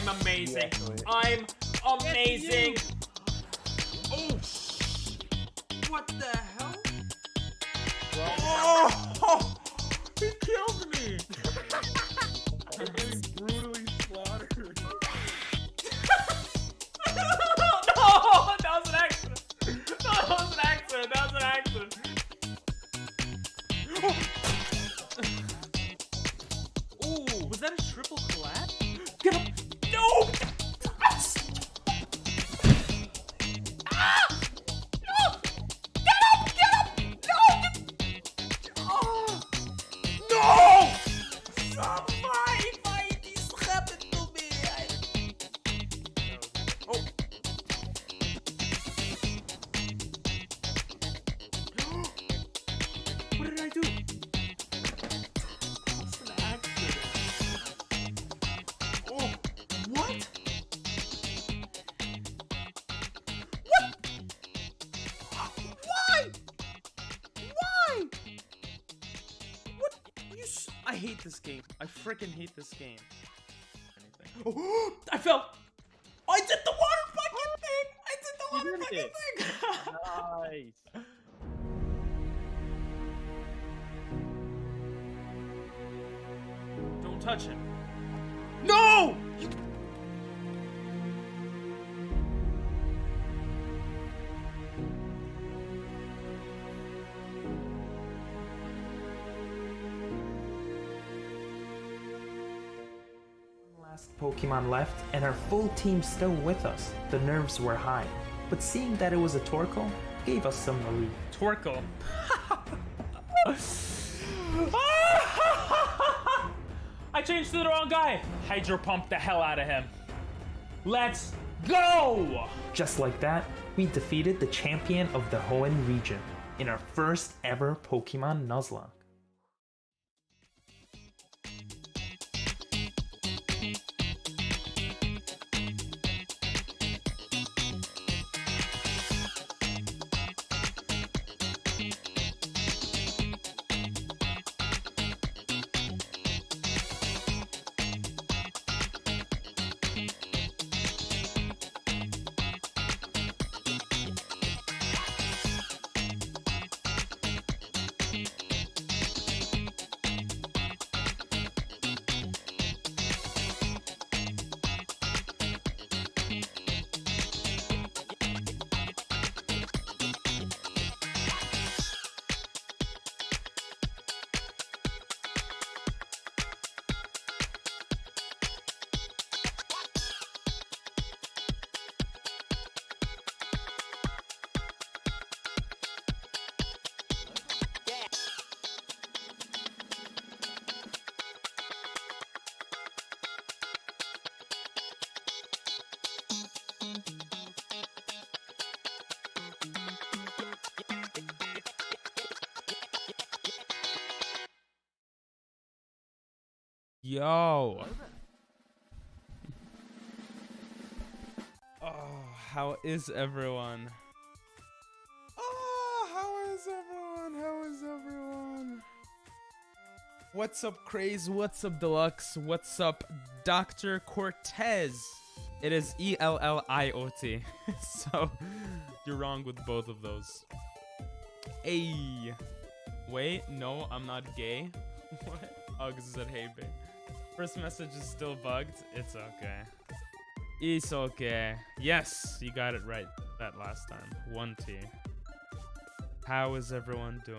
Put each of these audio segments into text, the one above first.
I'm amazing. Yeah, I'm amazing. Oh, what the hell? Oh, he killed me. I'm getting brutally slaughtered. No, that was an accident. No, that was an accident. That was an accident. Ooh, was that a triple collab? Get up! No! Ah! No! Get up! Get up! No! Oh! No! Why this happened to me? Oh. What did I do? It's an accident. Oh, what? What? Why? Why? What? I hate this game. I freaking hate this game. Oh, I fell. I did the water bucket thing. I did the water did bucket it. thing. Nice. Don't touch him. No! You... Last Pokemon left, and our full team still with us. The nerves were high, but seeing that it was a Torkoal gave us some relief. Torkoal. I changed to the wrong guy. Hydro Pump the hell out of him. Let's go! Just like that, we defeated the champion of the Hoenn region in our first ever Pokemon Nuzlocke. Yo. Oh, how is everyone? Oh, how is everyone? How is everyone? What's up, Craze? What's up, Deluxe? What's up, Dr. Cortez? It is Elliot. So, you're wrong with both of those. Hey. Wait, no, I'm not gay. What? Uggs said, hey, babe. First message is still bugged. It's okay. It's okay. Yes, you got it right that last time. 1T. How is everyone doing?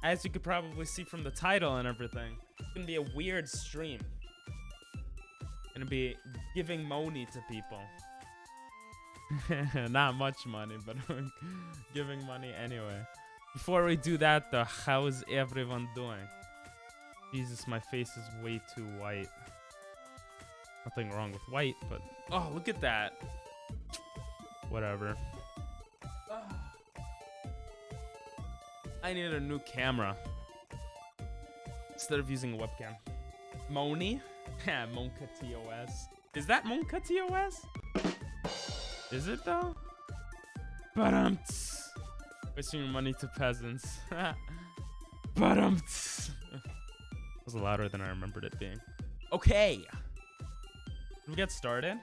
As you could probably see from the title and everything, it's gonna be a weird stream. Gonna be giving money to people. Not much money, but giving money anyway. Before we do that though, how is everyone doing? Jesus, my face is way too white. Nothing wrong with white, but... Oh, look at that. Whatever. I need a new camera. Instead of using a webcam. Moni? Yeah, Monka TOS. Is that Monka TOS? Is it though? Ba-dum-ts. Wasting your money to peasants. Ba-dum-ts. It was louder than I remembered it being. Okay. Should we get started?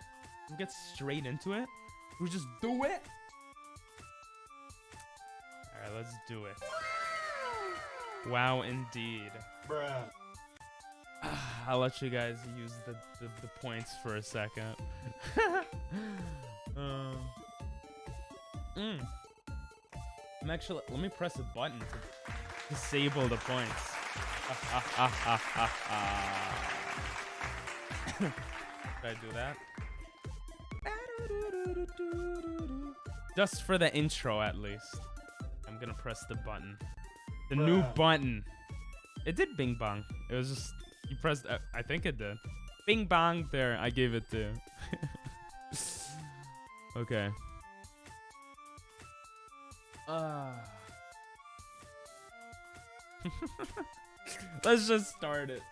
Should we get straight into it? Should we just do it? Alright, let's do it. Wow, indeed. Bruh. I'll let you guys use the points for a second. I'm actually, let me press a button to disable the points. Should I do that? Just for the intro, at least. I'm gonna press the button. The new button. It did bing bong. It was just, you pressed, I think it did. Bing bong, there, I gave it to. Okay. Let's just start it.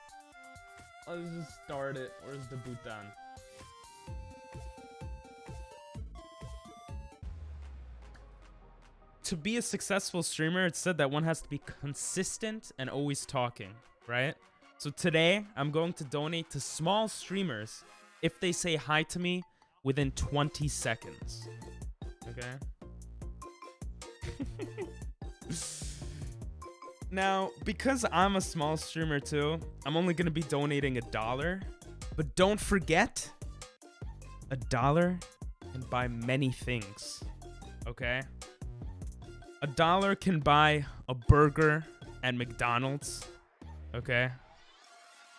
Let's just start it. Where's the button? To be a successful streamer, it's said that one has to be consistent and always talking, right? So today, I'm going to donate to small streamers if they say hi to me within 20 seconds. Okay? Now, because I'm a small streamer too, I'm only going to be donating $1. But don't forget, $1 can buy many things. Okay? $1 can buy a burger at McDonald's. Okay?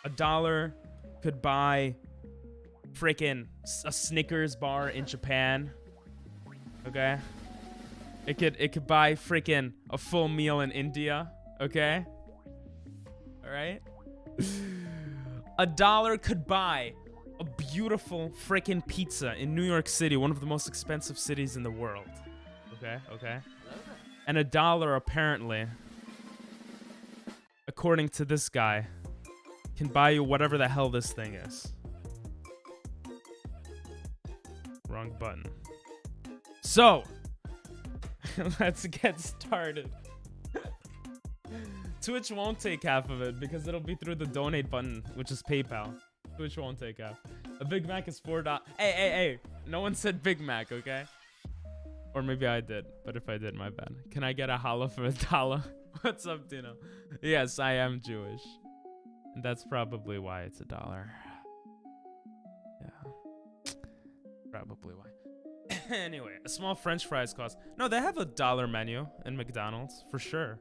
$1 could buy freaking a Snickers bar in Japan. Okay? It could buy freaking a full meal in India. Okay? All right? $1 could buy a beautiful freaking pizza in New York City, one of the most expensive cities in the world. Okay? Okay? And $1 apparently, according to this guy, can buy you whatever the hell this thing is. Wrong button. So, let's get started. Twitch won't take half of it because it'll be through the donate button, which is PayPal. Twitch won't take half. A Big Mac is $4. Hey. No one said Big Mac, okay? Or maybe I did, but if I did, my bad. Can I get a holla for $1? What's up, Dino? Yes, I am Jewish. And that's probably why it's $1. Yeah. Probably why. Anyway, a small French fries cost. No, they have $1 menu in McDonald's, for sure.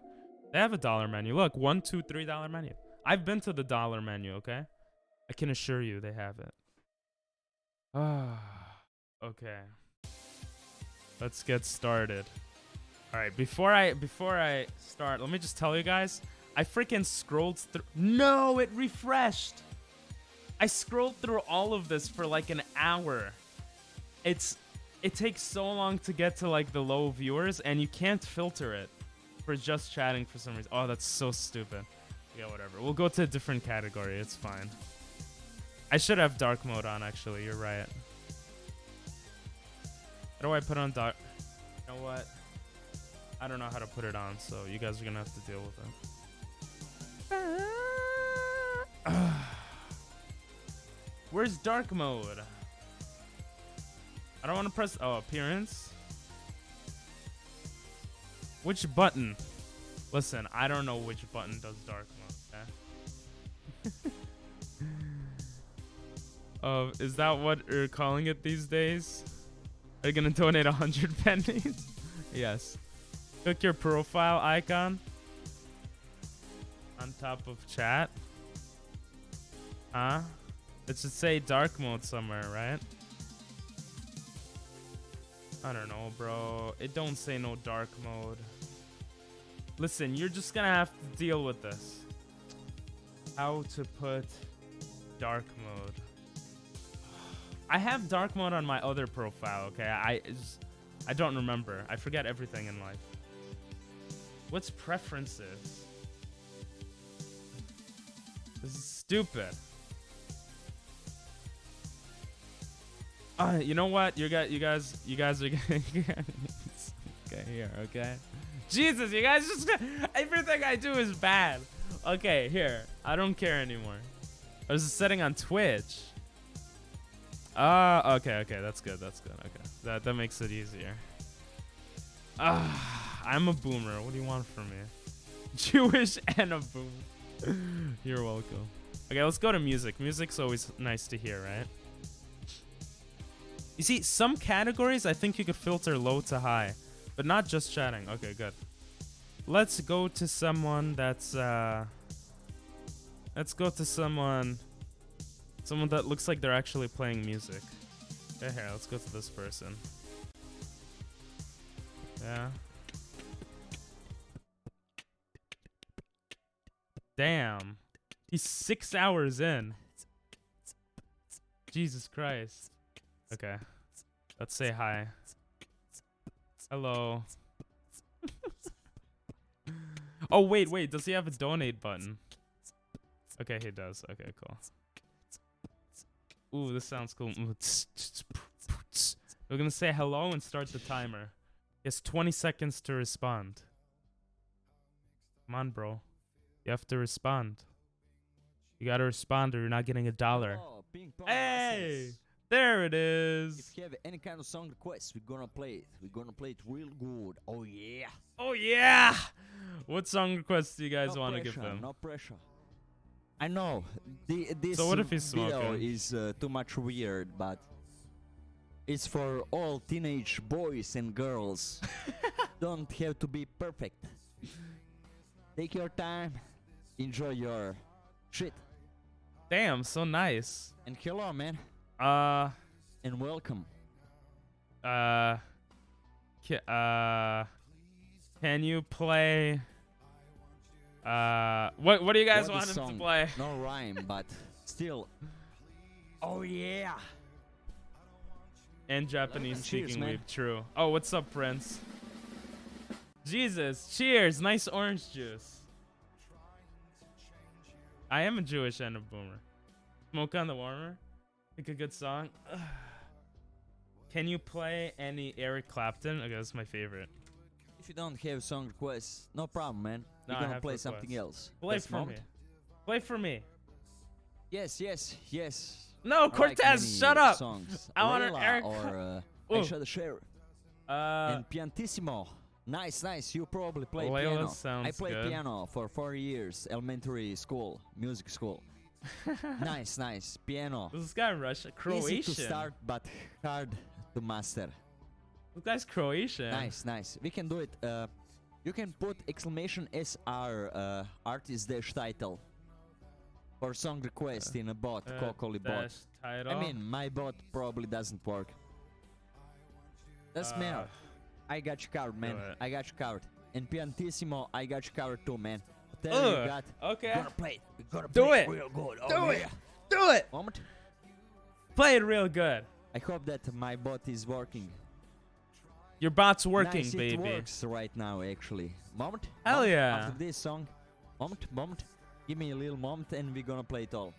They have $1 menu. Look, $1, $2, $3 menu. I've been to the $1 menu, okay? I can assure you they have it. Okay. Let's get started. All right, before I start, let me just tell you guys, I freaking scrolled through. No, it refreshed. I scrolled through all of this for like an hour. It takes so long to get to like the low viewers, and you can't filter it for just chatting for some reason. Oh, that's so stupid. Yeah, whatever. We'll go to a different category. It's fine. I should have dark mode on, actually. You're right. How do I put on dark? You know what? I don't know how to put it on, so you guys are gonna have to deal with it. Where's dark mode? I don't want to press. Oh, appearance. Which button? Listen, I don't know which button does dark mode. Okay? Is that what you're calling it these days? Are you gonna donate 100 pennies? Yes. Click your profile icon on top of chat. Huh? It should say dark mode somewhere, right? I don't know, bro. It don't say no dark mode. Listen, you're just gonna have to deal with this. How to put dark mode. I have dark mode on my other profile, okay? I don't remember. I forget everything in life. What's preferences? This is stupid. You know what? You guys are gonna okay here, okay? Jesus, you guys just everything I do is bad. Okay, here. I don't care anymore. There's a setting on Twitch. Okay, that's good. Okay, that makes it easier. I'm a boomer. What do you want from me? Jewish and a boomer. You're welcome. Okay, let's go to music. Music's always nice to hear, right? You see, some categories I think you could filter low to high, but not just chatting. Okay, good. Let's go to someone that's let's go to someone that looks like they're actually playing music. Okay, here, let's go to this person. Yeah. Damn. He's 6 hours in. Jesus Christ. Okay. Let's say hi. Hello. Oh, wait. Does he have a donate button? Okay, he does. Okay, cool. Ooh, this sounds cool. We're gonna say hello and start the timer. He has 20 seconds to respond. Come on, bro. You have to respond. You gotta respond or you're not getting $1. Oh, ping pong Hey! lessons. There it is. If you have any kind of song request, we're gonna play it. We're gonna play it real good. Oh yeah. Oh, yeah! What song requests do you guys No want to give pressure, them? no pressure. I know this So what if he's video smoking? is too much weird, but it's for all teenage boys and girls. Don't have to be perfect. Take your time, enjoy your shit, Damn, so nice. and hello, man, and welcome. Can you play? What do you guys What want is him song? to play? No rhyme, but still. Oh yeah. And Japanese Cheers, speaking man. weeb, true. Oh, what's up, Prince? Jesus, cheers, nice orange juice. I am a Jewish and a boomer. Smoke on the Warmer? Think a good song? Ugh. Can you play any Eric Clapton? Okay, that's my favorite. If you don't have song requests, no problem, man. No, We're I gonna have play requests. something else. Play This for me. moment. Play for me. Yes, yes, yes. No, I like Cortez, many shut up. Songs. I want Layla Eric. or Ooh. Aisha the Sheriff and Piantissimo. Nice, nice. You probably play Layla piano. sounds I played good. piano for 4 years, elementary school, music school. Nice, nice. Piano. This guy Russian, Croatian. Easy to start, but hard to master. This guy's Croatian. Nice, nice. We can do it. You can put exclamation SR artist dash title for song request in a bot, Kokoli bot. Dash title. I mean, my bot probably doesn't work. That's matter. I got you covered, man. do it. I got you covered. And Piantissimo, I got you covered too, man. Whatever you got, Okay. we're gonna play it. We're gonna Do play it. real good. Do Oh, it. yeah. Do it. Moment. Play it real good. I hope that my bot is working. Your bot's working, Nice, baby. It works right now, actually. Moment. Hell moment. yeah. After this song, moment. Give me a little moment, and we're gonna play it all.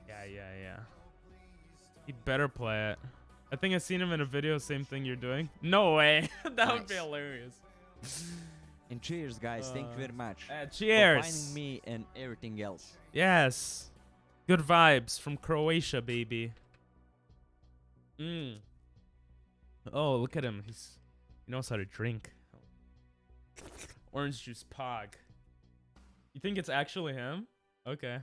Yeah. He better play it. I think I've seen him in a video, same thing you're doing. No way. That would be Nice. hilarious. And cheers, guys. Thank you very much. For Cheers. finding me and everything else. Yes. Good vibes from Croatia, baby. Oh, look at him. He knows how to drink. Orange juice pog. You think it's actually him? Okay.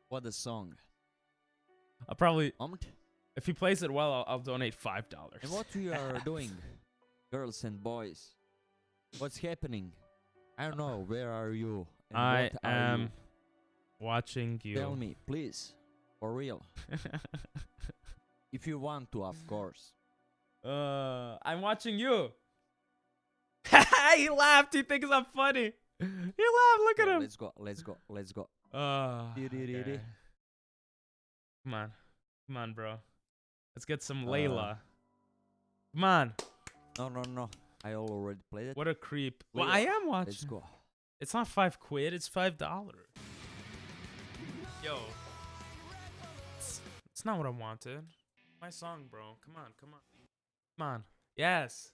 What a song. I'll probably, Moment. if he plays it well, I'll donate $5. And what we are doing, girls and boys? What's happening? I don't know. Where are you? And I what are am you? watching you. Tell me, please. For real. If you want to, of course. I'm watching you. He laughed. He thinks I'm funny. He laughed. Look at Yeah, him. Let's go. Okay. Come on, bro. Let's get some Layla. Come on. No. I already played it. What a creep. Well, Layla, I am Let's watching. go. It's not $5. It's $5. Yo. It's not what I wanted. My song, bro. Come on. Yes.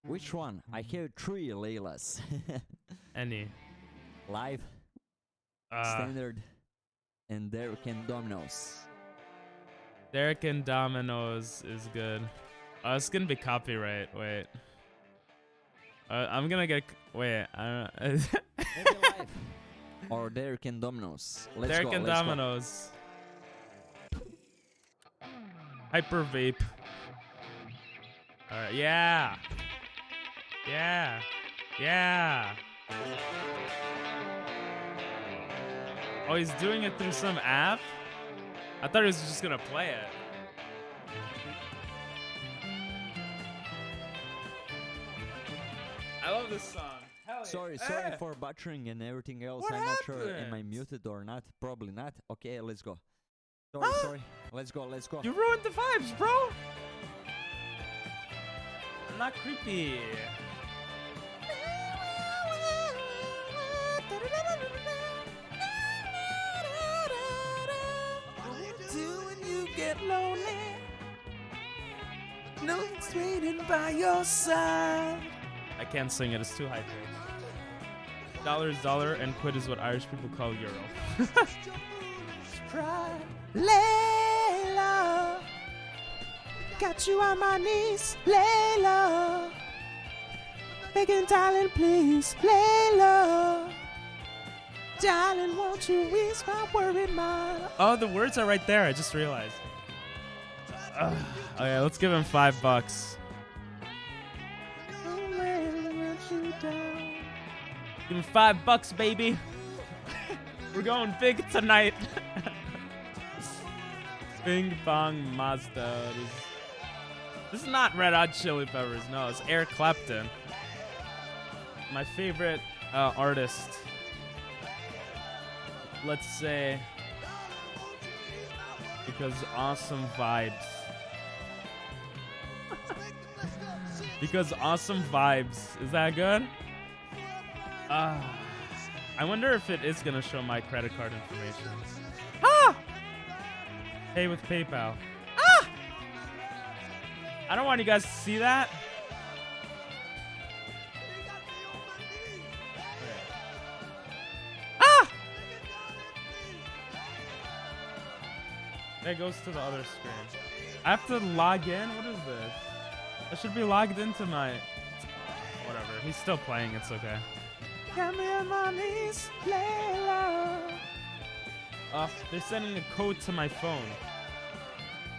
Which one? I have 3 Laylas. Any. Live, standard, and Derek and Dominoes. Derek and Dominoes is good. Oh, it's gonna be copyright. Wait. I'm gonna get. Wait. I don't know. Maybe live. Or Derek and Dominoes. Derek and Dominoes. Hyper vape. Alright, yeah. Yeah. Yeah. Oh, he's doing it through some app? I thought he was just gonna play it. I love this song. Hell yeah. Sorry for butchering and everything else. What I'm not sure. Am I happened? muted or not? Probably not. Okay, let's go. Ah! Sorry. Let's go. You ruined the vibes, bro. I'm not creepy. When you get lonely, no one's waiting by your side. I can't sing it, it's too high pitched. Dollar is dollar, and quid is what Irish people call euro. Layla, got you on my knees, Layla. Begging, darling, please, Layla. Darling, won't you ease my worried mind? Oh, the words are right there. I just realized. Okay, let's give him $5. Give him $5, baby. We're going big tonight. Bing bong Mazda. This is not Red Hot Chili Peppers. No, it's Eric Clapton. My favorite artist. Let's say because awesome vibes. Because awesome vibes. Is that good? I wonder if it is gonna show my credit card information. Ah! Pay with PayPal. Ah! I don't want you guys to see that. That goes to the other screen. I have to log in? What is this? I should be logged into my... Whatever. He's still playing. It's okay. Got me on my knees, Layla. They're sending a code to my phone.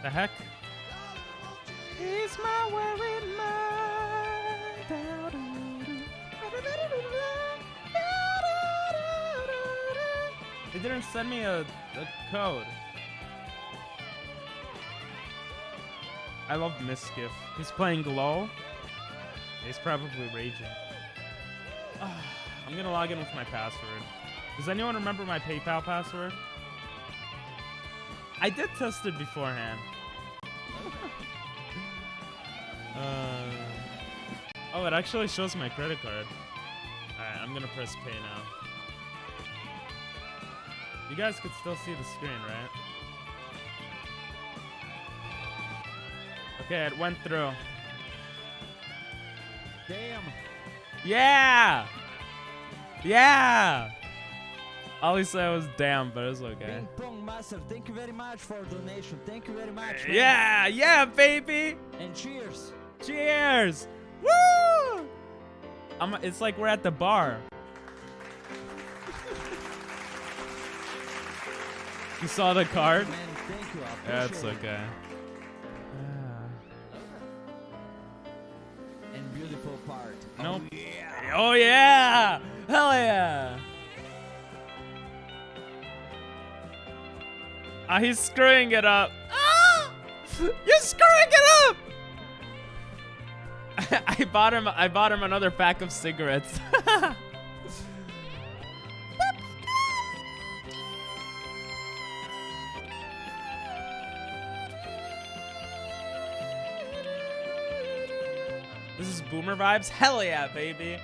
The heck? It's my worried mind. They didn't send me a code. I love Miskiff. He's playing Glow. He's probably raging. I'm gonna log in with my password. Does anyone remember my PayPal password? I did test it beforehand. Oh, it actually shows my credit card. Alright, I'm gonna press pay now. You guys could still see the screen, right? Okay, it went through. Damn. Yeah! Yeah! Ollie said it was damn, but it was okay. Ping Pong Master, thank you very much for donation. Thank you very much. Man. Yeah! Yeah, baby! And cheers. Cheers! Woo! It's like we're at the bar. You saw the card? Man, thank you. I Yeah, it's appreciate it. okay. And beautiful part. Nope. Oh, yeah. Oh yeah! Hell yeah! He's screwing it up. Ah! You're screwing it up! I bought him another pack of cigarettes. This is boomer vibes? Hell yeah, baby.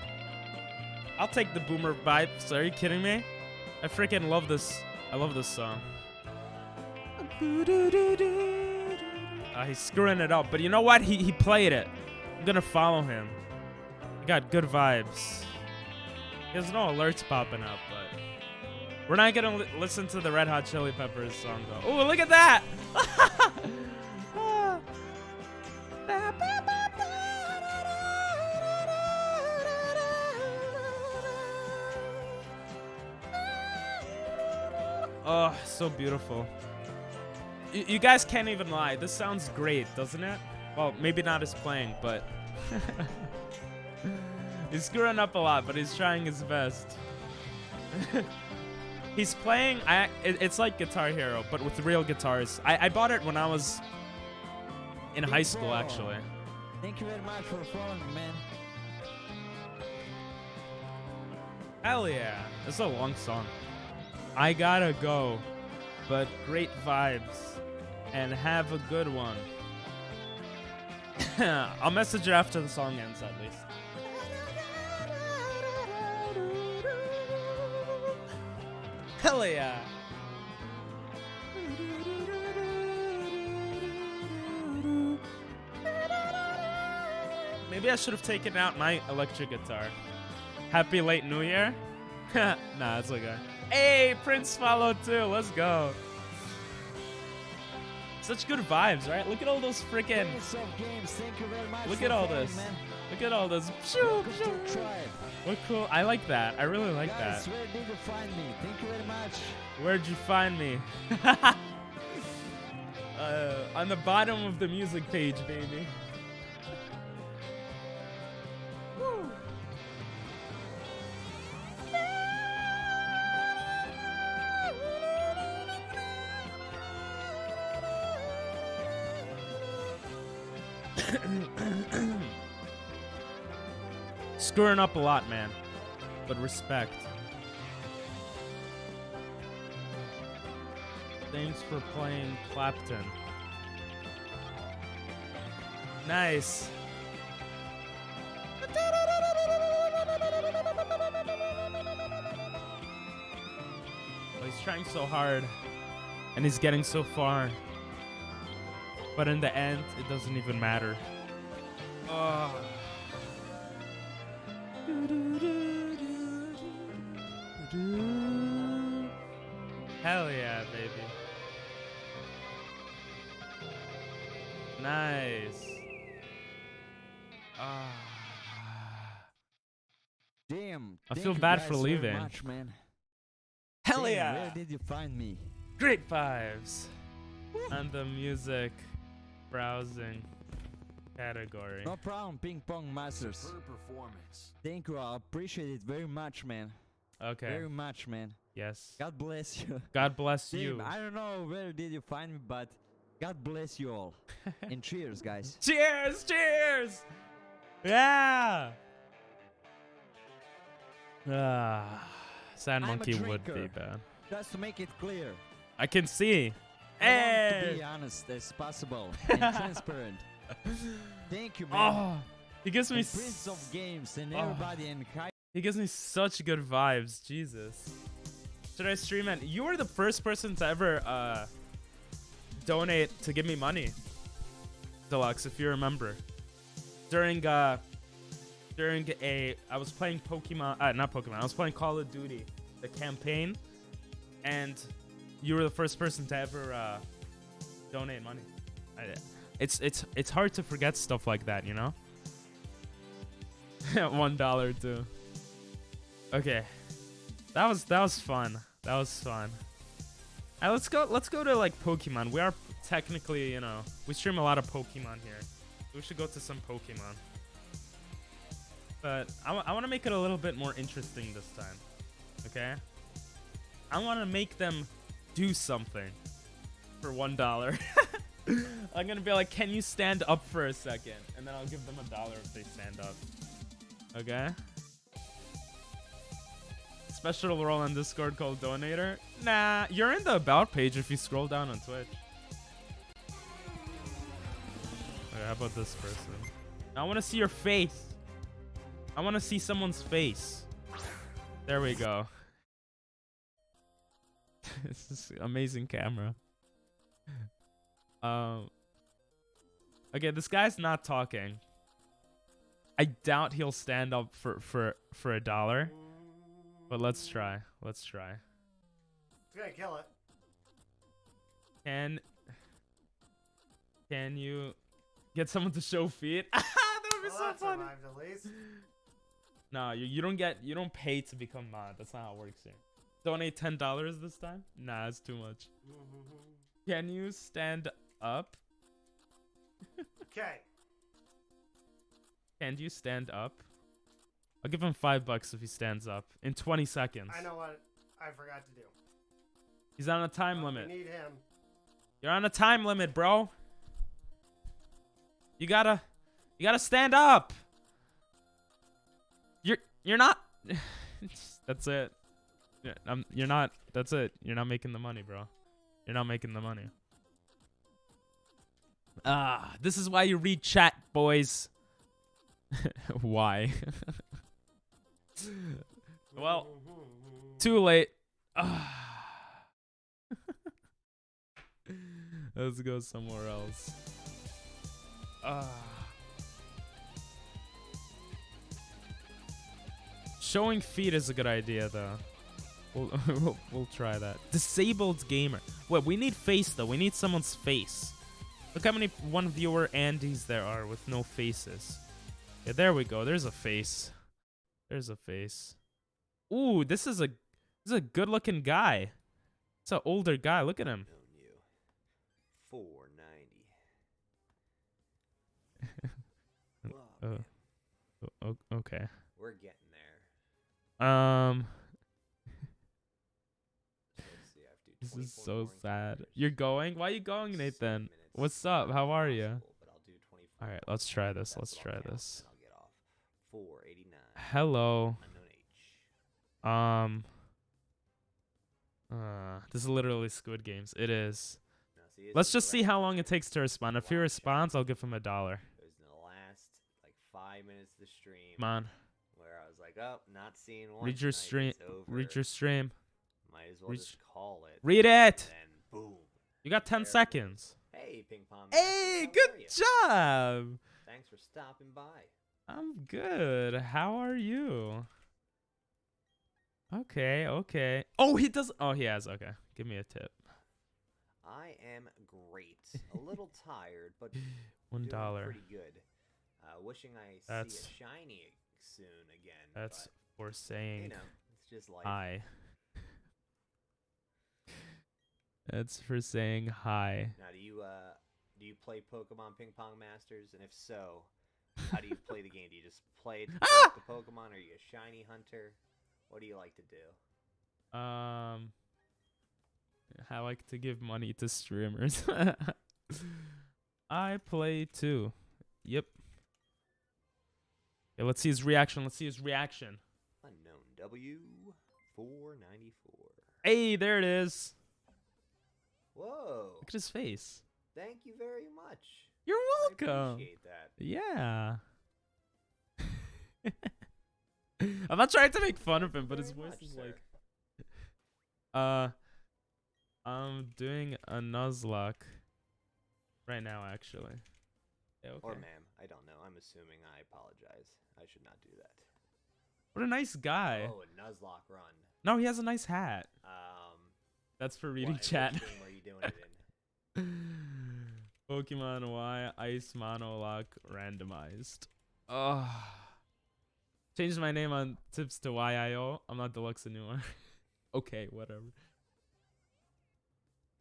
I'll take the boomer vibes. Are you kidding me? I freaking love this. I love this song. He's screwing it up. But you know what? He played it. I'm gonna follow him. He got good vibes. He has no alerts popping up, but we're not gonna listen to the Red Hot Chili Peppers song though. Oh, look at that! Oh, so beautiful. You guys can't even lie. This sounds great, doesn't it? Well, maybe not his playing, but he's screwing up a lot, but he's trying his best. He's playing. It's like Guitar Hero, but with real guitars. I bought it when I was in high school, actually. Thank you very much for following, man. Hell yeah! It's a long song. I gotta go, but great vibes, and have a good one. I'll message you after the song ends, at least. Hell yeah! Maybe I should have taken out my electric guitar. Happy late New Year? Nah, it's okay. Hey, Prince followed too. Let's go. Such good vibes, right? Look at all those freaking. Thank you very much. Look at all this. Man. Look at all this. Welcome to the tribe. What cool. I like that. I really like Guys, that. where did you find me? Thank you very much. Where'd you find me? On the bottom of the music page, baby. Screwing up a lot, man. But respect. Thanks for playing Clapton. Nice. Oh, he's trying so hard. And he's getting so far. But in the end, it doesn't even matter. Oh. Hell yeah, baby. Nice. Damn. I thank feel you bad guys for very leaving. Much, man. Hell Damn, yeah. Where did you find me? Great vibes. And the music browsing category. No problem, Ping Pong Masters. Superb performance. Thank you. I appreciate it very much, man. Okay. Very much, man. Yes. God bless you. God bless Damn, you. I don't know where did you find me, but God bless you all. And cheers, guys. Cheers! Cheers! Yeah! Sad I'm a Monkey would be drinker. bad. Just to make it clear. I can see. I want to Hey! be honest as possible and transparent. Thank you, man. Oh, he gives me And Prince of Games and Oh. everybody and he gives me such good vibes. Jesus. Should I stream it? You were the first person to ever donate to give me money, Deluxe, if you remember. During I was playing Pokemon, not Pokemon. I was playing Call of Duty, the campaign, and you were the first person to ever donate money. It's hard to forget stuff like that, you know. $1 too. Okay, that was fun. That was fun. Let's go to like Pokemon. We are technically, you know, we stream a lot of Pokemon here. We should go to some Pokemon. But I want to make it a little bit more interesting this time. Okay? I want to make them do something for $1. I'm gonna be like, can you stand up for a second? And then I'll give them $1 if they stand up. Okay? Special role on Discord called Donator? Nah, you're in the About page if you scroll down on Twitch. Okay, how about this person? I want to see your face. I want to see someone's face. There we go. This is amazing camera. Okay, this guy's not talking. I doubt he'll stand up for $1. But let's try. Let's try. It's gonna kill it. Can you get someone to show feet? That would be Well, so that funny. survived at least. No, you don't pay to become mod. That's not how it works here. Donate $10 this time? Nah, it's too much. Can you stand up? Okay. Can you stand up? I'll give him $5 if he stands up in 20 seconds. I know what I forgot to do. He's on a time We limit. need him. You're on a time limit, bro. You gotta stand up. You're not. That's it. You're not. That's it. You're not making the money, bro. You're not making the money. This is why you read chat, boys. Why? Well, too late. Let's go somewhere else. Showing feet is a good idea, though. We'll try that. Disabled gamer. Wait, we need face, though. We need someone's face. Look how many one viewer Andys there are with no faces. Yeah, there we go. There's a face. There's a face. Ooh, this is a good-looking guy. It's an older guy. Look at him. Known you. 490. Well, man, Okay. we're getting there. Let's see, I have to do This is 24 so more sad. encounters. You're going? Why are you going, 7 Nathan? minutes What's is up? not How are you? possible, but I'll do 24 All right, more let's try encounters. this. Let's That's try what I'll count, this. and I'll get off. 489. Hello. Unknown H. This is literally Squid Games. It is. Now, see, this Let's is just the see how rapid long it fire. takes to respond. If he responds, I'll give him $1. It was in the last like 5 minutes of the stream Come on, where I was like, oh, not seeing one. read your tonight, stream. it's over. Read your stream. Might as well read- just call it. Read it. And then boom. You got 10 There it seconds. Hey, Ping Pong. Hey, Master, how good are ya? job. Thanks for stopping by. I'm good. How are you? Okay, okay. Oh, he does. Oh, he has. Okay, give me a tip. I am great. A little tired, but $1. doing pretty good. Wishing I see That's- a shiny soon again. That's but, for you saying know, it's just life. hi. That's for saying hi. Now, do you play Pokemon Ping Pong Masters? And if so, how do you play the game? Do you just play it to collect the Pokemon? Are you a shiny hunter? What do you like to do? I like to give money to streamers. I play too. Yep. Okay, let's see his reaction. Let's see his reaction. Unknown W 494. Hey, there it is. Whoa! Look at his face. Thank you very much. You're I welcome. appreciate that. Yeah. I'm not trying to make fun of him, but his Very voice much, is sir. like. I'm doing a Nuzlocke right now, actually. Yeah, okay. Or ma'am, I don't know. I'm assuming. I apologize. I should not do that. What a nice guy. Oh, a Nuzlocke run. No, he has a nice hat. That's for reading What chat. game are you doing it in? Pokemon Y Ice Monologue randomized. Oh. Changed my name on tips to YIO. I'm not deluxe anymore. Okay, whatever.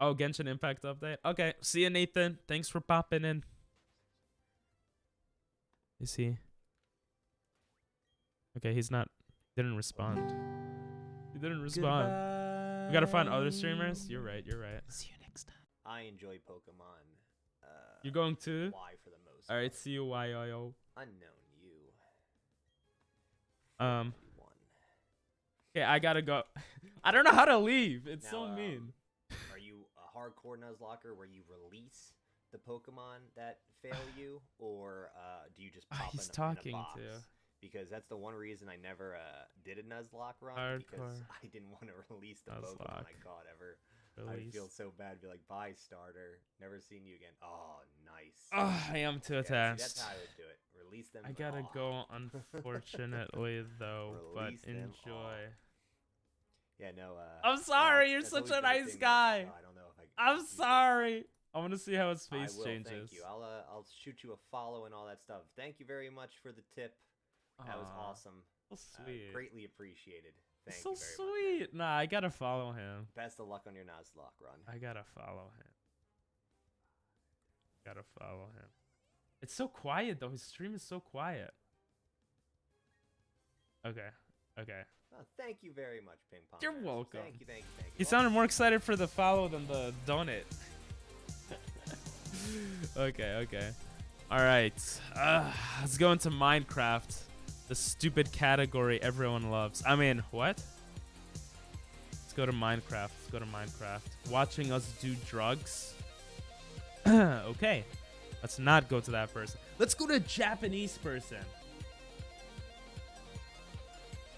Oh, Genshin Impact update. Okay, see you, Nathan. Thanks for popping in. Is he? Okay, he's not. Didn't respond. He didn't respond. We gotta find other streamers. You're right. You're right. See you next time. I enjoy Pokemon. You're going to? Y for the most. All right. part. See you, YIO. Unknown you. 491. Okay, I gotta go. I don't know how to leave. It's so Now, mean. Are you a hardcore Nuzlocker where you release the Pokemon that fail you, or do you just pop He's in talking a box? to you. Because that's the one reason I never did a Nuzlocke run, because Hardcore I didn't want to release the Pokemon Nuzlocke I caught ever. Release. I'd feel so bad. Be like, bye, starter. Never seen you again. Oh, nice. Oh, I am too Yeah, see, attached. that's how I would do it. Release them. I gotta oh. go, unfortunately, though. But Release them enjoy. Yeah, no. I'm yeah, sorry, you're that's such always a been nice thing, guy. I don't know if I I'm use it. sorry. I want to see how his I face will, changes. thank you. I'll shoot you a follow and all that stuff. Thank you very much for the tip. That was Aw, awesome. So sweet. Greatly appreciated. Thank So you very much. Man. sweet. Nah, I gotta follow him. Best of luck on your Nuzlocke run. I gotta follow him. Gotta follow him. It's so quiet though. His stream is so quiet. Okay. Okay. Well, thank you very much, Ping Pong. You're Masters. welcome. Thank you, thank you, thank you. He sounded more excited for the follow than the donate. Okay, okay. Alright. Let's go into Minecraft. The stupid category everyone loves. I mean, what? Let's go to Minecraft. Let's go to Minecraft. Watching us do drugs. Okay. Let's not go to that person. Let's go to a Japanese person.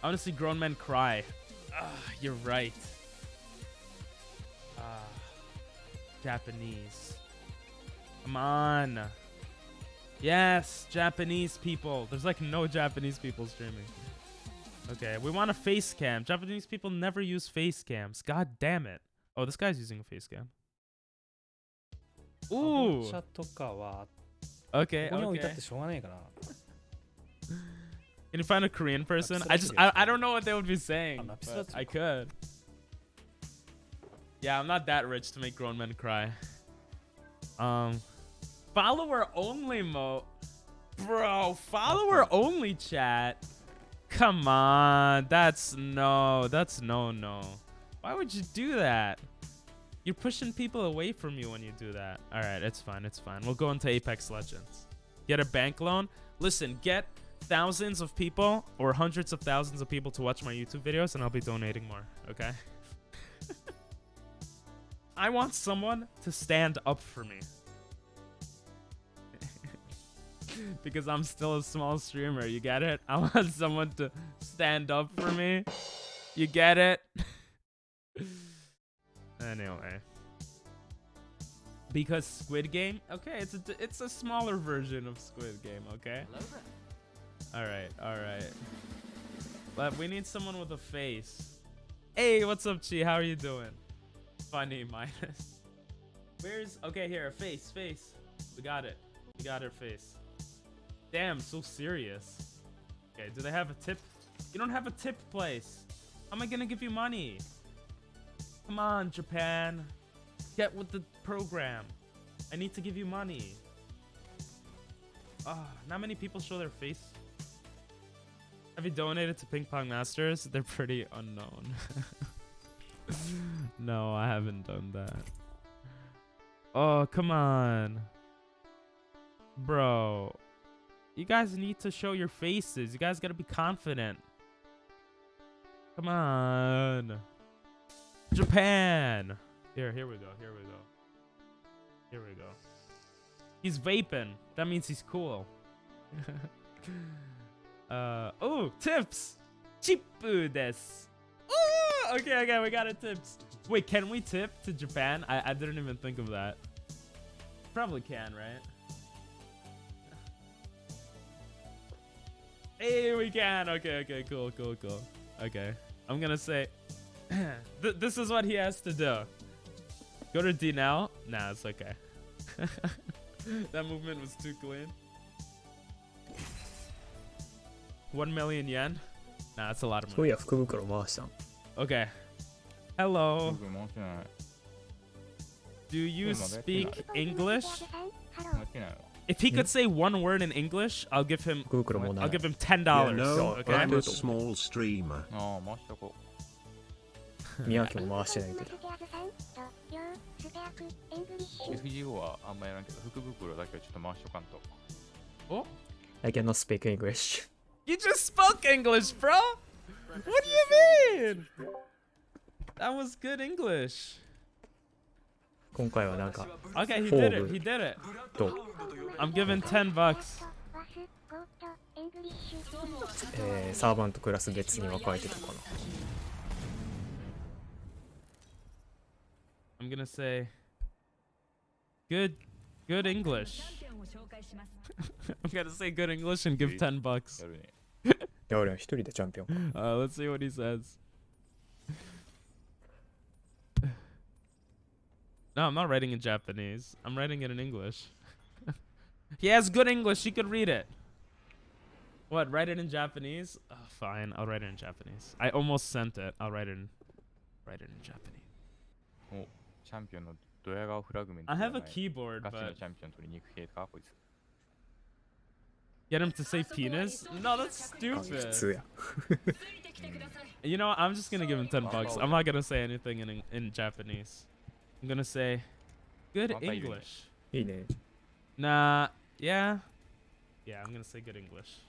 I want to see grown men cry. You're right. Japanese. Come on. Yes, Japanese people. There's like no Japanese people streaming. Okay, we want a face cam. Japanese people never use face cams. God damn it. Oh, this guy's using a face cam. Ooh. チャとかは Okay, ここに置いたっ okay. てしょうがないかな。 Can you find a Korean person? I don't know what they would be saying. But I could. Yeah, I'm not that rich to make grown men cry. Follower only mode. Bro, follower only chat. Come on. That's no. Why would you do that? You're pushing people away from you when you do that. All right, it's fine. It's fine. We'll go into Apex Legends. Get a bank loan. Listen, get thousands of people or hundreds of thousands of people to watch my YouTube videos and I'll be donating more, okay? I want someone to stand up for me. Because I'm still a small streamer, you get it? I want someone to stand up for me. You get it? Anyway. Because Squid Game? Okay, it's a smaller version of Squid Game, okay? Alright. But we need someone with a face. Hey, what's up, Chi? How are you doing? Funny minus. Where's... Okay, here, face. We got it. Face. Damn, so serious. Okay, do they have a tip? You don't have a tip place. How am I gonna give you money? Come on, Japan. Get with the program. I need to give you money. Not many people show their face. Have you donated to Ping Pong Masters? They're pretty unknown. No, I haven't done that. Oh, come on. Bro. You guys need to show your faces. You guys gotta be confident. Come on. Japan. Here we go. He's vaping. That means he's cool. Oh, tips. Chippu desu. Oh, okay, we got a tips. Wait, can we tip to Japan? I didn't even think of that. Probably can, right? Hey, we can. Okay, cool. Okay, I'm gonna say, this is what he has to do. Go to D now. Nah, it's okay. That movement was too clean. 1 million yen? Nah, that's a lot of そうい money. や福袋回したん。 Okay. Hello. 僕回してない Do you speak English? 回してないわ If he could say one word in English, I'll give him 福袋もない。 $10. You know, Okay. I'm a small streamer. ああ回しとこ宮城も回してないけど。う FGO はあんまやらんけど福袋だけはちょっと回しとかんと Oh, I cannot speak English. you just spoke English, bro. What do you mean? That was good English. 今回はなんか Okay, he Four did it. good. He did it. と、 I'm giving $10. サーバントクラス別に分かれてたかな。 I'm gonna say good English. I'm gonna say good English and give $10. やるねいや俺は一人でチャンピオンか。 Let's see what he says. No, I'm not writing in Japanese. I'm writing it in English. He has good English. He could read it. What? Write it in Japanese? Oh, fine. I'll write it in Japanese. I almost sent it. I'll write it in Japanese. お、チャンピオンのドヤ顔フラグメント I じゃ have な a い keyboard, ガチの but チャンピオン取りに行く系かこいつ get him to say penis? No, that's 普 stupid. 通や。 You know what? I'm just gonna give him 10 bucks. I'm not gonna say anything in Japanese. I'm gonna say good English. いいね。 Nah, yeah. Yeah, I'm gonna say good English.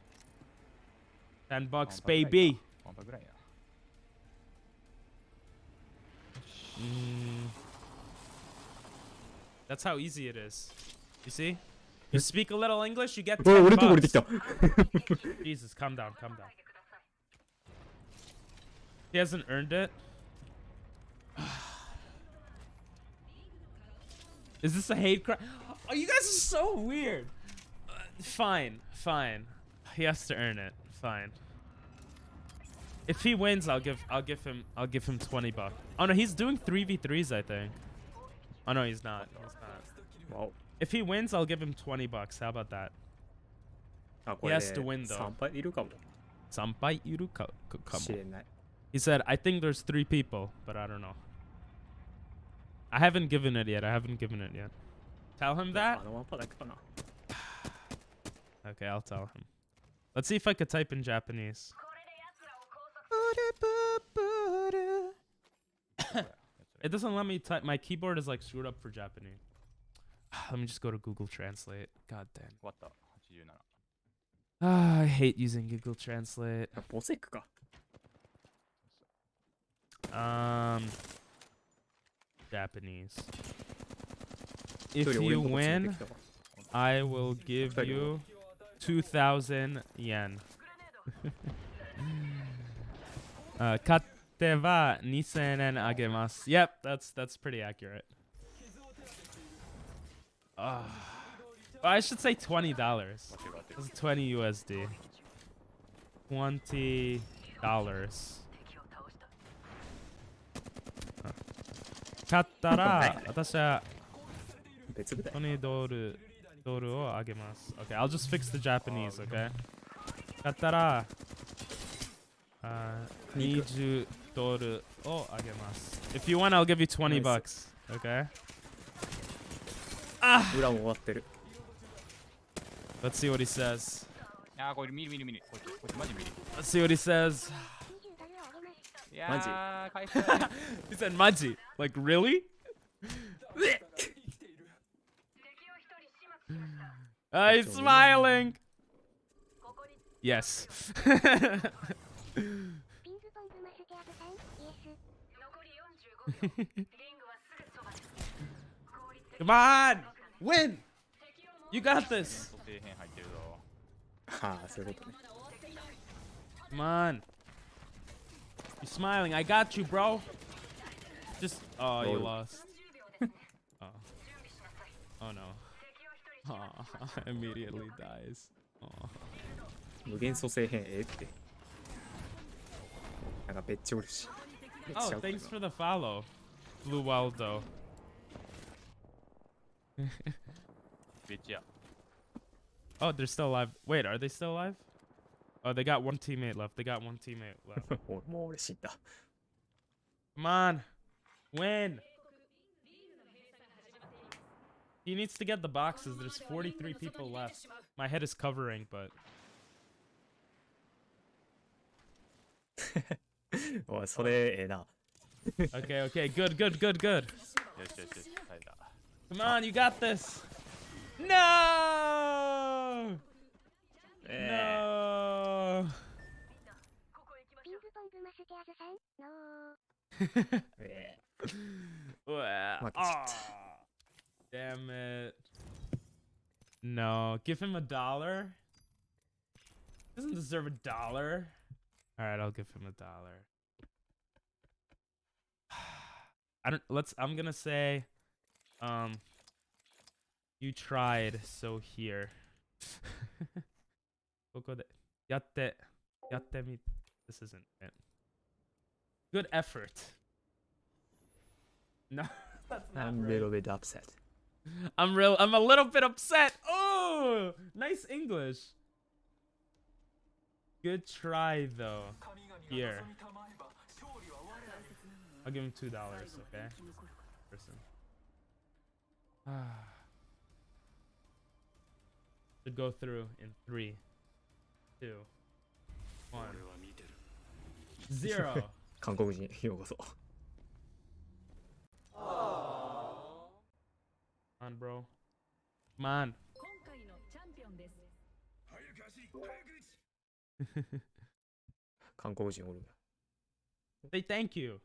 10 bucks, baby. ワンパぐらいや That's how easy it is. You see? You speak a little English, you get お 10 俺とこれてき bucks. た。 Jesus, calm down, calm down. He hasn't earned it. Is this a hate crime? Oh, you guys are so weird. Fine, fine. He has to earn it. Fine. If he wins, I'll give him 20 bucks. Oh no, he's doing 3v3s, I think. Oh no, he's not. He's not. わお。 If he wins, I'll give him 20 bucks. How about that? あ、こ He れ has to win though. 3敗いるかも。 Sampai iru ka- ka- し kamo. れない。 He said, I think there's 3 people, but I don't know. I haven't given it yet. Tell him あ that? のワンパだけかな。 Okay, I'll tell him. Let's see if I could type in Japanese. It doesn't let me type. My keyboard is like screwed up for Japanese. Let me just go to Google Translate. God damn. 終わった87 I hate using Google Translate. ボセックか。 Japanese. 一 If 人俺 you のとこ連れ win, てきたわ I will give you 2,000 yen. 勝てば2,000 yen あげます. Yep, that's pretty accurate. I should say $20. That's 20 USD. $20. 勝ったら私は別部だよ。 $20をあげます. Okay, I'll just fix the Japanese, okay? 勝ったら$20をあげます. If you win, I'll give you 20 bucks, okay? 裏も終わってる。 Let's see what he says. あーこれ見るこいつマジ見る Let's see what he says. いやー回復 He said Maji. Like, really? He's smiling. Yes. Come on! Win! You got this! 蘇生編入ってるぞはあ、そういうことね。 Come on. You're smiling. I got you, bro. Just. Oh, you Lol. lost. Oh. Oh no. Oh, immediately dies. Oh. 無限蘇生編って。なんかべっちおるし。 Oh, thanks for the follow, Blue Waldo. ベチや Oh, they're still alive. Wait, are they still alive? Oh, they got one teammate left. They got one teammate left. もう俺死んだ。 Come on. Win. He needs to get the boxes. There's 43 people left. My head is covering, but... おい、それええな。 Okay, okay. Good. よし耐えた Come on, you got this. No! No! え Well, Fuck. aw, damn it. No, give him $1. Doesn't deserve $1. All right, I'll give him $1. I'm gonna say, you tried, so here. ここでやってみ This isn't it. Good effort. No. That's not I'm a right. little bit upset. I'm a little bit upset. Oh, nice English. Good try though. Here. I'll give him $2, okay? Person. Should go through in 3, 2, 1. 0. 韓国人ようこそ。 Come on, bro. Come on. 韓国人おる。 Say thank you.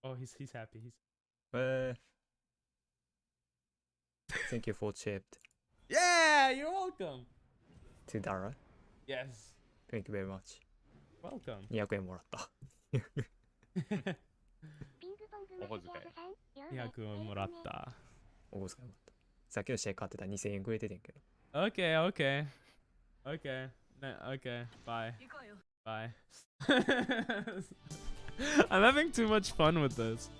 Oh, he's happy. He's Thank you for chipped Yeah, you're welcome. $2. Yes. Thank you very much. Welcome. 200円もらった。お小遣い。200円もらった。お小遣いもらった。さっきの試合買ってたら2000円くれててんけど。 Okay, okay. Okay. Okay. Bye. Bye. I'm having too much fun with this.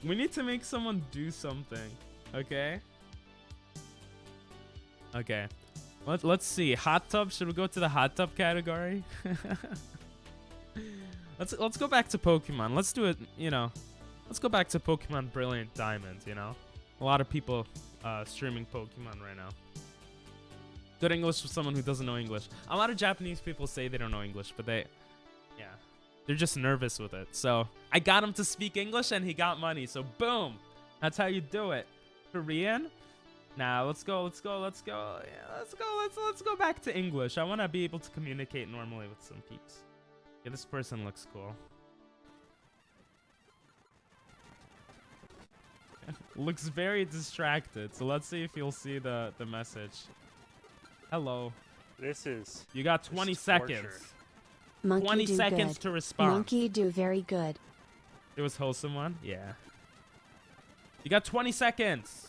We need to make someone do something. Okay? Okay. Let's see. Hot tub. Should we go to the hot tub category? Let's go back to Pokemon. Let's do it, you know. Let's go back to Pokemon Brilliant Diamond, you know. A lot of people streaming Pokemon right now. Good English for someone who doesn't know English. A lot of Japanese people say they don't know English, but they're just nervous with it. So I got him to speak English and he got money. So boom, that's how you do it. Korean? Nah, let's go. Yeah, let's go back to English. I want to be able to communicate normally with some peeps. Yeah, this person looks cool. Looks very distracted. So let's see if you'll see the message. Hello. This is. You got 20 seconds. Monkey 20 do seconds good. to respond. Monkey do very good. It was wholesome one? Yeah. You got 20 seconds.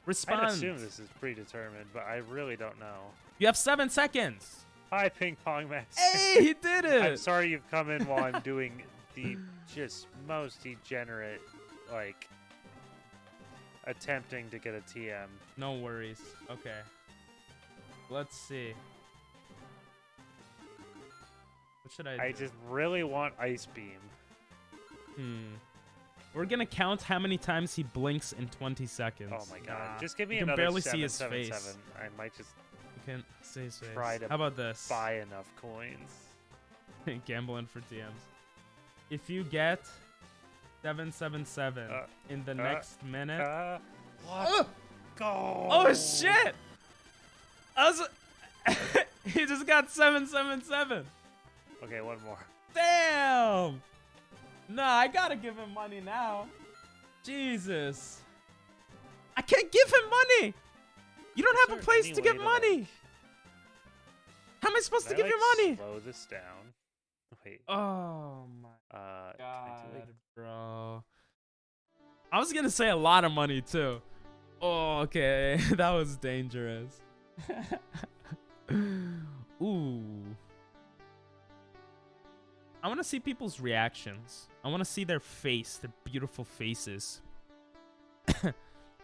Respond. I'd assume this is predetermined, but I really don't know. You have 7 seconds. Hi, Ping Pong Master. Hey, he did it. I'm sorry you've come in while I'm doing the just most degenerate, like, attempting to get a TM. No worries. Okay. Let's see. What should I do? I just really want Ice Beam. We're gonna count how many times he blinks in 20 seconds. Oh my god. Just give me you can another barely see his 777. face. I might just You can't see his face. try to How about this? buy enough coins. Gambling for TMs. If you get 777 in the next minute. What? Go! Oh shit! He just got 777. Okay, one more. Damn! Nah, I gotta give him money now. Jesus. I can't give him money! You don't have a place to give money! How am I supposed to give you money? Slow this down. Wait. Oh my God, bro. I was gonna say a lot of money too. Oh, okay. That was dangerous. Ooh. I want to see people's reactions. I want to see their face, their beautiful faces.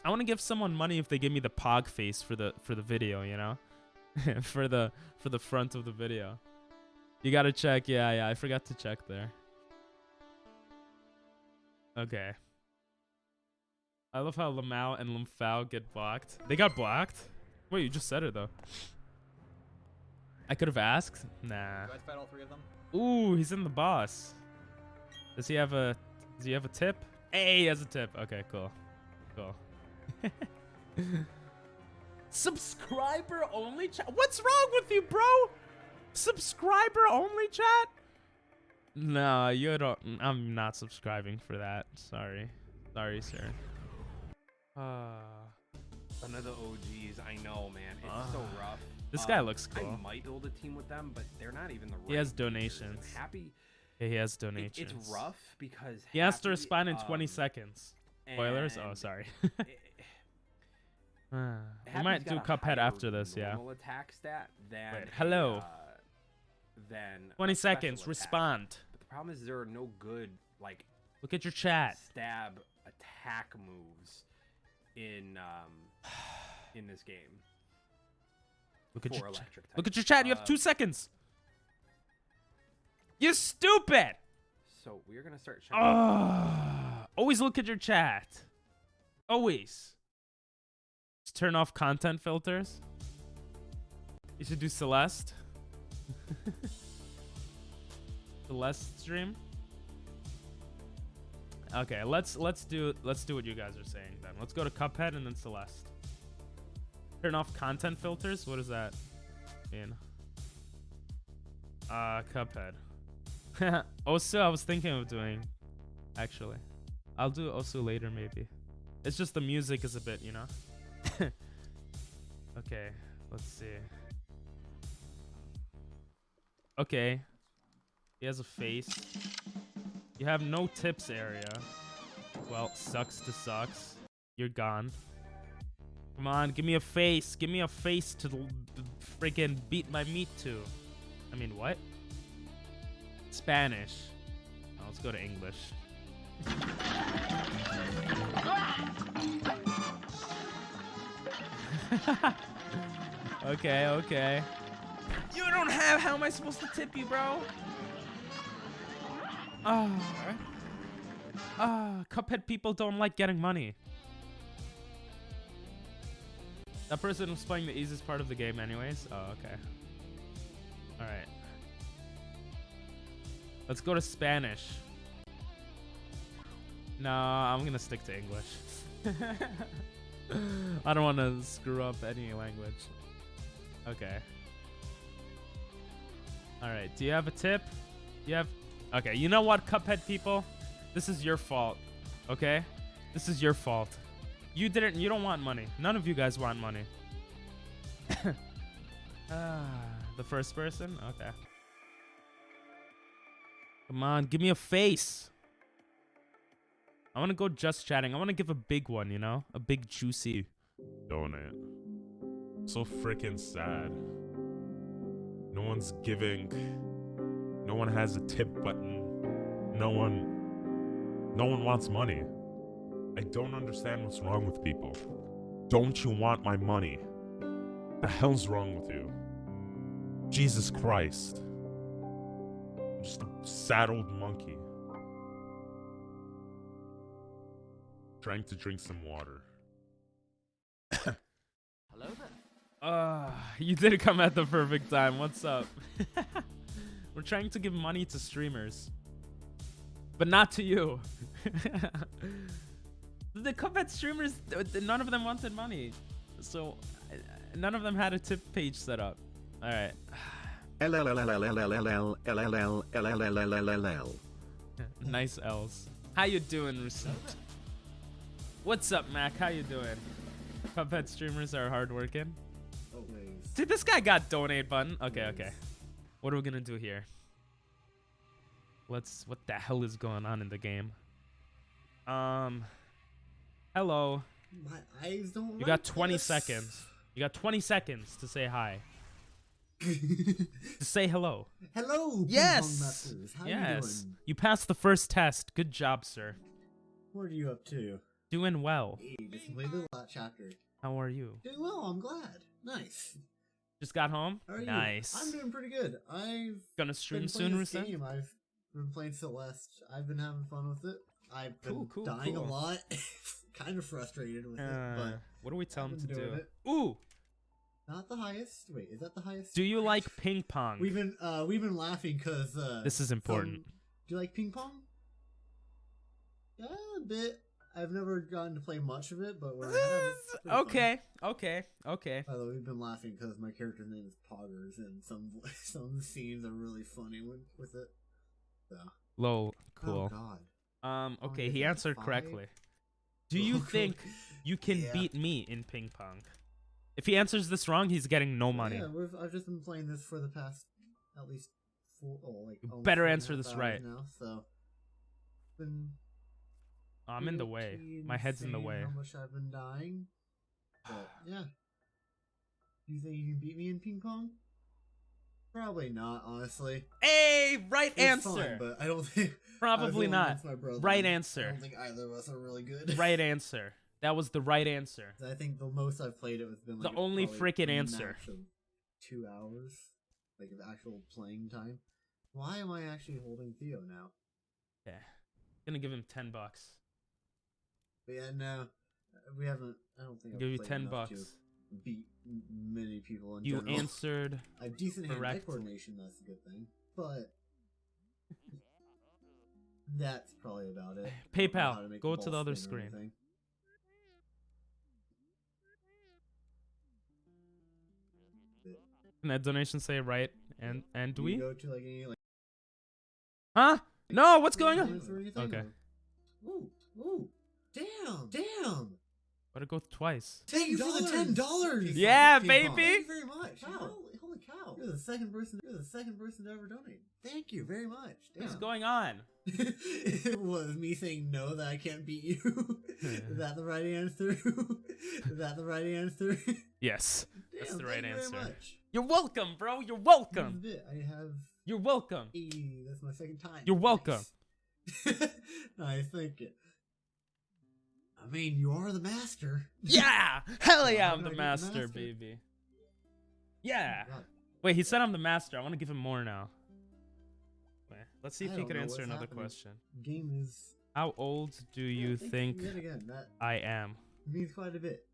I want to give someone money if they give me the pog face for the video, you know? for the front of the video. You got to check. Yeah, I forgot to check there. Okay. I love how Lamau and Lumfao get blocked. They got blocked? Wait, you just said it though. I could have asked. Nah. Do I fight all 3 of them? Ooh, he's in the boss. Does he have a tip? Hey, he has a tip. Okay, cool. Cool. Subscriber only chat? What's wrong with you, bro? Subscriber only chat? No, you don't. I'm not subscribing for that. Sorry. Sorry, sir. Another OGs, I know, man. It's so rough. This guy looks cool. I might build a team with them, but they're not even the right. He has features. donations. Happy. Yeah, he has donations. It's rough because he has to respond in 20 seconds. Spoilers? Oh, and sorry. We might do Cuphead after this, yeah. Normal attack stat than Wait, hello. Than 20 a special seconds. attack. Respond. But the problem is there are no good like. Look at your chat. Stab attack moves in this game. Look at for your electric type. look at your chat. You have 2 seconds. You stupid. So we're gonna start. Always look at your chat. Always. Just turn off content filters. You should do Celeste. Celeste stream. Okay, let's do what you guys are saying then. Let's go to Cuphead and then Celeste. Turn off content filters. What does that mean? Cuphead. Osu, I was thinking of doing. Actually, I'll do Osu later maybe. It's just the music is a bit, you know. Okay, let's see. Okay, he has a face. You have no tips area. Well, sucks to sucks. You're gone. Come on, give me a face. Give me a face to freaking beat my meat to. I mean, what? Spanish. Oh, let's go to English. Okay, okay. You don't have. How am I supposed to tip you, bro? Cuphead people don't like getting money. That person was playing the easiest part of the game anyways. Oh, okay. Alright. Let's go to Spanish. No, I'm gonna stick to English. I don't want to screw up any language. Okay. Alright, do you have a tip? You have... Okay, you know what, Cuphead people? This is your fault, okay? This is your fault. You don't want money. None of you guys want money. The first person? Okay. Come on, give me a face. I want to go just chatting. I want to give a big one, you know? A big juicy donate. So freaking sad. No one's giving. No one has a tip button. No one wants money. I don't understand what's wrong with people. Don't you want my money? The hell's wrong with you? Jesus Christ. I'm just a sad old monkey. Trying to drink some water. Hello there. You did come at the perfect time. What's up? We're trying to give money to streamers. But not to you. The Cuphead streamers, none of them wanted money. So, none of them had a tip page set up. Alright. Nice L's. How you doing, Rusev? What's up, Mac? How you doing? Cuphead streamers are hardworking. Always. Dude, this guy got donate button. Okay, okay. What are we gonna do here? What the hell is going on in the game? Hello. My eyes don't. You got 20 seconds. You got 20 seconds to say hi. To say hello. Hello. Yes. How yes. you doing? You passed the first test. Good job, sir. What are you up to? Doing well. Hey, just completed the last chapter. How are you? Doing well. I'm glad. Nice. Just got home. How are you? Nice. I'm doing pretty good. I've gonna stream been soon, playing this Rusev? game. I've been playing Celeste. I've been having fun with it. I've been Cool, dying cool. a lot. Kind of frustrated with it, but What do we tell him I've to been do? doing it. Ooh. Not the highest. Wait, is that the highest? Do you like ping pong? We've been laughing because This is important. Do you like ping pong? Yeah, a bit. I've never gotten to play much of it, but we're Okay, okay, okay. By the way, we've been laughing because my character's name is Poggers, and some of the scenes are really funny with it. So. Lol, cool. Oh God. Okay, is he it answered 5? correctly. Do you think you can Yeah. beat me in ping pong? If he answers this wrong, he's getting no money. Yeah, I've just been playing this for the past at least almost better 4.5 answer this hours right. now. So. Been I'm in the way. pretty My head's in the insane way. How much I've been dying. But yeah. Do you think you can beat me in ping pong? Probably not, honestly. Hey, right It's answer. fine, but I don't think. Probably not. My brother, Right I answer. don't think either of us are really good. Right answer. That was the right answer. I think the most I've played it has been like The only probably frickin' a answer. max of 2 hours, like of actual playing time. Why am I actually holding Theo now? Yeah. Gonna give him $10. But yeah, no, we haven't. I don't think. Give you I've played enough $10. to beat many people in You general. answered I have decent hand-eye correctly. coordination. That's a good thing, but that's probably about it. I don't know how PayPal. make Go the to the ball other spin or screen. anything. Can that donation say right and Do we? you go to like any like? Huh? No, what's going on? or anything, Okay. or- Ooh, damn! Better go twice. Thank you for the $10. Yeah, Ping baby. pong. Thank you very much. Holy cow! You're the second person. To ever donate. Thank you very much. Damn. What's going on? It was me saying no that I can't beat you. Is that the right answer? Is that the right answer? Yes. That's Damn, the right thank you answer. very much. You're welcome, bro. You're welcome. This is it. I have. You're welcome. That's my second time. You're welcome. Nice. Nice, thank you. I mean, you are the master. Yeah! Hell yeah, How I'm do I the get master, baby. Yeah. Wait, he said I'm the master. I want to give him more now. Wait, let's see if I he don't can know answer what's another happening. question. Game is. How old do you thank think you yet again. That I am? means quite a bit.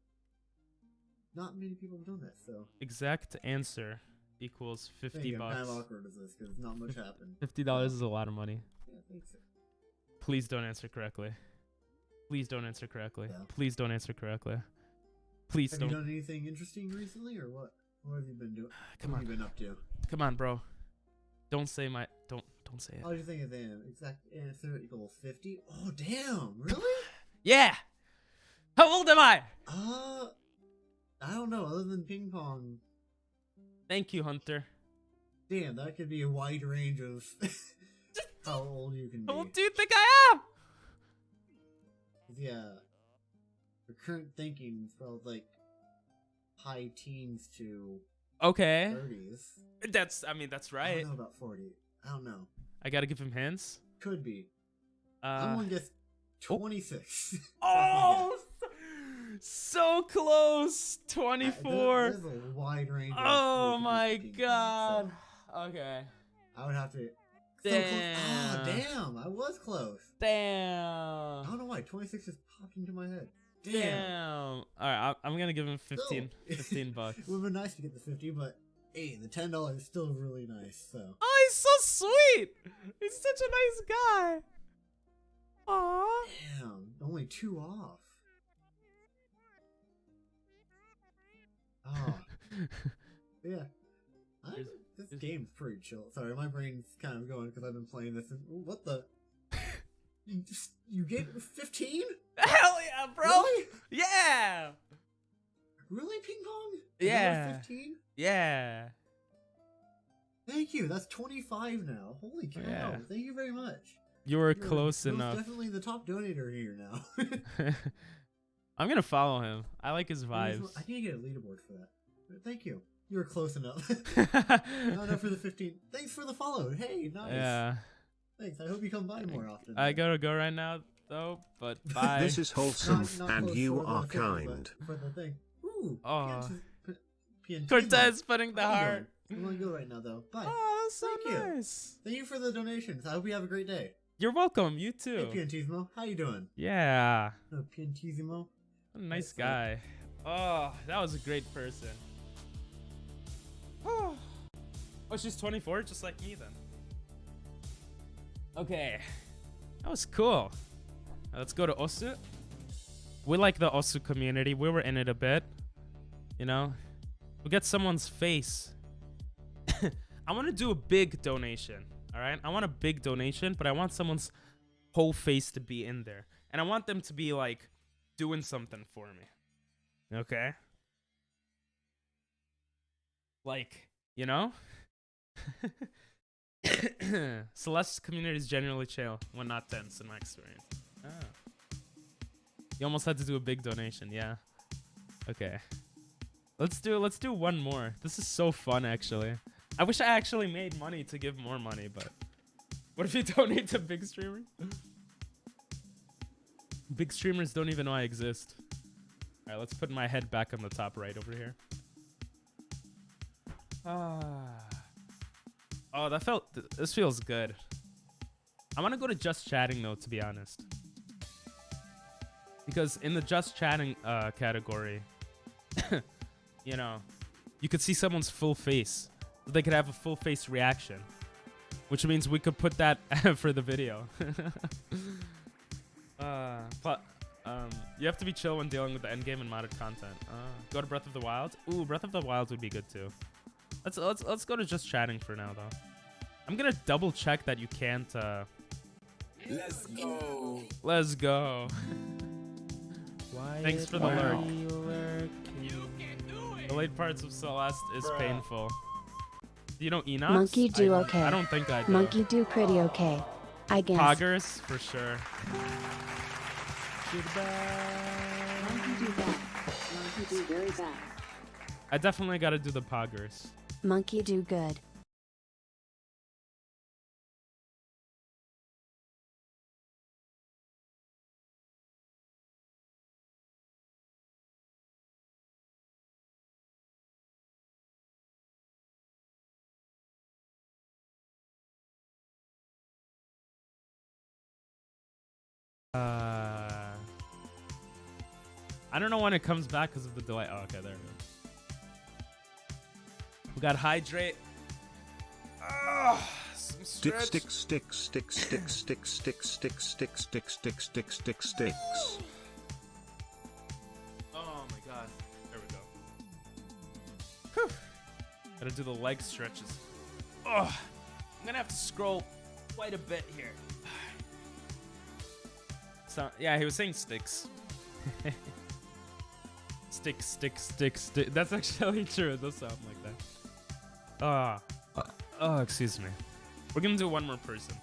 Not many people have done that, so. Exact answer equals $50. Kind of awkward as this because not much happened. $50 is a lot of money. Yeah, thanks. Please don't answer correctly. Please don't answer correctly. Yeah. Please don't answer correctly. Please Have don't. you done anything interesting recently, or what? What have you been doing? Come what on. have you been up to? Come on, bro. Don't say my. Don't say it. How do you think of the exact answer equals 50? Oh, damn! Really? Yeah. How old am I? I don't know. Other than ping pong, Thank you, Hunter. damn, that could be a wide range of how old you can be. How old do you think I am? Yeah. The current thinking is probably like high teens to Okay. 30s. That's. I mean, that's I right. don't know about 40. I don't know. I gotta give him hints. Could be. I'm gonna guess 26. Oh, so close. 24. There's a wide range. Of Oh who my could be ping god. pong, Okay. so I would have to. Damn. So close. Oh, damn. I was close. I Damn. don't know why. 26 just popped into my head. Damn. All right, I'm gonna give him 15. Still. 15 bucks. It would have been nice to get the 50, but hey, the $10 is still really nice. So. Oh, he's so sweet. He's such a nice guy. Aww. Damn, only 2 off. Oh. Yeah. This game's pretty chill. Sorry, my brain's kind of going because I've been playing this. And, what the? You get 15? Hell yeah, bro. Really? Yeah. Really, ping pong? Yeah. 15? Yeah. Thank you. That's 25 now. Holy cow! Yeah. Thank you very much. You were You're close most enough. Definitely the top donator here now. I'm gonna follow him. I like his vibes. I need to get a leaderboard for that. But thank you. You were close enough. Not enough for the 15. Thanks for the follow. Hey, nice. Yeah. Thanks. I hope you come by more often. I gotta go right now, though. But bye. This is wholesome, Not and close you for the are 50, kind. but for the thing. Ooh. Oh. PNT Cortez putting the How you heart. doing? I'm gonna go right now, though. Bye. Oh, that's so Thank nice. you. Thank you for the donations. I hope you have a great day. You're welcome. You too. Hey, PNTismo. How you doing? Yeah. No, PNTismo. What a nice guy. Oh, that was a great person. Oh, she's 24, just like me then. Okay. That was cool. Let's go to Osu. We like the Osu community. We were in it a bit. You know? We get someone's face. I want to do a big donation. Alright? I want a big donation, but I want someone's whole face to be in there. And I want them to be like doing something for me. Okay? Like, you know? Celeste's community is generally chill when not tense in my experience. Ah. You almost had to do a big donation, yeah. Okay. Let's do one more. This is so fun actually. I wish I actually made money to give more money, but what if you donate to big streamers? Big streamers don't even know I exist. All right, let's put my head back on the top right over here. Oh, this feels good. I want to go to just chatting though, to be honest. Because in the just chatting category, you know, you could see someone's full face. They could have a full face reaction, which means we could put that for the video. You have to be chill when dealing with the endgame and modded content. Go to Breath of the Wild. Ooh, Breath of the Wild would be good too. Let's go to just chatting for now though. I'm gonna double check that you can't. Let's go. Let's go. Thanks for the lurk. The late parts of Celeste is painful. Do you know Enox? Monkey do okay. I don't think I do. Monkey do pretty okay, I guess. Poggers for sure. Monkey do bad. Monkey do very bad. I definitely got to do the Poggers. Monkey do good. I don't know when it comes back because of the delay. Oh, okay, there it is. We got hydrate. Some Stick, stretch. stick, stick, stick, stick, stick, stick, stick, stick, stick, stick, stick, sticks. Oh my god. There we go. Whew. Gotta do the leg stretches. Oh, I'm gonna have to scroll quite a bit here. So yeah, he was saying sticks. Stick. That's actually true. It does sound like that. Oh, excuse me. We're gonna do one more person.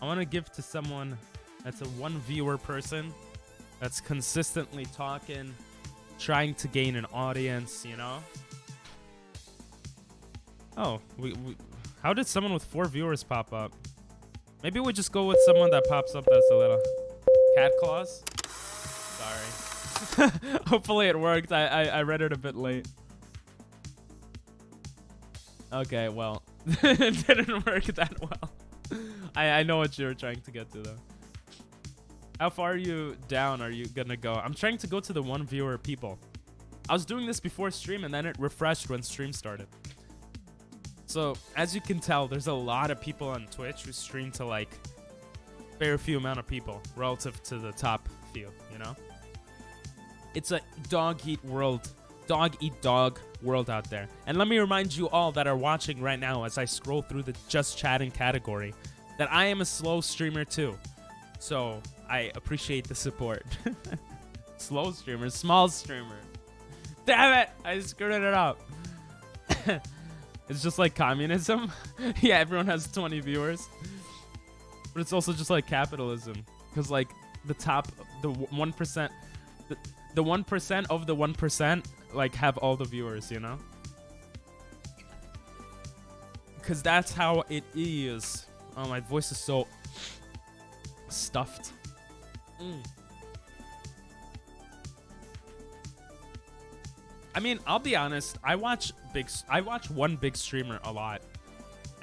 I want to give to someone that's a one viewer person that's consistently talking, trying to gain an audience, you know? Oh, how did someone with 4 viewers pop up? Maybe we just go with someone that pops up that's a little cat claws. Sorry. Hopefully it worked. I read it a bit late. Okay, well, it didn't work that well. I know what you were trying to get to though. How far are you down are you gonna go? I'm trying to go to the 1 viewer people. I was doing this before stream and then it refreshed when stream started. So as you can tell, there's a lot of people on Twitch who stream to like very few amount of people relative to the top few, you know? It's a dog eat dog world out there. And let me remind you all that are watching right now as I scroll through the just chatting category that I am a slow streamer too. So I appreciate the support. Slow streamer, small streamer. Damn it, I screwed it up. It's just like communism. Yeah, everyone has 20 viewers. But it's also just like capitalism. Because like the top, the 1%, the 1% of the 1% like have all the viewers, you know? Because that's how it is. Oh, my voice is so stuffed. I mean, I'll be honest. I watch one big streamer a lot,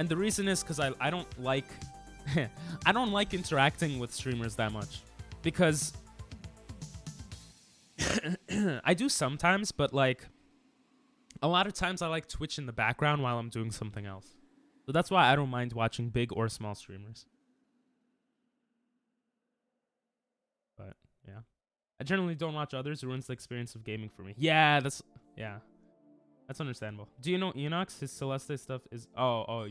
and the reason is because I don't like I don't like interacting with streamers that much, because I do sometimes, but like a lot of times I like Twitch in the background while I'm doing something else. So that's why I don't mind watching big or small streamers. But yeah, I generally don't watch others. It ruins the experience of gaming for me. Yeah, that's understandable. Do you know Enox? His Celeste stuff is... Oh,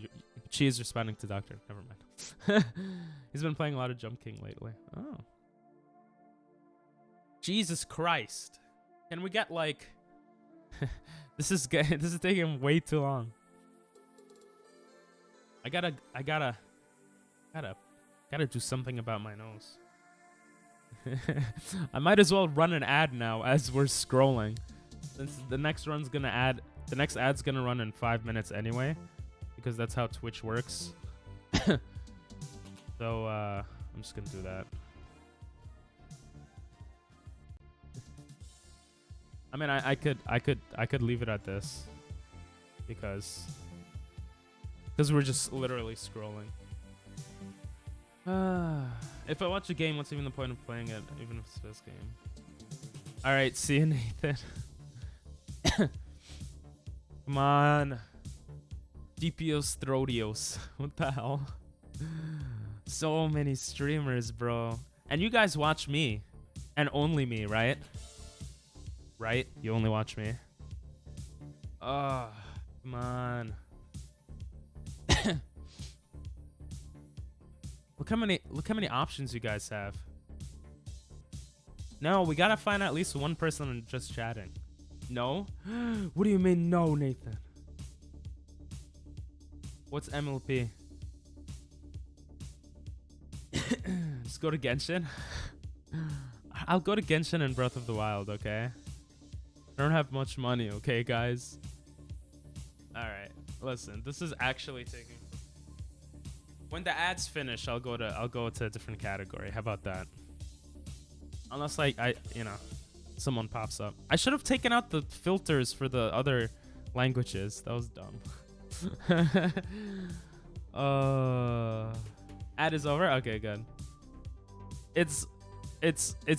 she is responding to Doctor. Never mind. He's been playing a lot of Jump King lately. Oh. Jesus Christ. Can we get like... This is taking way too long. I gotta do something about my nose. I might as well run an ad now as we're scrolling. Since the next run's gonna add, the next ad's gonna run in 5 minutes anyway, because that's how Twitch works. So I'm just gonna do that. I mean, I could leave it at this, because we're just literally scrolling. If I watch a game, what's even the point of playing it, even if it's this game? All right, see you, Nathan. Come on. DPOs Throdios. What the hell? So many streamers, bro. And you guys watch me. And only me, right? Right? You only watch me. Oh, come on. Look how many options you guys have. No, we gotta find at least one person just chatting. No? What do you mean no, Nathan? What's MLP? Just go to Genshin? I'll go to Genshin and Breath of the Wild, okay? I don't have much money, okay, guys? Alright, listen, this is actually taking... When the ads finish, I'll go to a different category. How about that? Unless like you know, someone pops up. I should have taken out the filters for the other languages. That was dumb. Ad is over. Okay, good.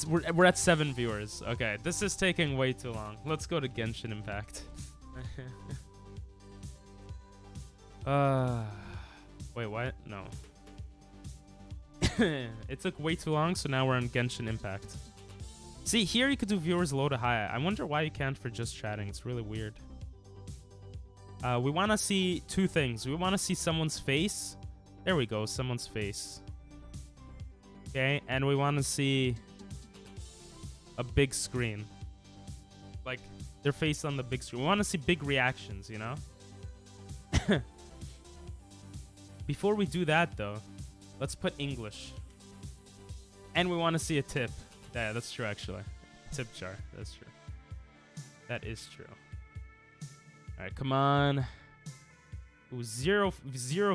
We're at 7 viewers. Okay, this is taking way too long. Let's go to Genshin Impact. Wait, what? No. It took way too long, so now we're on Genshin Impact. See, here you could do viewers low to high. I wonder why you can't for just chatting. It's really weird. We want to see two things. We want to see someone's face. There we go, someone's face. Okay, and we want to see a big screen. Like, their face on the big screen. We want to see big reactions, you know? Before we do that, though, let's put English. And we want to see a tip. Yeah, that's true, actually. Tip jar. That's true. That is true. All right, come on. Ooh, zero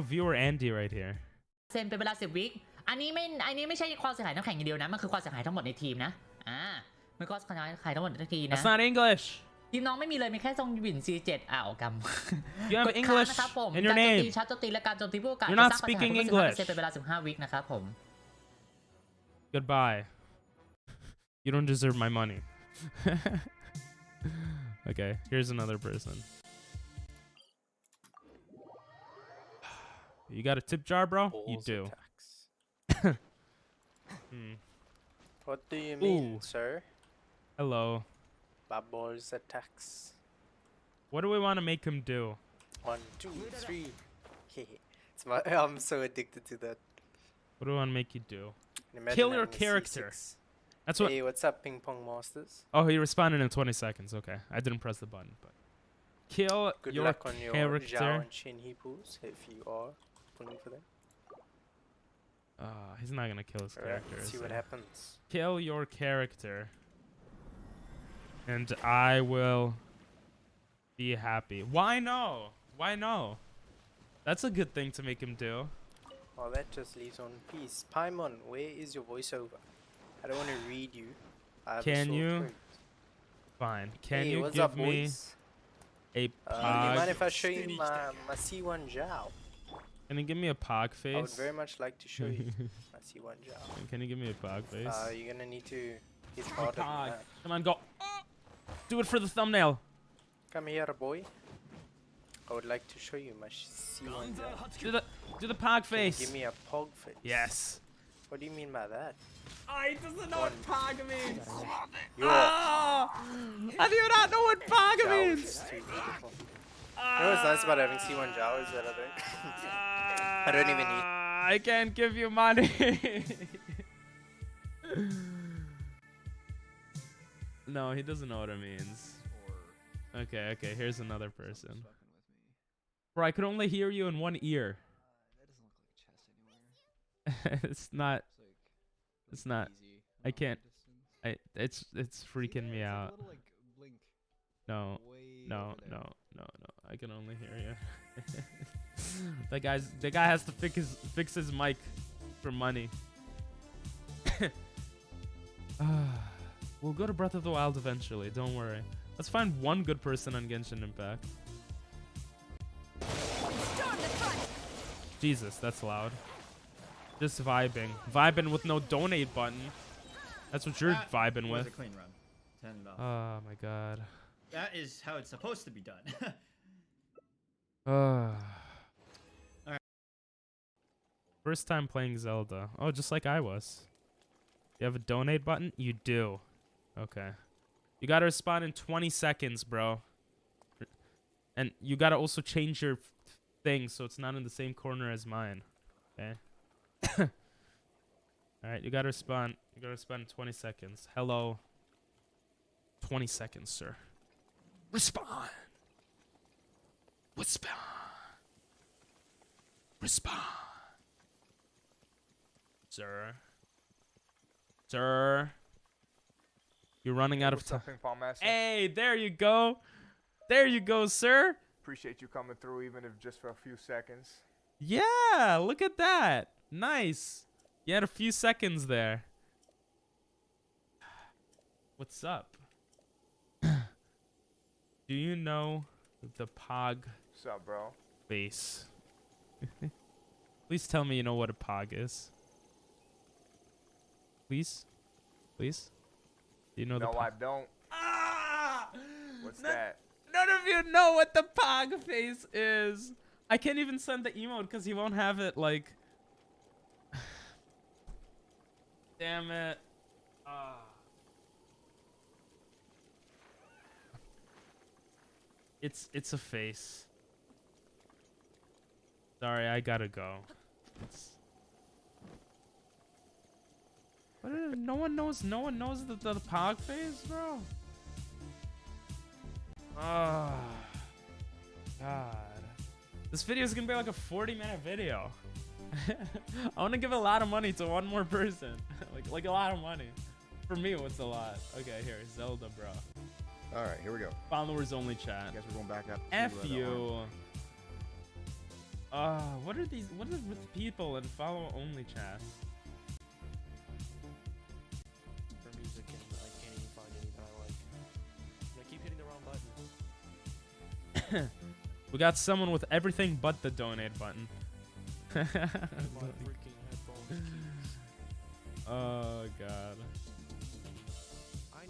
viewer Andy right here. เซ็นเป็นเวลา10 วิอันนี้ไม่ใช่ความเสียหายน้ำแข็งอย่างเดียวนะมันคือความเสียหายทั้งหมดในทีมนะมันก็ความเสียหายทั้งหมดในทีมนะ That's not English. ทีมน้องไม่มีเลยมีแค่ทรงวิน C7 กำ You have English in your name. การโจมตีชัดโจมตีและการโจมตีผู้ประกาศ You're not speaking English. เซ็นเป็นเวลา15 วินะครับผม Goodbye. You don't deserve my money. Okay, here's another person. You got a tip jar, bro? You do. What do you mean, Ooh. sir? Hello. Bubbles attacks. What do we want to make him do? 1, 2, 3. I'm so addicted to that. What do we want to make you do? Imagine Kill your having a character. C6. That's what. Hey, what's up, Ping Pong Masters? Oh, he responded in 20 seconds. Okay, I didn't press the button, but kill Good your luck on your character. Zhao and Shin Hippos if you are pulling for them. He's not gonna kill his character. Let's see is what he? happens. Kill your character, and I will be happy. Why no? Why no? That's a good thing to make him do. Well, that just leaves one piece. Paimon, where is your voiceover? I don't want to read you. I have Can a sore you? throat. Fine. Can Hey, you what's give up, me boys? a Do you pog? mind if I show you my C1 Zhao? Can you give me a pog face? I would very much like to show you my C1 Zhao. Can you give me a pog face? You're gonna need to hit harder than Pog. that. Come on, go. Do it for the thumbnail. Come here, boy. I would like to show you my C1 Zhao. Do the pog Can you face. give me a pog face. Yes. What do you mean by that? I doesn't know what pog means. You're How do you not know what pog Zhao means? is too beautiful. You know what's nice about having C1 Zhao is that I don't even need. I can't give you money. No, he doesn't know what it means. Okay, here's another person. Bro, I could only hear you in one ear. It's not. I can't. It's freaking me out. No. No. I can only hear you. The guy has to fix his mic for money. We'll go to Breath of the Wild eventually. Don't worry. Let's find one good person on Genshin Impact. Jesus, that's loud. Just vibing. Vibing with no donate button. That's what you're vibing was with. a clean run. 10 off. Oh my god. That is how it's supposed to be done. Alright. First time playing Zelda. Oh, just like I was. You have a donate button? You do. Okay. You gotta respond in 20 seconds, bro. And you gotta also change your thing so it's not in the same corner as mine. Okay? Alright, you gotta respond. You gotta respond in 20 seconds. Hello. 20 seconds, sir. Respond. Respond. Respond. Sir. Sir. You're running out of time. Hey, there you go. There you go, sir. Appreciate you coming through, even if just for a few seconds. Yeah, look at that. Nice. You had a few seconds there. What's up? Do you know the Pog What's up, bro? face? Please tell me you know what a Pog is. Please? Please? Do you know the No, Pog? I don't. Ah! What's that? None of you know what the Pog face is. I can't even send the emote because he won't have it, like... Damn it. It's a face. Sorry, I gotta go. No one knows the Pog face, bro. Oh god. This video is gonna be like a 40-minute video. I want to give a lot of money to one more person. like a lot of money. For me, what's a lot? Okay, here, Zelda, bro. All right, here we go. Followers only chat. I guess we're going back up. F you. What are these? What is with people and follow only chats? For music, and I can't even find anything I like. I keep hitting the wrong button. We got someone with everything but the donate button. My freaking headphones keys. Oh god.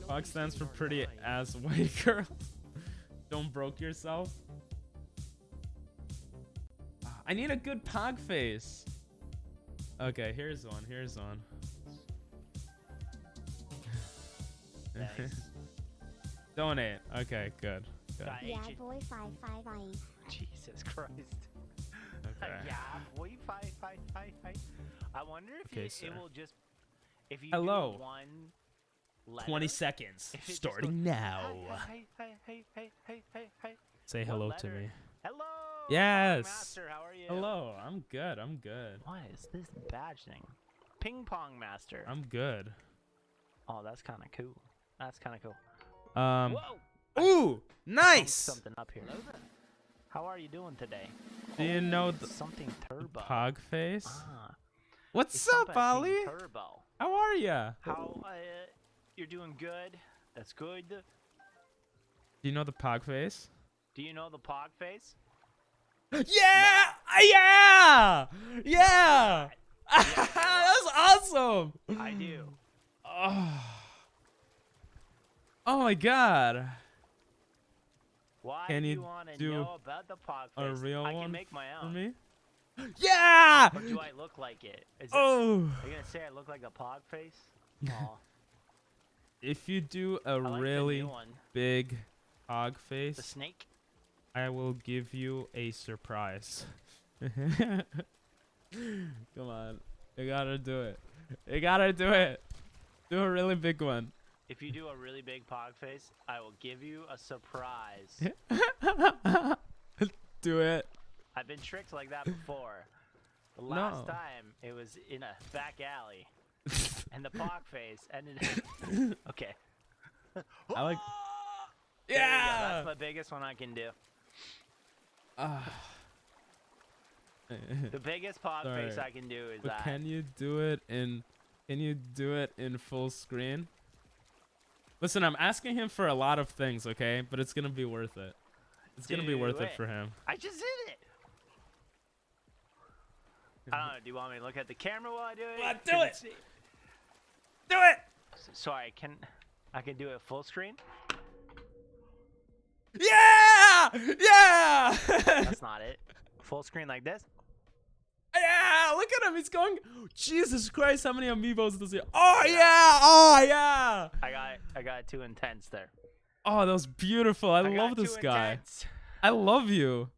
Pog stands for pretty ass white girl. Don't broke yourself. I need a good Pog face. Okay, here's one. Here's one. Thanks. Donate. Okay, good. Good. Yeah, boy, 555. Jesus Christ. Okay. Yeah, boy, 555. I wonder if Okay, it sir. will just if you Hello. do one letter, 20 seconds. if it just Starting goes, now. Hey. Say What hello to letter? me. Hello. Yes. Master, how are you? Hello. I'm good. I'm good. What is this badge thing? Ping Pong Master. I'm good. Oh, that's kind of cool. That's kind of cool. Whoa. Ooh, I thumbed nice. Something up here. How are you doing today? Do you know the something turbo? Pog face? Ah. What's It's up, something Ollie? Turbo. How are ya? How you're doing good? That's good. Do you know the Pog face? Do you know the Pog face? Yeah! Yeah! Yeah! That's awesome! I do. Oh my god. Why Can do you you want to do know about the Pog face? a real I one can make my for own. me? Yeah! Or do I look like it? Is Oh. Are you gonna say I look like a Pog face? Aw. If you do a like the really new one. big Pog The face, snake? I will give you a surprise. Come on. You gotta do it. You gotta do it. Do a really big one. If you do a really big Pog face, I will give you a surprise. Do it. I've been tricked like that before. The last No. time, it was in a back alley. And the Pog face ended... Okay. I like. There you go, Yeah. That's my biggest one I can do. The biggest pog face Sorry. I can do is But that. can you do it in full screen? Listen, I'm asking him for a lot of things, okay? But it's gonna be worth it. It's gonna be worth Do it for him. I just did it. I don't know. Do you want me to look at the camera while I do it? Come on, do Can you it. see? Do it. Sorry, I can do it full screen? Yeah. Yeah. That's not it. Full screen like this? Yeah, look at him. He's going. Jesus Christ, how many amiibos does he? Oh yeah. Oh yeah. I got it too intense there. Oh, that was beautiful. I love got this too guy. intense. I love you.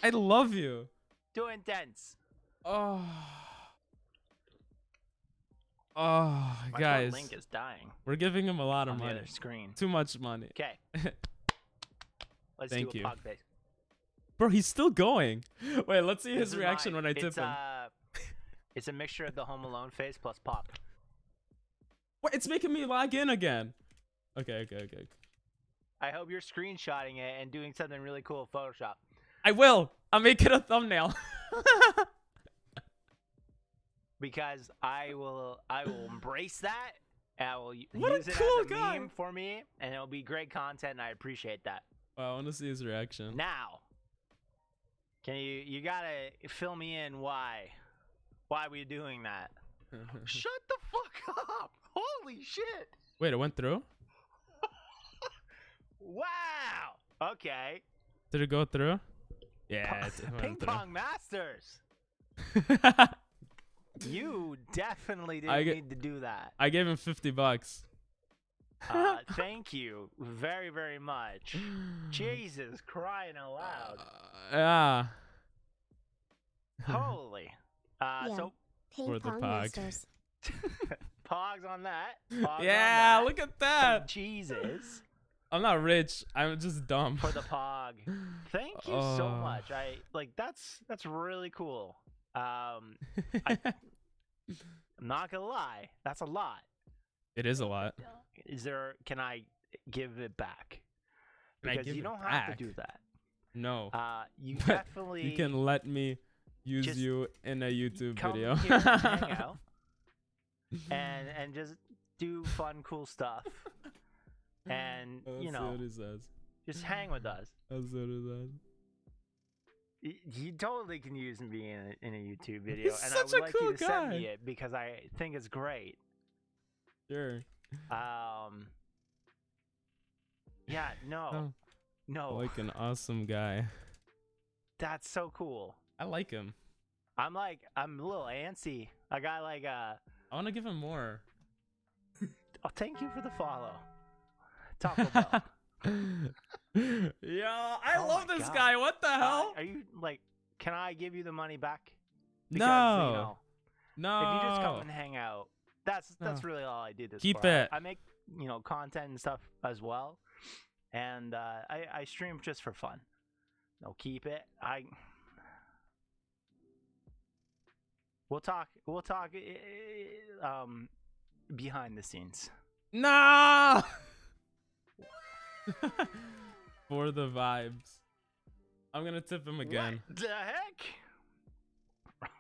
I love you. Too intense. Oh. Oh, My guys. Link is dying. We're giving him a lot of On the money. other screen. Too much money. Okay. Let's Thank do a you. pog face. Bro, he's still going. Wait, let's see This his is reaction mine. when I tip It's, him. It's a mixture of the Home Alone face plus pop. What? It's making me log in again. Okay. I hope you're screenshotting it and doing something really cool with Photoshop. I will. I'll make it a thumbnail. Because I will embrace that. And I will What a use it cool as a guy. meme for me, and it'll be great content, and I appreciate that. Wow, I want to see his reaction. Now, can you gotta fill me in why we doing that? Shut the fuck up! Holy shit! Wait, it went through? Wow. Okay. Did it go through? Yeah, it went Ping through. Pong Masters. You definitely didn't need to do that. I gave him $50. Thank you very, very much. Jesus, crying out loud. Yeah. Holy. So For the pog. Pogs on that. Pogs Yeah, on that. look at that. Jesus. I'm not rich. I'm just dumb. For the pog. Thank you so much. That's really cool. I'm not gonna lie, that's a lot. It is a lot. Can I give it back? Can I Because give you it don't back? have to do that. No. You But definitely You can let me use just you in a YouTube come video. here and hang out and just do fun, cool stuff. And Let's you see know, what he says. just hang with us. Let's see what he says. You totally can use me in a YouTube video, He's and such I a would like cool you to send me guy. it because I think it's great. Sure. Yeah, no, no, Like an awesome guy. that's so cool. I like him. I'm a little antsy. I got like I want to give him more. oh, thank you for the follow, Taco Bell. Yo, I Oh love my this God. guy. What the hell? Are you like? Can I give you the money back? No. You know, No. if you just come and hang out, that's really all I do this Keep for. it. I make content and stuff as well, and I stream just for fun. No, keep it. We'll talk behind the scenes. No. For the vibes. I'm gonna tip him again. What the heck?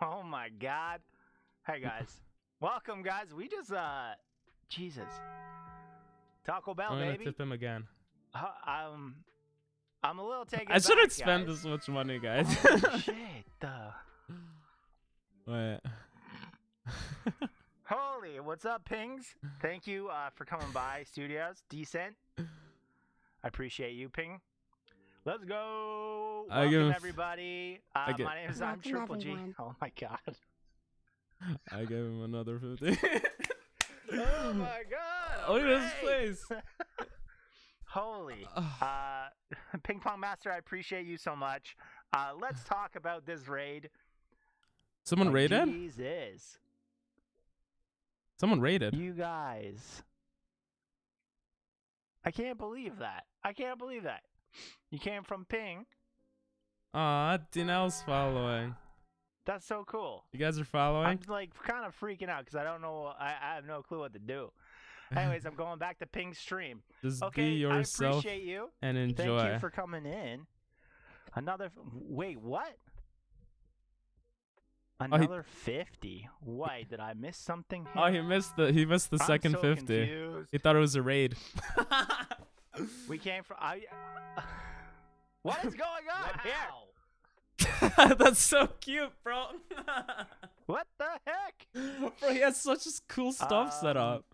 Oh my God. Hey guys. Welcome guys. We just Jesus. Taco Bell, I'm gonna baby. tip him again. I'm a little taken I shouldn't back, spend guys. this much money, guys. Oh, shit. Wait. Holy, what's up, Pings? Thank you for coming by, Studios. Decent. I appreciate you, Ping. Let's go. I give Welcome, him- everybody. I give- My name is Welcome, Triple G. everyone. Oh my God. I gave him another 50. Oh my God. Look at his alright. face. Holy. Ping Pong Master, I appreciate you so much. Let's talk about this raid. Someone raided? Jesus. Someone raided. You guys. I can't believe that. I can't believe that. You came from Ping. Aw, Dinel's following. That's so cool. You guys are following? I'm like kind of freaking out because I don't know. I have no clue what to do. Anyways, I'm going back to Ping's stream. Just Okay, be yourself I appreciate you. and Thank enjoy. you for coming in. Wait, what? Another 50. Why did I miss something here? Oh, he missed the I'm second so 50. confused. He thought it was a raid. We came from. What is going on here? That's so cute, bro. What the heck? Bro, he has such cool stuff set up.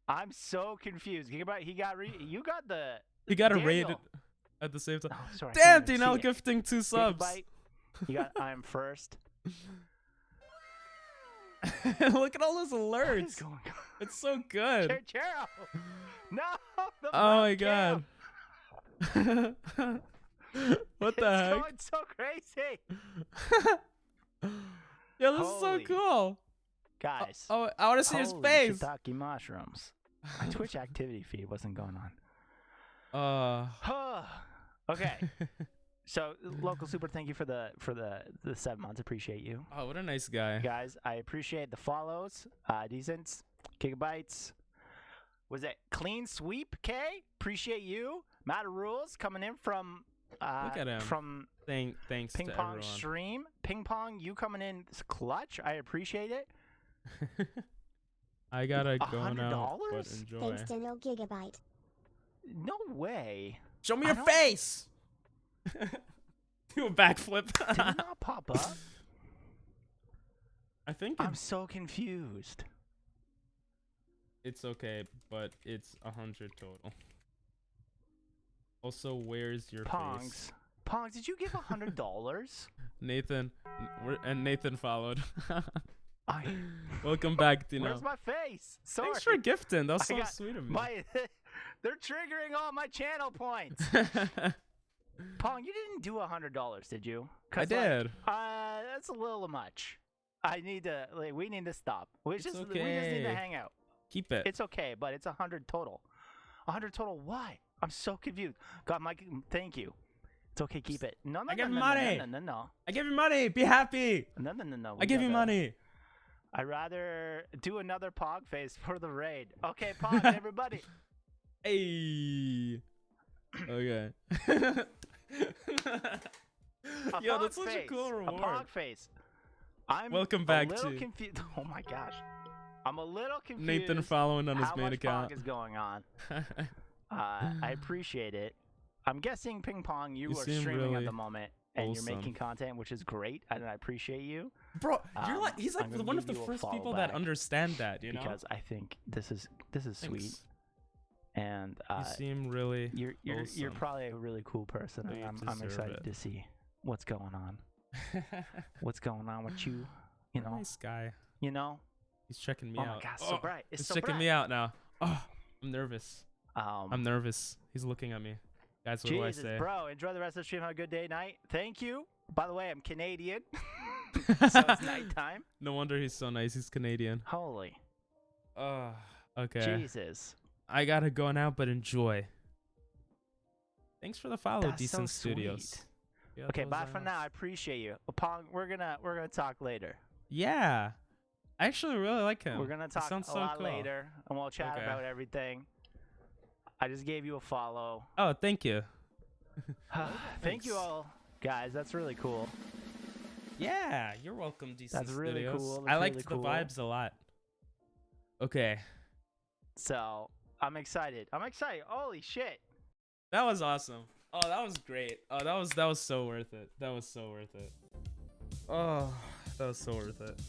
I'm so confused. You got the. He got a Daniel. raid at the same time. Oh, sorry, I Damn, couldn't even Dino see it. gifting 2 subs. Gigabyte. You got I'm first. Look at all those alerts. What is going on? It's so good. Chero. No. The Oh my webcam. god. What the It's heck? going so crazy. Yo, this is so Holy. cool. Guys. Oh, I want to see his holy face. shiitake mushrooms. My Twitch activity feed wasn't going Uh. on. Okay. So local super, thank you for the 7 months. Appreciate you. Oh, what a nice guy. Guys, I appreciate the follows. Decent. Gigabytes. Was it Clean Sweep K? Appreciate you. Matter Rules coming in from Look at him. from Thanks Ping to Pong everyone. Stream. Ping Pong, you coming in clutch. I appreciate it. I gotta go now, $100? but enjoy. Thanks to no gigabyte. No way. Show me I your don't- face. Do a backflip. Did it not pop up? I think I'm so confused. it's okay, but it's 100 total. Also, where's your Pongs. face? Pongs, did you give $100? Nathan, and Nathan followed. I Welcome back, Dino. Where's my face? Sorry. Thanks for gifting. That's I so got sweet of me. They're triggering all my channel points. Pong, you didn't do $100, did you? I did. That's a little much. I need to. We need to stop. We just need to okay. hang out. Keep it. It's okay, but it's 100 total. 100 total. Why? I'm so confused. God, Mike, thank you. It's okay. Keep it. No, no, I give no, you no, money. No, no, no, I give you money. Be happy. no, no, no, no. I give you money. I'd rather do another Pog face for the raid. Okay, Pog, everybody. Hey. Okay. A Yo, Pog that's such a face. cool reward. A Pog face. I'm Welcome back a little to- confused. Oh my gosh. I'm a little confused. Nathan following on his how main much account. Pog is going on. I appreciate it. I'm guessing Ping Pong, you You are seem streaming at really the moment and wholesome. you're making content, which is great, and I appreciate you. Bro, you're like he's like I'm gonna one of give the you a first follow people that back understand that, you know? because I think this is sweet. Thanks. And You seem really you're wholesome. probably a really cool person, No, and you I'm deserve excited it. to see what's going on. What's going on with you? You know, Nice guy. you know. He's checking me Oh out. my gosh, so bright! It's He's so checking bright. me out now. Oh, I'm nervous. Um, I'm nervous. He's looking at me. Guys, what Jesus, do I say? bro, enjoy the rest of the stream. Have a good day, night. Thank you. By the way, I'm Canadian, so it's nighttime. No wonder he's so nice. He's Canadian. Holy Okay. Jesus! I gotta go now, but enjoy. Thanks for the follow, That's Decent so Studios. sweet. Yeah, Okay, those bye are for nice. now. I appreciate you. Pong, we're gonna talk later. Yeah. I actually really like him. We're gonna He talk sounds a so lot cool. later, and we'll chat Okay. about everything. I just gave you a follow. Oh, thank you. Thank you all, guys. That's really cool. Yeah, you're welcome, Decent That's really Studios. cool. I That's liked really the cool. vibes a lot. Okay. So I'm excited. Holy shit! That was awesome. Oh, that was great. Oh, that was so worth it. That was so worth it. Oh, that was so worth it.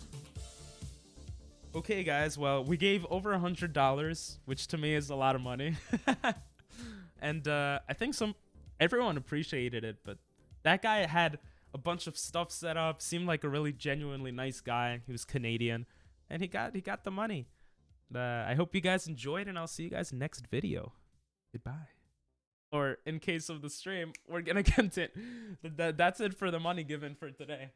Okay, guys. Well, we gave over $100, which to me is a lot of money. And I think everyone appreciated it, but that guy had a bunch of stuff set up. Seemed like a really genuinely nice guy. He was Canadian, and he got the money. I hope you guys enjoyed, and I'll see you guys next video. Goodbye. Or in case of the stream, we're gonna continue. That's it for the money given for today.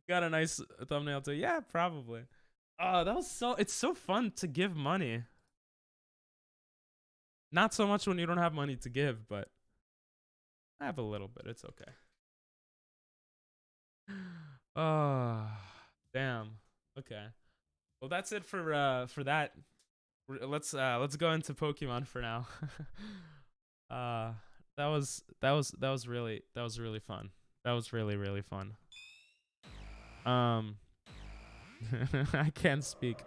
Got a nice thumbnail too. Yeah, probably. Oh, it's so fun to give money. Not so much when you don't have money to give, but I have a little bit. It's okay. Oh, damn. Okay. Well, that's it for that. Let's go into Pokemon for now. That was really fun. That was really fun. I can't speak.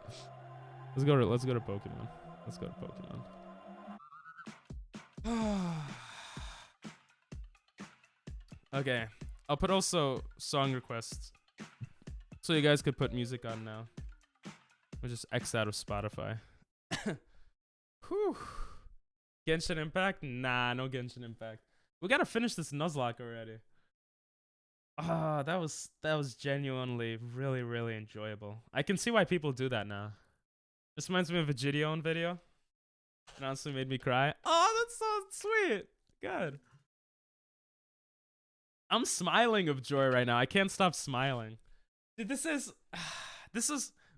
Let's go to Pokemon. Let's go to Pokemon. Okay, I'll put also song requests, so you guys could put music on now. We'll just X out of Spotify. Whew. Genshin Impact? Nah, no Genshin Impact. We gotta finish this Nuzlocke already. Ah, that was genuinely really enjoyable. I can see why people do that now. This reminds me of a Gideon video. It honestly made me cry. Oh, that's so sweet. Good. I'm smiling of joy right now. I can't stop smiling. Dude, this is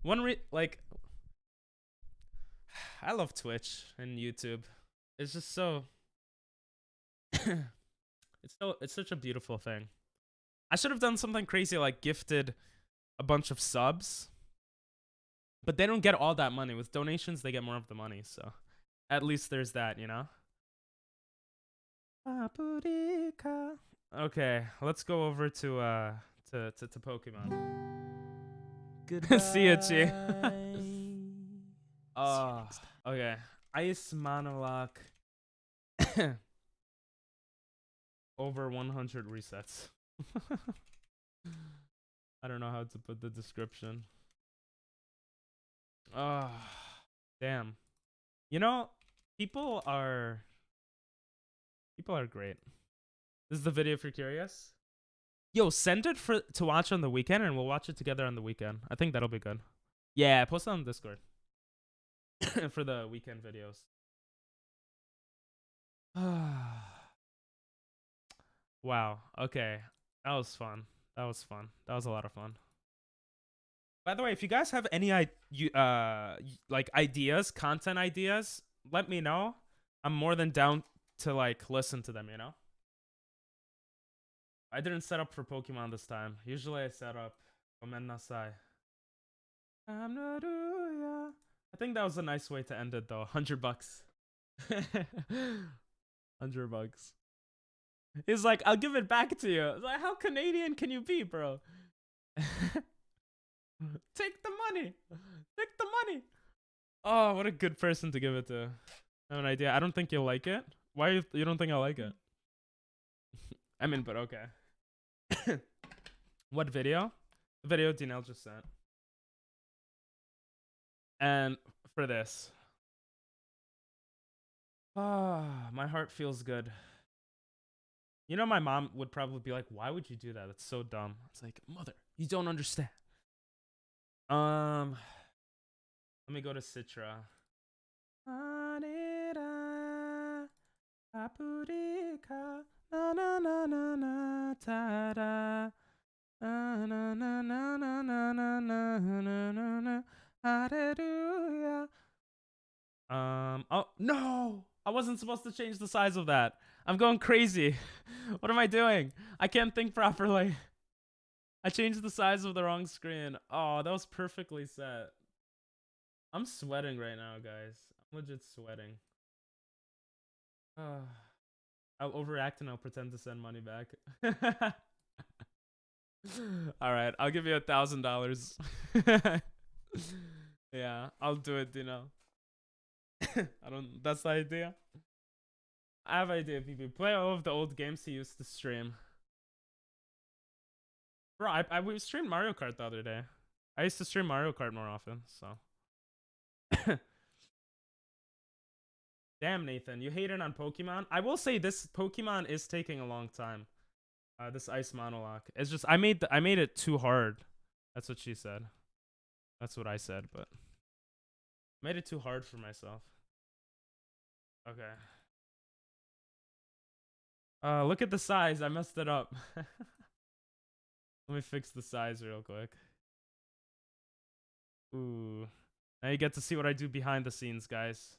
one like, I love Twitch and YouTube. It's just so it's such a beautiful thing. I should have done something crazy like gifted a bunch of subs. But they don't get all that money. With donations, they get more of the money, so at least there's that, you know? Okay, let's go over to Pokemon. Goodbye. See ya, Chi. Oh, okay. Ice Monologue. Over 100 resets. I don't know how to put the description. Oh, damn. You know, people are great. This is the video if you're curious. Yo, send it to watch on the weekend, and we'll watch it together on the weekend. I think that'll be good. Yeah, post it on Discord for the weekend videos. Wow. Okay, that was fun. That was fun. That was a lot of fun. By the way, if you guys have any like ideas, content ideas, let me know. I'm more than down to like listen to them, you know? I didn't set up for Pokemon this time. Usually I set up Gomen Nasai. I think that was a nice way to end it though. $100. $100. He's like, I'll give it back to you. I was like, how Canadian can you be, bro? Take the money. Take the money. Oh, what a good person to give it to. I have an idea. I don't think you'll like it. Why you don't think I'll like it? I mean, but okay. What video? The video Dinel just sent. And for this. Ah, my heart feels good. You know, my mom would probably be like, why would you do that? That's so dumb. It's like, mother, you don't understand. Let me go to Citra. Oh no, I wasn't supposed to change the size of that. I'm going crazy. What am I doing? I can't think properly. I changed the size of the wrong screen. Oh, that was perfectly set. I'm sweating right now, guys. I'm legit sweating. I'll overact and I'll pretend to send money back. All right, I'll give you $1,000. Yeah, I'll do it, you know. That's the idea. I have idea, PP. Play all of the old games he used to stream. Bro, we streamed Mario Kart the other day. I used to stream Mario Kart more often, so. Damn, Nathan, you hated on Pokemon? I will say this Pokemon is taking a long time. This Ice Monologue. It's just I made it too hard. That's what she said. That's what I said, but I made it too hard for myself. Okay. Look at the size. I messed it up. Let me fix the size real quick. Ooh. Now you get to see what I do behind the scenes, guys.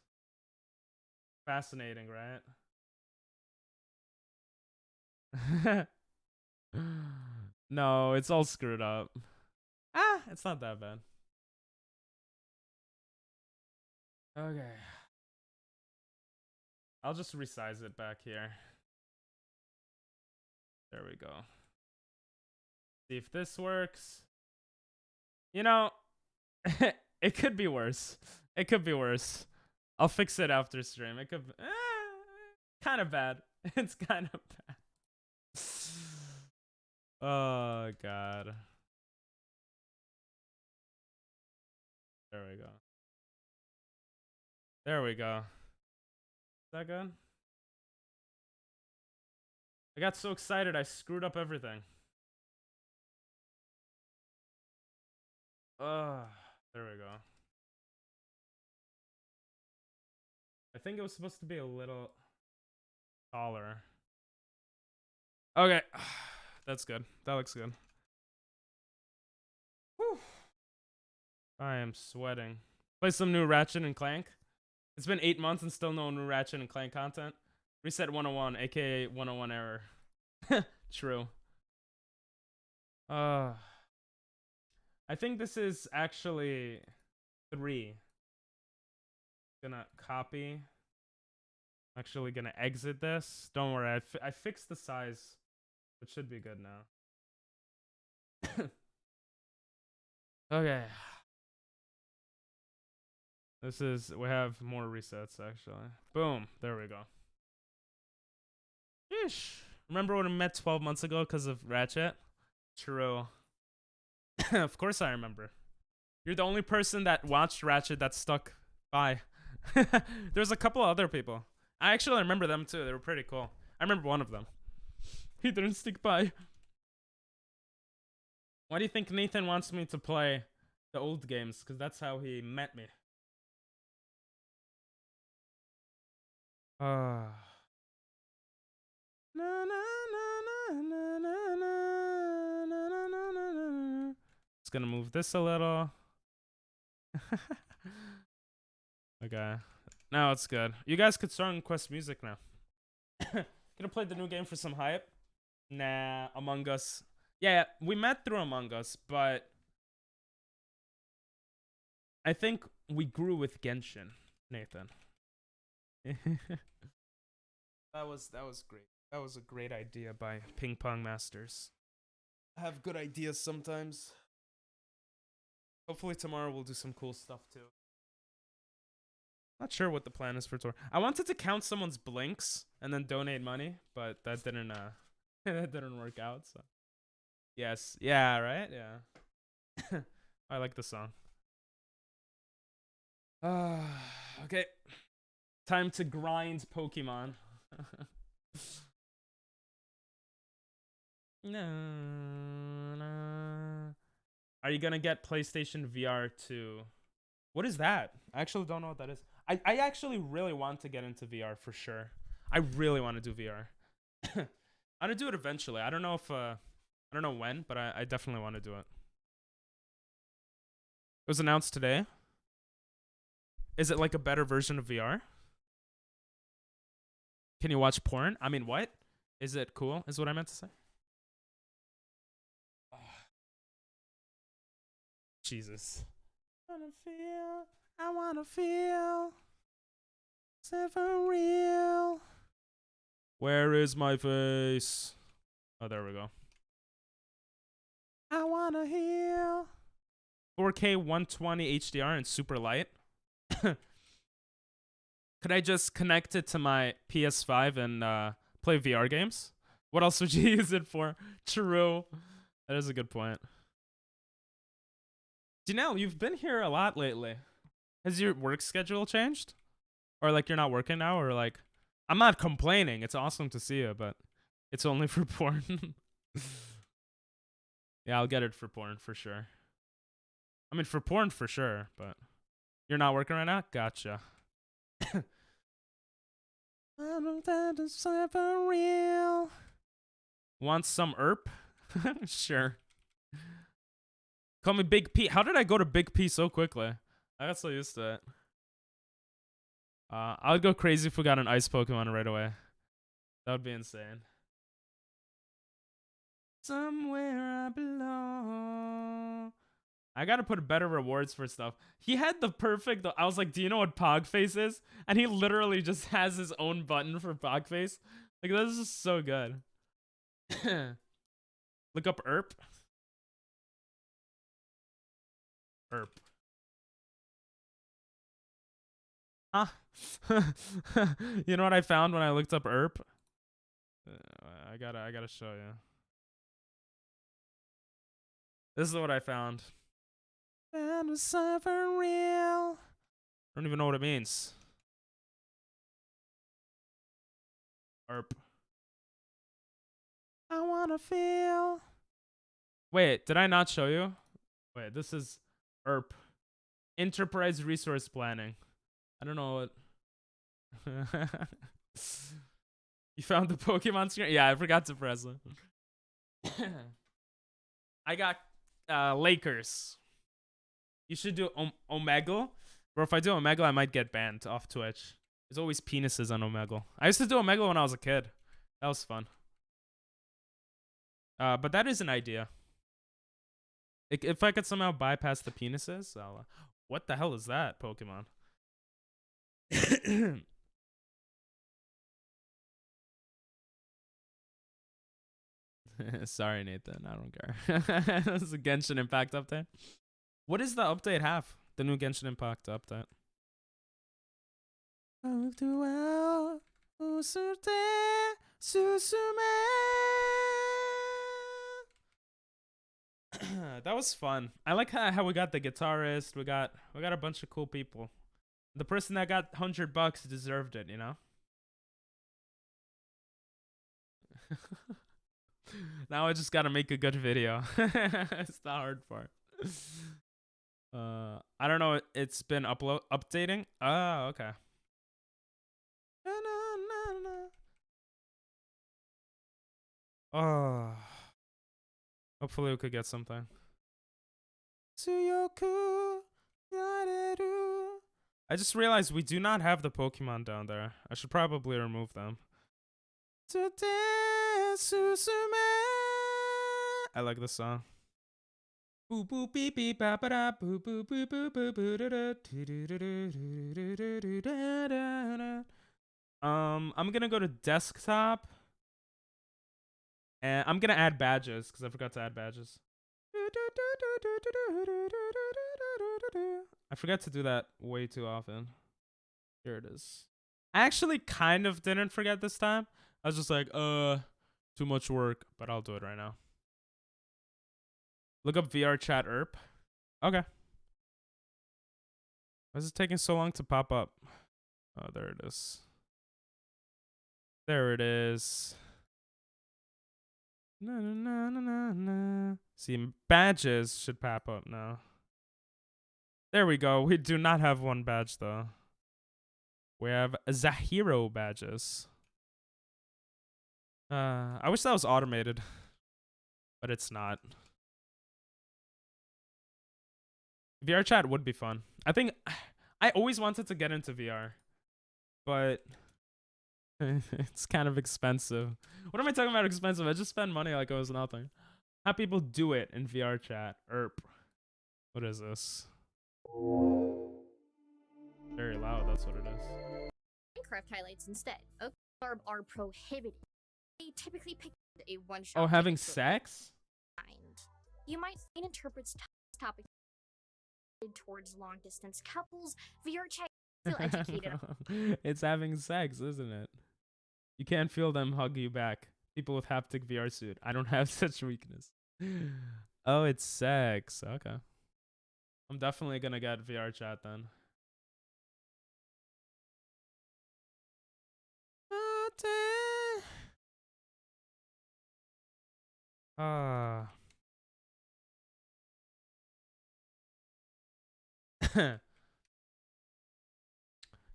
Fascinating, right? No, it's all screwed up. It's not that bad. Okay. I'll just resize it back here. There we go. See if this works. You know, it could be worse. It could be worse. I'll fix it after stream. It could be kind of bad. It's kind of bad. Oh, God. There we go. There we go. Is that good? I got so excited I screwed up everything. There we go. I think it was supposed to be a little taller. Okay. That's good. That looks good. Whew. I am sweating. Play some new Ratchet and Clank. It's been 8 months and still no new Ratchet and Clank content. Reset 101, aka 101 error. True. I think this is actually 3. Gonna copy. Actually gonna exit this. Don't worry, I fixed the size. It should be good now. Okay. We have more resets actually. Boom, there we go. Sheesh. Remember when we met 12 months ago because of Ratchet? True. Of course I remember. You're the only person that watched Ratchet that stuck by. There's a couple other people. I actually remember them too. They were pretty cool. I remember one of them. He didn't stick by. Why do you think Nathan wants me to play the old games? Because that's how he met me. Just gonna move this a little. Okay. Now it's good. You guys could start on Quest Music now. Gonna play the new game for some hype? Nah, Among Us. Yeah, we met through Among Us, but I think we grew with Genshin, Nathan. That was great. That was a great idea by Ping Pong Masters. I have good ideas sometimes. Hopefully tomorrow we'll do some cool stuff too. Not sure what the plan is for tomorrow. I wanted to count someone's blinks and then donate money, but that didn't that didn't work out. So yes, yeah, right, yeah. I like the song. Okay, time to grind Pokemon. No. Are you gonna get PlayStation VR 2? What is that? I actually don't know what that is. I actually really want to get into VR for sure. I really want to do VR. I'm gonna do it eventually. I don't know if I don't know when, but I definitely want to do it. It was announced today. Is it like a better version of VR? Can you watch porn? I mean, what? Is it cool? Is what I meant to say. Jesus. I wanna feel for real. Where is my face? Oh, there we go. I wanna heal. 4K 120 HDR and super light. Could I just connect it to my PS5 and play VR games? What else would you use it for? True. That is a good point. Janelle, you've been here a lot lately. Has your work schedule changed? Or like you're not working now? Or like, I'm not complaining. It's awesome to see you, but it's only for porn. Yeah, I'll get it for porn for sure. I mean, for porn for sure, but you're not working right now? Gotcha. For real. Want some ERP? Sure. Call me Big P. How did I go to Big P so quickly? I got so used to it. I would go crazy if we got an ice Pokemon right away. That would be insane. Somewhere I belong. I gotta put better rewards for stuff. He had the perfect. I was like, do you know what Pogface is? And he literally just has his own button for Pogface. Like, this is so good. Look up Erp. Erp. Huh? You know what I found when I looked up Erp? I gotta show you. This is what I found. And a cipher real. I don't even know what it means. Erp. I wanna feel. Wait, did I not show you? Wait, this is ERP. Enterprise Resource Planning. I don't know what. You found the Pokemon screen? Yeah, I forgot to press it. I got Lakers. You should do Omegle. Bro, if I do Omegle, I might get banned off Twitch. There's always penises on Omegle. I used to do Omegle when I was a kid. That was fun. But that is an idea. If I could somehow bypass the penises, I'll... What the hell is that, Pokemon? Sorry, Nathan. I don't care. This is a Genshin Impact update. What does the update have? The new Genshin Impact update. That was fun. I like how we got the guitarist. We got a bunch of cool people. The person that got $100 deserved it, you know? Now I just gotta make a good video. It's the hard part. I don't know. It's been updating. Oh, okay. Oh. Hopefully we could get something. I just realized we do not have the Pokemon down there. I should probably remove them. I like this song. Boop boop beep beep ba ba da boop boop boop boop boop boop da da. I'm gonna go to desktop. And I'm gonna add badges because I forgot to add badges. I forgot to do that way too often. Here it is. I actually kind of didn't forget this time. I was just like, too much work, but I'll do it right now. Look up VR chat ERP. Okay. Why is it taking so long to pop up? Oh, there it is. There it is. Na, na, na, na, na. See, badges should pop up now. There we go. We do not have one badge, though. We have Zahiro badges. I wish that was automated, but it's not. VR chat would be fun. I think I always wanted to get into VR, but it's kind of expensive. What am I talking about expensive? I just spend money like it was nothing. How people do it in VR chat. ERP. What is this? Very loud, that's what it is. Minecraft highlights instead. Open are prohibited. They typically pick a one-shot. Oh, having sex? You might interpret topics towards long-distance couples. VR chat feel educated. It's having sex, isn't it? You can't feel them hug you back. People with haptic VR suit. I don't have such weakness. Oh, it's sex. Okay. I'm definitely gonna get VR chat then.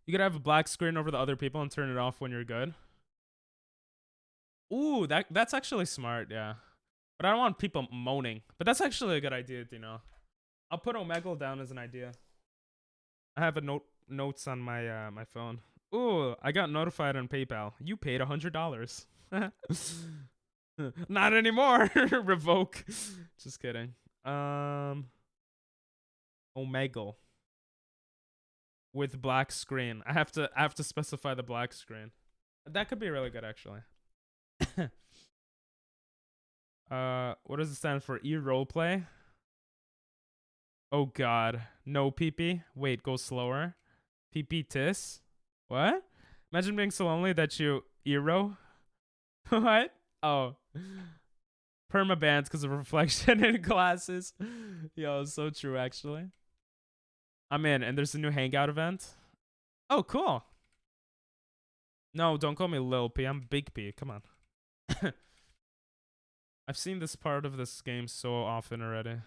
You could have a black screen over the other people and turn it off when you're good. Ooh, that's actually smart, yeah. But I don't want people moaning. But that's actually a good idea, you know. I'll put Omegle down as an idea. I have a notes on my my phone. Ooh, I got notified on PayPal. You paid $100. Not anymore. Revoke. Just kidding. Omegle. With black screen. I have to specify the black screen. That could be really good actually. What does it stand for? E-roleplay? Oh god. No PP. Wait, go slower. PP tis? What? Imagine being so lonely that you Eero? What? Oh. Permabans because of reflection in glasses. Yo, so true actually. I'm in, and there's a new hangout event. Oh, cool. No, don't call me Lil P. I'm Big P. Come on. I've seen this part of this game so often already.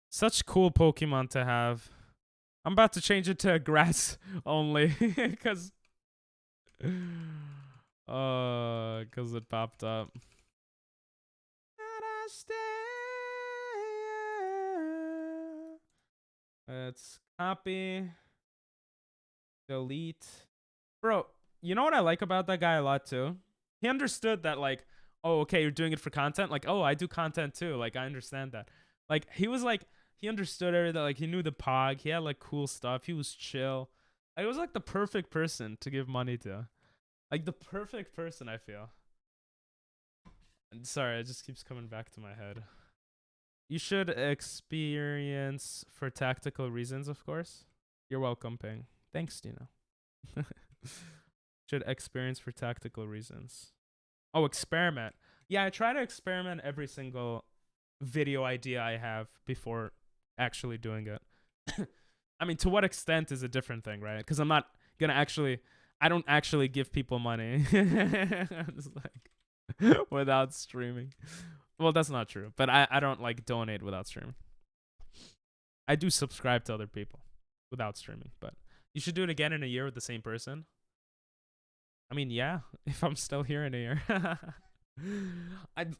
Such cool Pokemon to have. I'm about to change it to grass only because it popped up. Let's copy, delete. Bro, you know what I like about that guy a lot too? He understood that like, oh, okay, you're doing it for content. Like, oh, I do content too. Like, I understand that. Like, he was like, he understood everything. Like, he knew the pog. He had like cool stuff. He was chill. Like, it was like the perfect person to give money to. Like the perfect person, I feel. And sorry, it just keeps coming back to my head. You should experience for tactical reasons, of course. You're welcome, Ping. Thanks, Dino. Should experience for tactical reasons. Oh, experiment. Yeah, I try to experiment every single video idea I have before actually doing it. I mean, to what extent is a different thing, right? Because I'm not gonna actually, I don't actually give people money. It's like, without streaming. Well, that's not true, but I don't like donate without streaming. I do subscribe to other people without streaming, but you should do it again in a year with the same person. I mean, yeah, if I'm still here in a year.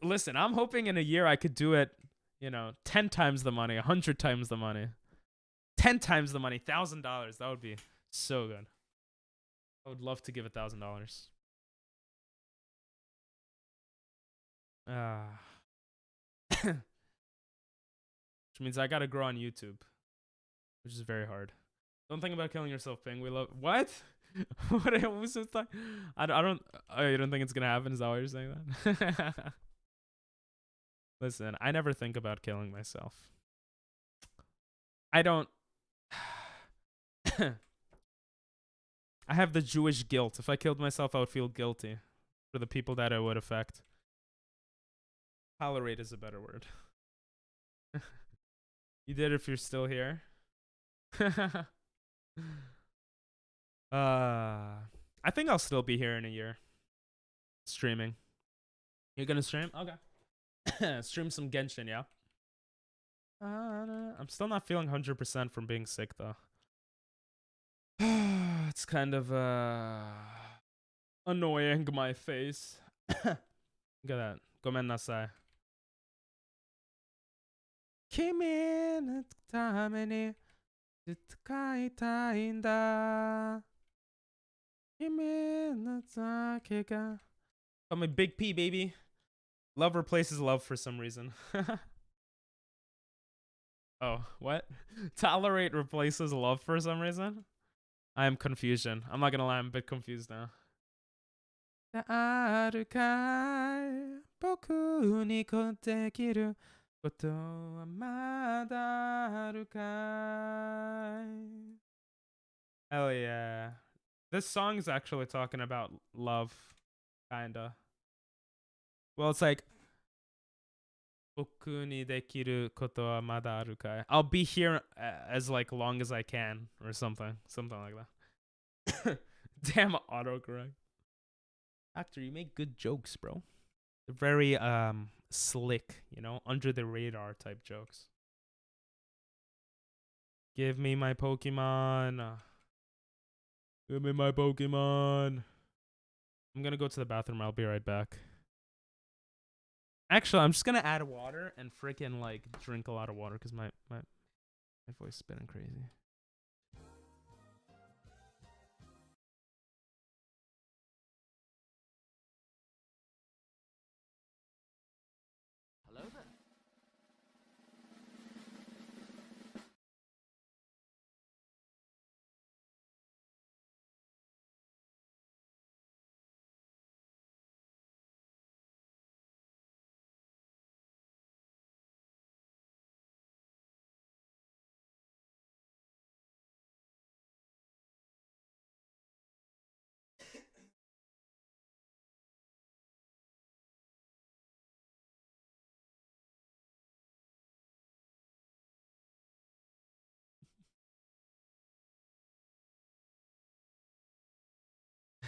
Listen, I'm hoping in a year I could do it, 10 times the money, 100 times the money, 10 times the money, $1,000. That would be so good. I would love to give $1,000. Which means I gotta grow on YouTube, which is very hard. Don't think about killing yourself, Ping. We love what? What was it? I don't. Oh, you don't think it's gonna happen? Is that why you're saying that? Listen, I never think about killing myself. I don't. I have the Jewish guilt. If I killed myself, I would feel guilty for the people that it would affect. Tolerate is a better word. You did if you're still here. I think I'll still be here in a year. Streaming. You're gonna stream? Okay. Stream some Genshin, yeah? I'm still not feeling 100% from being sick, though. It's kind of annoying, my face. Look at that. Gomen nasai. Kimi no tame ni tsukaitai n da. Kimi no take ga. I'm a Big P, baby. Love replaces love for some reason. Oh, what? Tolerate replaces love for some reason? I am confusion. I'm not gonna lie, I'm a bit confused now. Boku ni dekiru koto wa mada aru kai. Hell yeah. This song is actually talking about love, kinda. Well, it's like Boku ni dekiru koto wa mada aru kai. I'll be here as like long as I can, or something like that. Damn autocorrect. Actor, you make good jokes, bro. They're very slick, under the radar type jokes. Give me my Pokemon. Give me my Pokemon. I'm gonna go to the bathroom. I'll be right back. Actually, I'm just gonna add water and freaking like drink a lot of water because my voice is spinning crazy.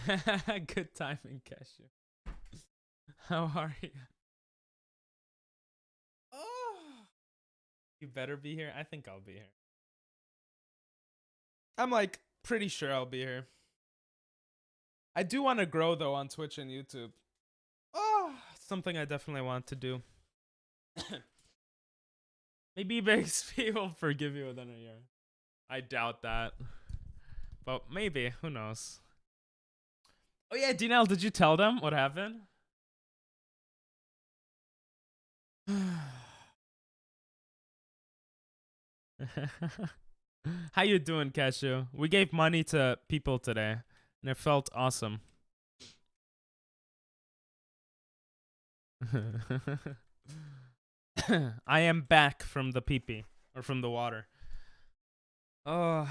Good timing, Cashew. How are you? Oh, you better be here. I think I'll be here. I'm like pretty sure I'll be here. I do want to grow though on Twitch and YouTube. Oh, something I definitely want to do. Maybe Big XP will forgive you within a year. I doubt that. But maybe, who knows? Oh yeah, DNL, did you tell them what happened? How you doing, Cashew? We gave money to people today, and it felt awesome. I am back from the pee-pee, or from the water. Oh,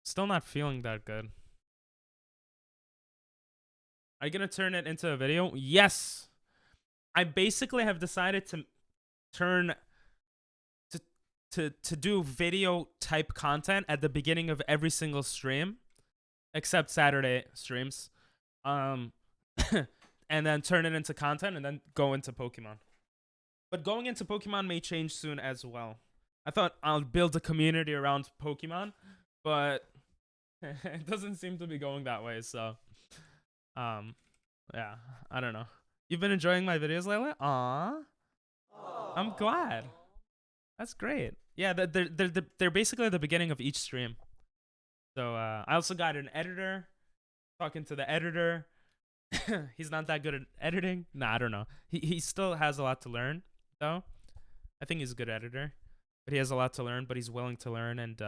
still not feeling that good. Are you gonna turn it into a video? Yes! I basically have decided to turn to do video type content at the beginning of every single stream, except Saturday streams, and then turn it into content and then go into Pokemon. But going into Pokemon may change soon as well. I thought I'll build a community around Pokemon, but it doesn't seem to be going that way. So, yeah, I don't know. You've been enjoying my videos lately? Aww. I'm glad. That's great. Yeah, they're basically the beginning of each stream. So I also got an editor. Talking to the editor. He's not that good at editing. Nah, I don't know. He still has a lot to learn, though. I think he's a good editor. But he has a lot to learn, but he's willing to learn. And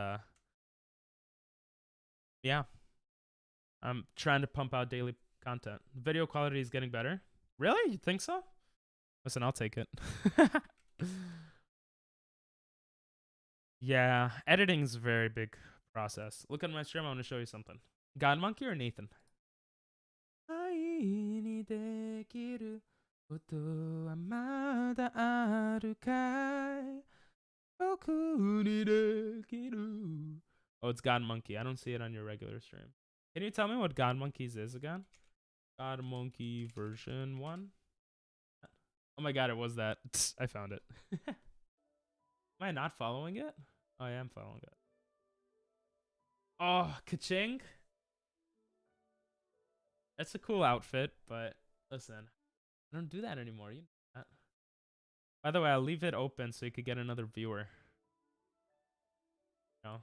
yeah. I'm trying to pump out daily content. Video quality is getting better. Really? You think so? Listen, I'll take it. Yeah, editing's a very big process. Look at my stream. I want to show you something. God Monkey or Nathan? Oh, it's God Monkey. I don't see it on your regular stream. Can you tell me what God Monkeys is again? God Monkey version 1. Oh my god, it was that. I found it. Am I not following it? Oh, I am following it. Oh, ka-ching. That's a cool outfit, but listen, I don't do that anymore. You know that. By the way, I'll leave it open so you could get another viewer. No.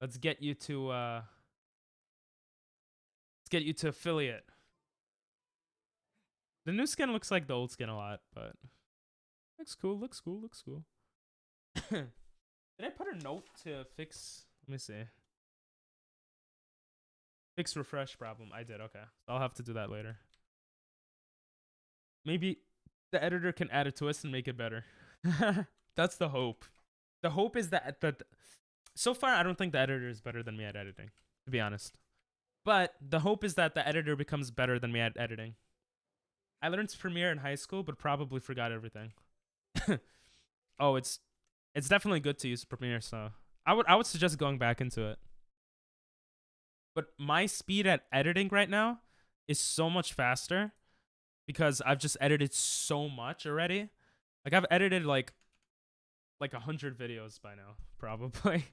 Let's get you to affiliate. The new skin looks like the old skin a lot, but looks cool, looks cool, looks cool. Did I put a note to fix? Let me see. Fix refresh problem. I did, okay. I'll have to do that later. Maybe the editor can add a twist and make it better. That's the hope. The hope is that so far I don't think the editor is better than me at editing, to be honest. But the hope is that the editor becomes better than me at editing. I learned Premiere in high school, but probably forgot everything. Oh, it's definitely good to use Premiere, so I would suggest going back into it. But my speed at editing right now is so much faster because I've just edited so much already. Like I've edited like 100 videos by now, probably.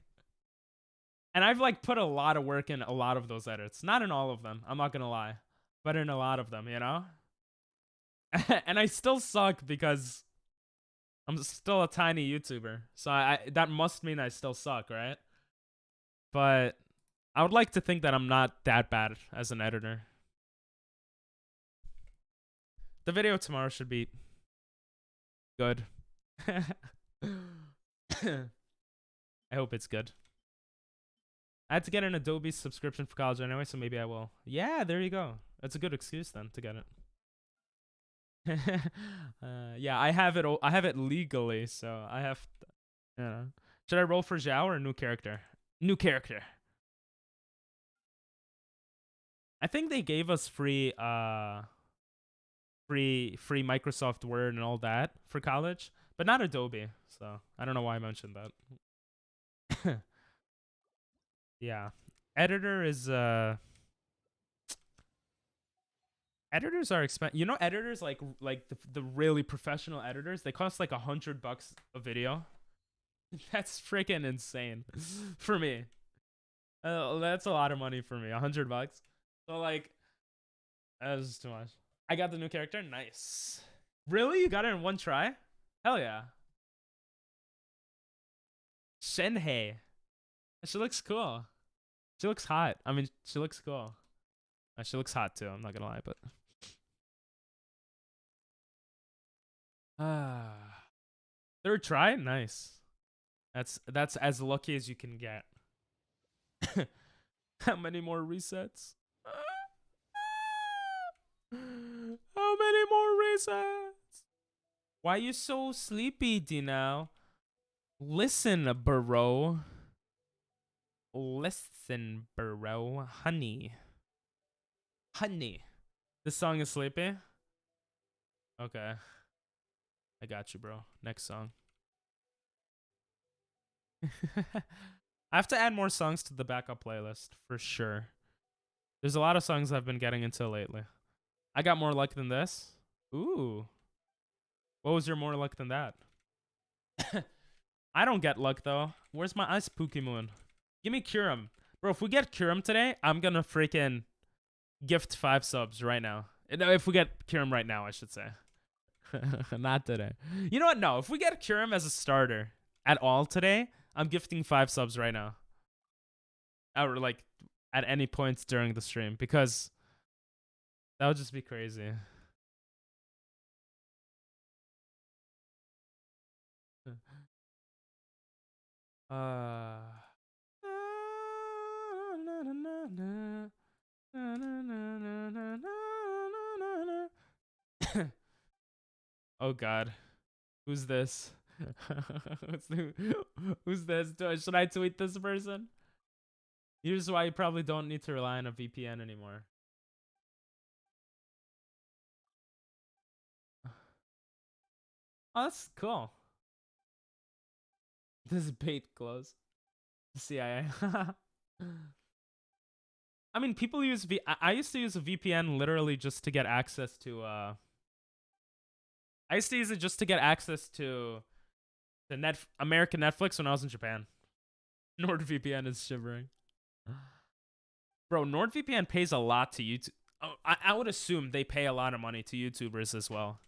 And I've like put a lot of work in a lot of those edits. Not in all of them, I'm not gonna lie, but in a lot of them, you know? And I still suck because I'm still a tiny YouTuber. So that must mean I still suck, right? But I would like to think that I'm not that bad as an editor. The video tomorrow should be good. I hope it's good. I had to get an Adobe subscription for college anyway, so maybe I will. Yeah, there you go. That's a good excuse then to get it. Yeah, I have it legally, so I have to, you know. Should I roll for Zhao or new character? New character. I think they gave us free Microsoft Word and all that for college, but not Adobe, so I don't know why I mentioned that. Yeah. Editor is Editors are expensive. You know, editors like the really professional editors, they cost like $100 a video. That's freaking insane for me. That's a lot of money for me. $100. So like, that's too much. I got the new character. Nice. Really? You got it in one try? Hell yeah. Shenhei. She looks cool. She looks hot. I mean, she looks cool. She looks hot too. I'm not gonna lie, but. Third try? Nice. That's as lucky as you can get. How many more resets? How many more resets? Why you so sleepy, Dino? Listen, bro. Listen, bro. Honey. Honey. This song is sleepy? Okay. I got you, bro. Next song. I have to add more songs to the backup playlist, for sure. There's a lot of songs I've been getting into lately. I got more luck than this. Ooh. What was your more luck than that? I don't get luck, though. Where's my ice Pokemon? Give me Kyurem. Bro, if we get Kyurem today, I'm gonna freaking gift 5 subs right now. If we get Kyurem right now, I should say. Not today. You know what? No, if we get Kyurem as a starter at all today, I'm gifting 5 subs right now. Or like at any point during the stream, because that would just be crazy. Oh God, who's this? Who's this? Should I tweet this person? Here's why you probably don't need to rely on a VPN anymore. Oh, that's cool. This is bait close. CIA. I mean, people use I used to use a VPN literally just to get access to I used to use it just to get access to American Netflix when I was in Japan. NordVPN is shivering. Bro, NordVPN pays a lot to YouTube. Oh, I would assume they pay a lot of money to YouTubers as well.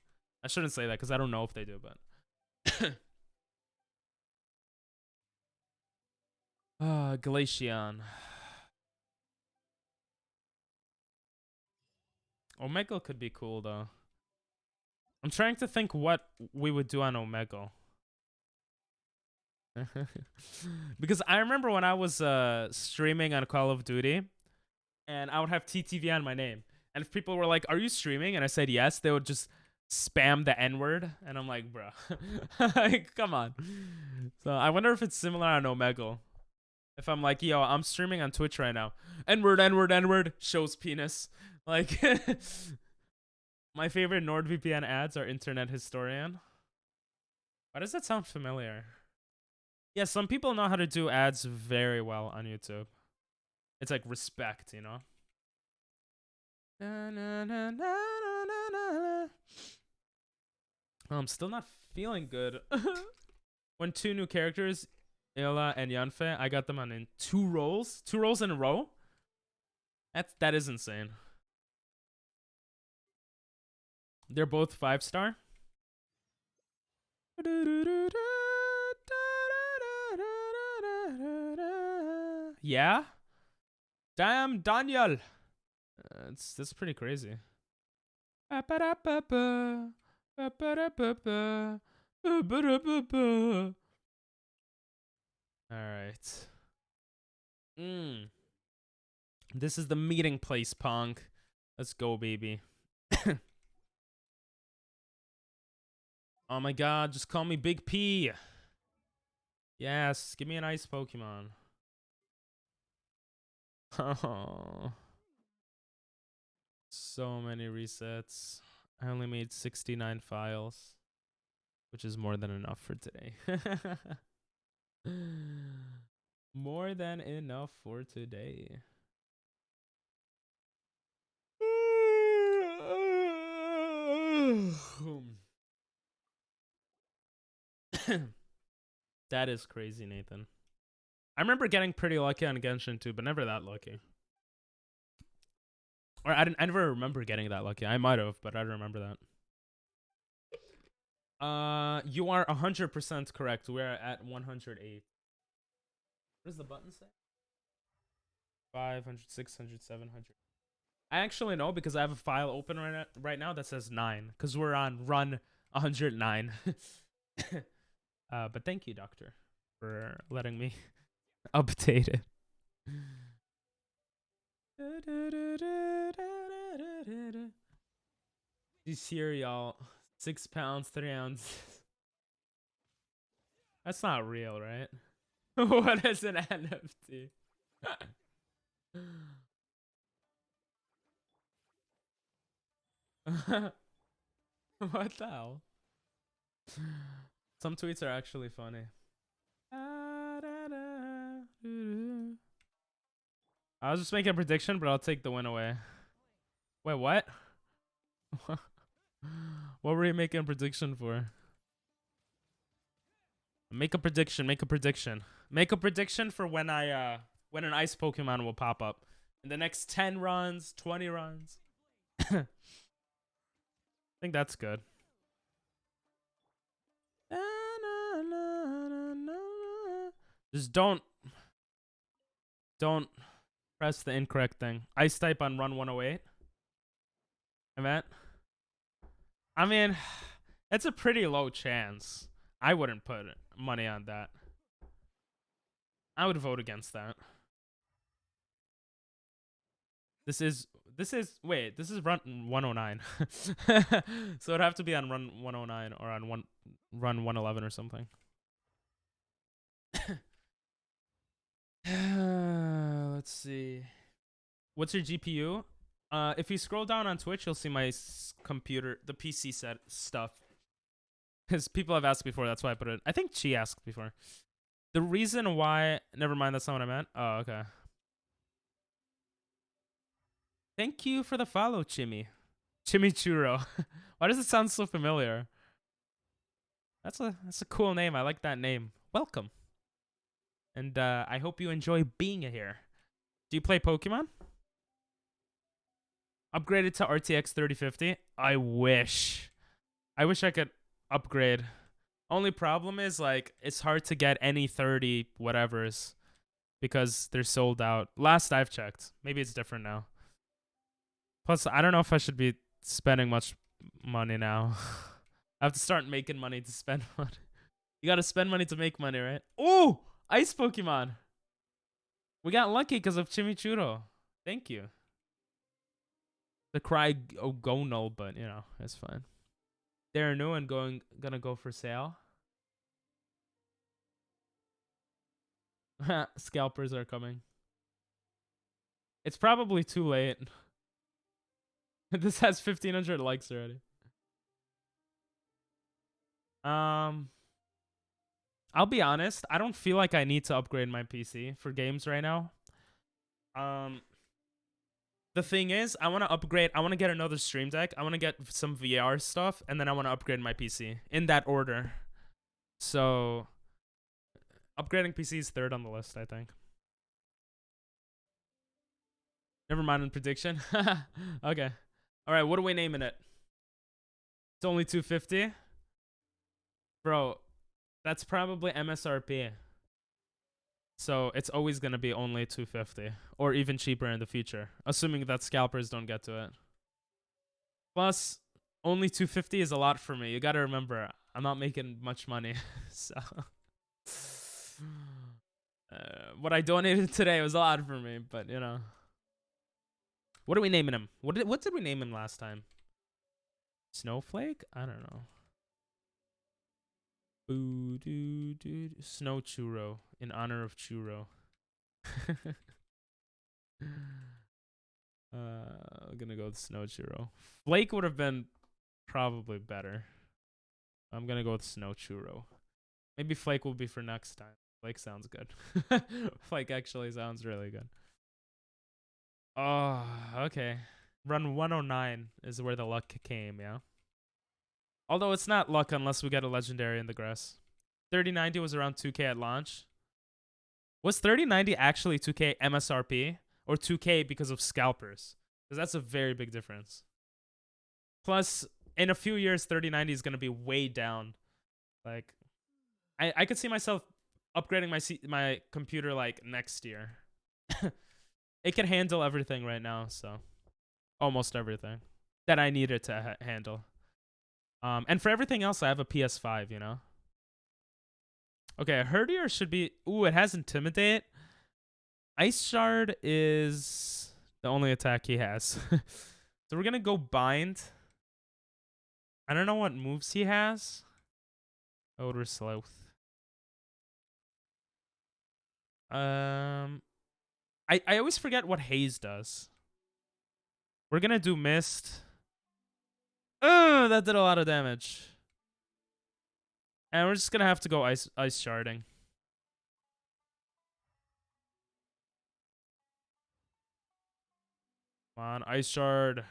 I shouldn't say that because I don't know if they do, but. Glaceon. Omegle could be cool though. I'm trying to think what we would do on Omegle. Because I remember when I was streaming on Call of Duty, and I would have TTV on my name. And if people were like, "Are you streaming?" and I said yes, they would just spam the N-word. And I'm like, bro, like, come on. So I wonder if it's similar on Omegle. If I'm like, yo, I'm streaming on Twitch right now. N-word, N-word, N-word, shows penis. Like, my favorite NordVPN ads are Internet Historian. Why does that sound familiar? Yeah, some people know how to do ads very well on YouTube. It's like respect, you know? Oh, I'm still not feeling good. When 2 new characters, Illa and Yanfei, I got them on in 2 roles. 2 roles in a row? That is insane. They're both 5-star. Yeah? Damn, Daniel. That's pretty crazy. Alright. This is the meeting place, Punk. Let's go, baby. Oh my god, just call me Big P. Yes, give me an ice Pokemon. Oh. So many resets. I only made 69 files, which is more than enough for today. More than enough for today. That is crazy, Nathan. I remember getting pretty lucky on Genshin too, but never that lucky. Or I never remember getting that lucky. I might have, but I don't remember that. You are 100% correct. We're at 108. What does the button say? 500, 600, 700. I actually know because I have a file open right now that says 9 because we're on run 109. But thank you, Doctor, for letting me update it. This cereal, 6 pounds, 3 ounces. That's not real, right? What is an NFT? What the hell? Some tweets are actually funny. I was just making a prediction, but I'll take the win away. Wait, what? What were you making a prediction for? Make a prediction, make a prediction. Make a prediction for when when an ice Pokemon will pop up. In the next 10 runs, 20 runs. I think that's good. Just don't press the incorrect thing. Ice type on run 108. Event. I mean, it's a pretty low chance. I wouldn't put money on that. I would vote against that. This is run 109. So it'd have to be on run 109 or on run 111 or something. Let's see. What's your GPU? If you scroll down on Twitch, you'll see my computer, the PC set stuff. Because people have asked before, that's why I put it. I think Chi asked before. The reason why... Never mind, that's not what I meant. Oh, okay. Thank you for the follow, Chimmy. Chimichurro. Why does it sound so familiar? That's a cool name. I like that name. Welcome. And I hope you enjoy being here. Do you play Pokemon? Upgraded to RTX 3050? I wish. I wish I could upgrade. Only problem is, like, it's hard to get any 30 whatevers because they're sold out. Last I've checked. Maybe it's different now. Plus, I don't know if I should be spending much money now. I have to start making money to spend money. You gotta spend money to make money, right? Ooh! Ice Pokemon! We got lucky because of Chimichurro. Thank you. The Cryogonal, but, you know, it's fine. They're new and gonna go for sale. Scalpers are coming. It's probably too late. This has 1,500 likes already. I'll be honest. I don't feel like I need to upgrade my PC for games right now. The thing is, I want to upgrade. I want to get another Stream Deck. I want to get some VR stuff, and then I want to upgrade my PC in that order. So, upgrading PC is third on the list, I think. Never mind in prediction. Okay. All right, what are we naming it? It's only 250? Bro, that's probably MSRP. So it's always going to be only 250 or even cheaper in the future, assuming that scalpers don't get to it. Plus, only 250 is a lot for me. You got to remember, I'm not making much money. So what I donated today was a lot for me, but you know. What are we naming him? What did we name him last time? Snowflake? I don't know. Snow Churro in honor of Churro. I'm gonna go with Snow Churro. Flake would have been probably better. I'm gonna go with Snow Churro. Maybe Flake will be for next time. Flake sounds good. Flake actually sounds really good. Oh, okay. Run 109 is where the luck came, yeah? Although it's not luck unless we get a legendary in the grass. 3090 was around 2K at launch. Was 3090 actually 2K MSRP or 2K because of scalpers? Because that's a very big difference. Plus, in a few years, 3090 is going to be way down. Like, I could see myself upgrading my computer like next year. It can handle everything right now, so almost everything that I need it to handle. And for everything else, I have a PS5, you know. Okay, a Herdier should be... Ooh, it has Intimidate. Ice Shard is the only attack he has. So we're going to go Bind. I don't know what moves he has. Odor Sloth. I always forget what Haze does. We're going to do Mist. Oh, that did a lot of damage. And we're just going to have to go Ice Sharding. Come on, Ice Shard.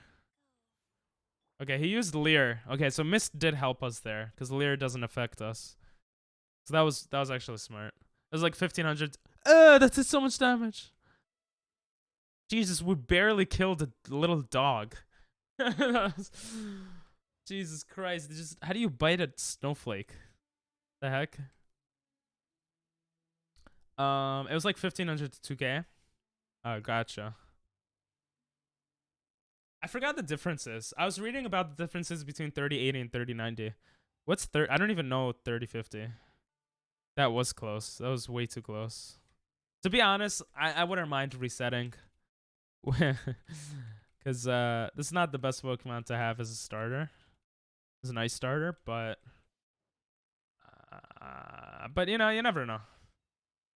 Okay, he used Leer. Okay, so Mist did help us there, because Leer doesn't affect us. So that was actually smart. It was like 1500. That did so much damage. Jesus, we barely killed a little dog. Jesus Christ. How do you bite a snowflake? The heck? It was like 1500 to 2K. Oh, gotcha. I forgot the differences. I was reading about the differences between 3080 and 3090. What's I don't even know 3050. That was close. That was way too close. To be honest, I wouldn't mind resetting. Because this is not the best Pokemon to have as a starter. It's a nice starter, but you know, you never know.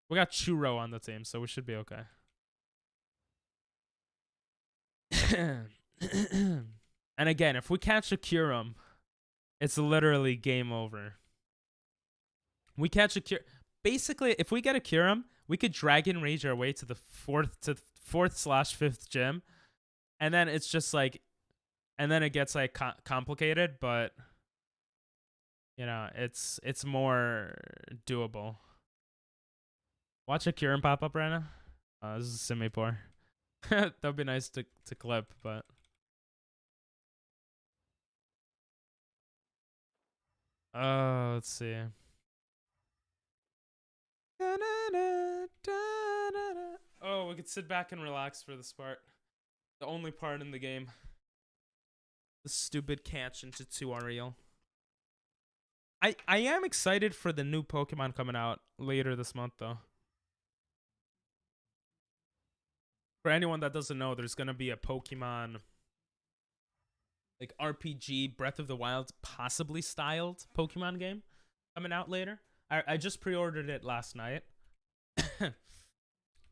We got Churro on the team, so we should be okay. And again, if we catch a Kyurem, it's literally game over. We catch a Kyurem. Basically, if we get a Kyurem, we could Dragon Rage our way to the fourth/5th gym, and then it's just like, and then it gets like complicated, but you know, it's more doable. Watch a Kyurem pop up right now. This is Simipour. That'd be nice to clip, but let's see. Oh, we could sit back and relax for this part. The only part in the game. The stupid catch into tutorial. I am excited for the new Pokemon coming out later this month, though. For anyone that doesn't know, there's gonna be a Pokemon like RPG Breath of the Wild possibly styled Pokemon game coming out later. I just pre-ordered it last night.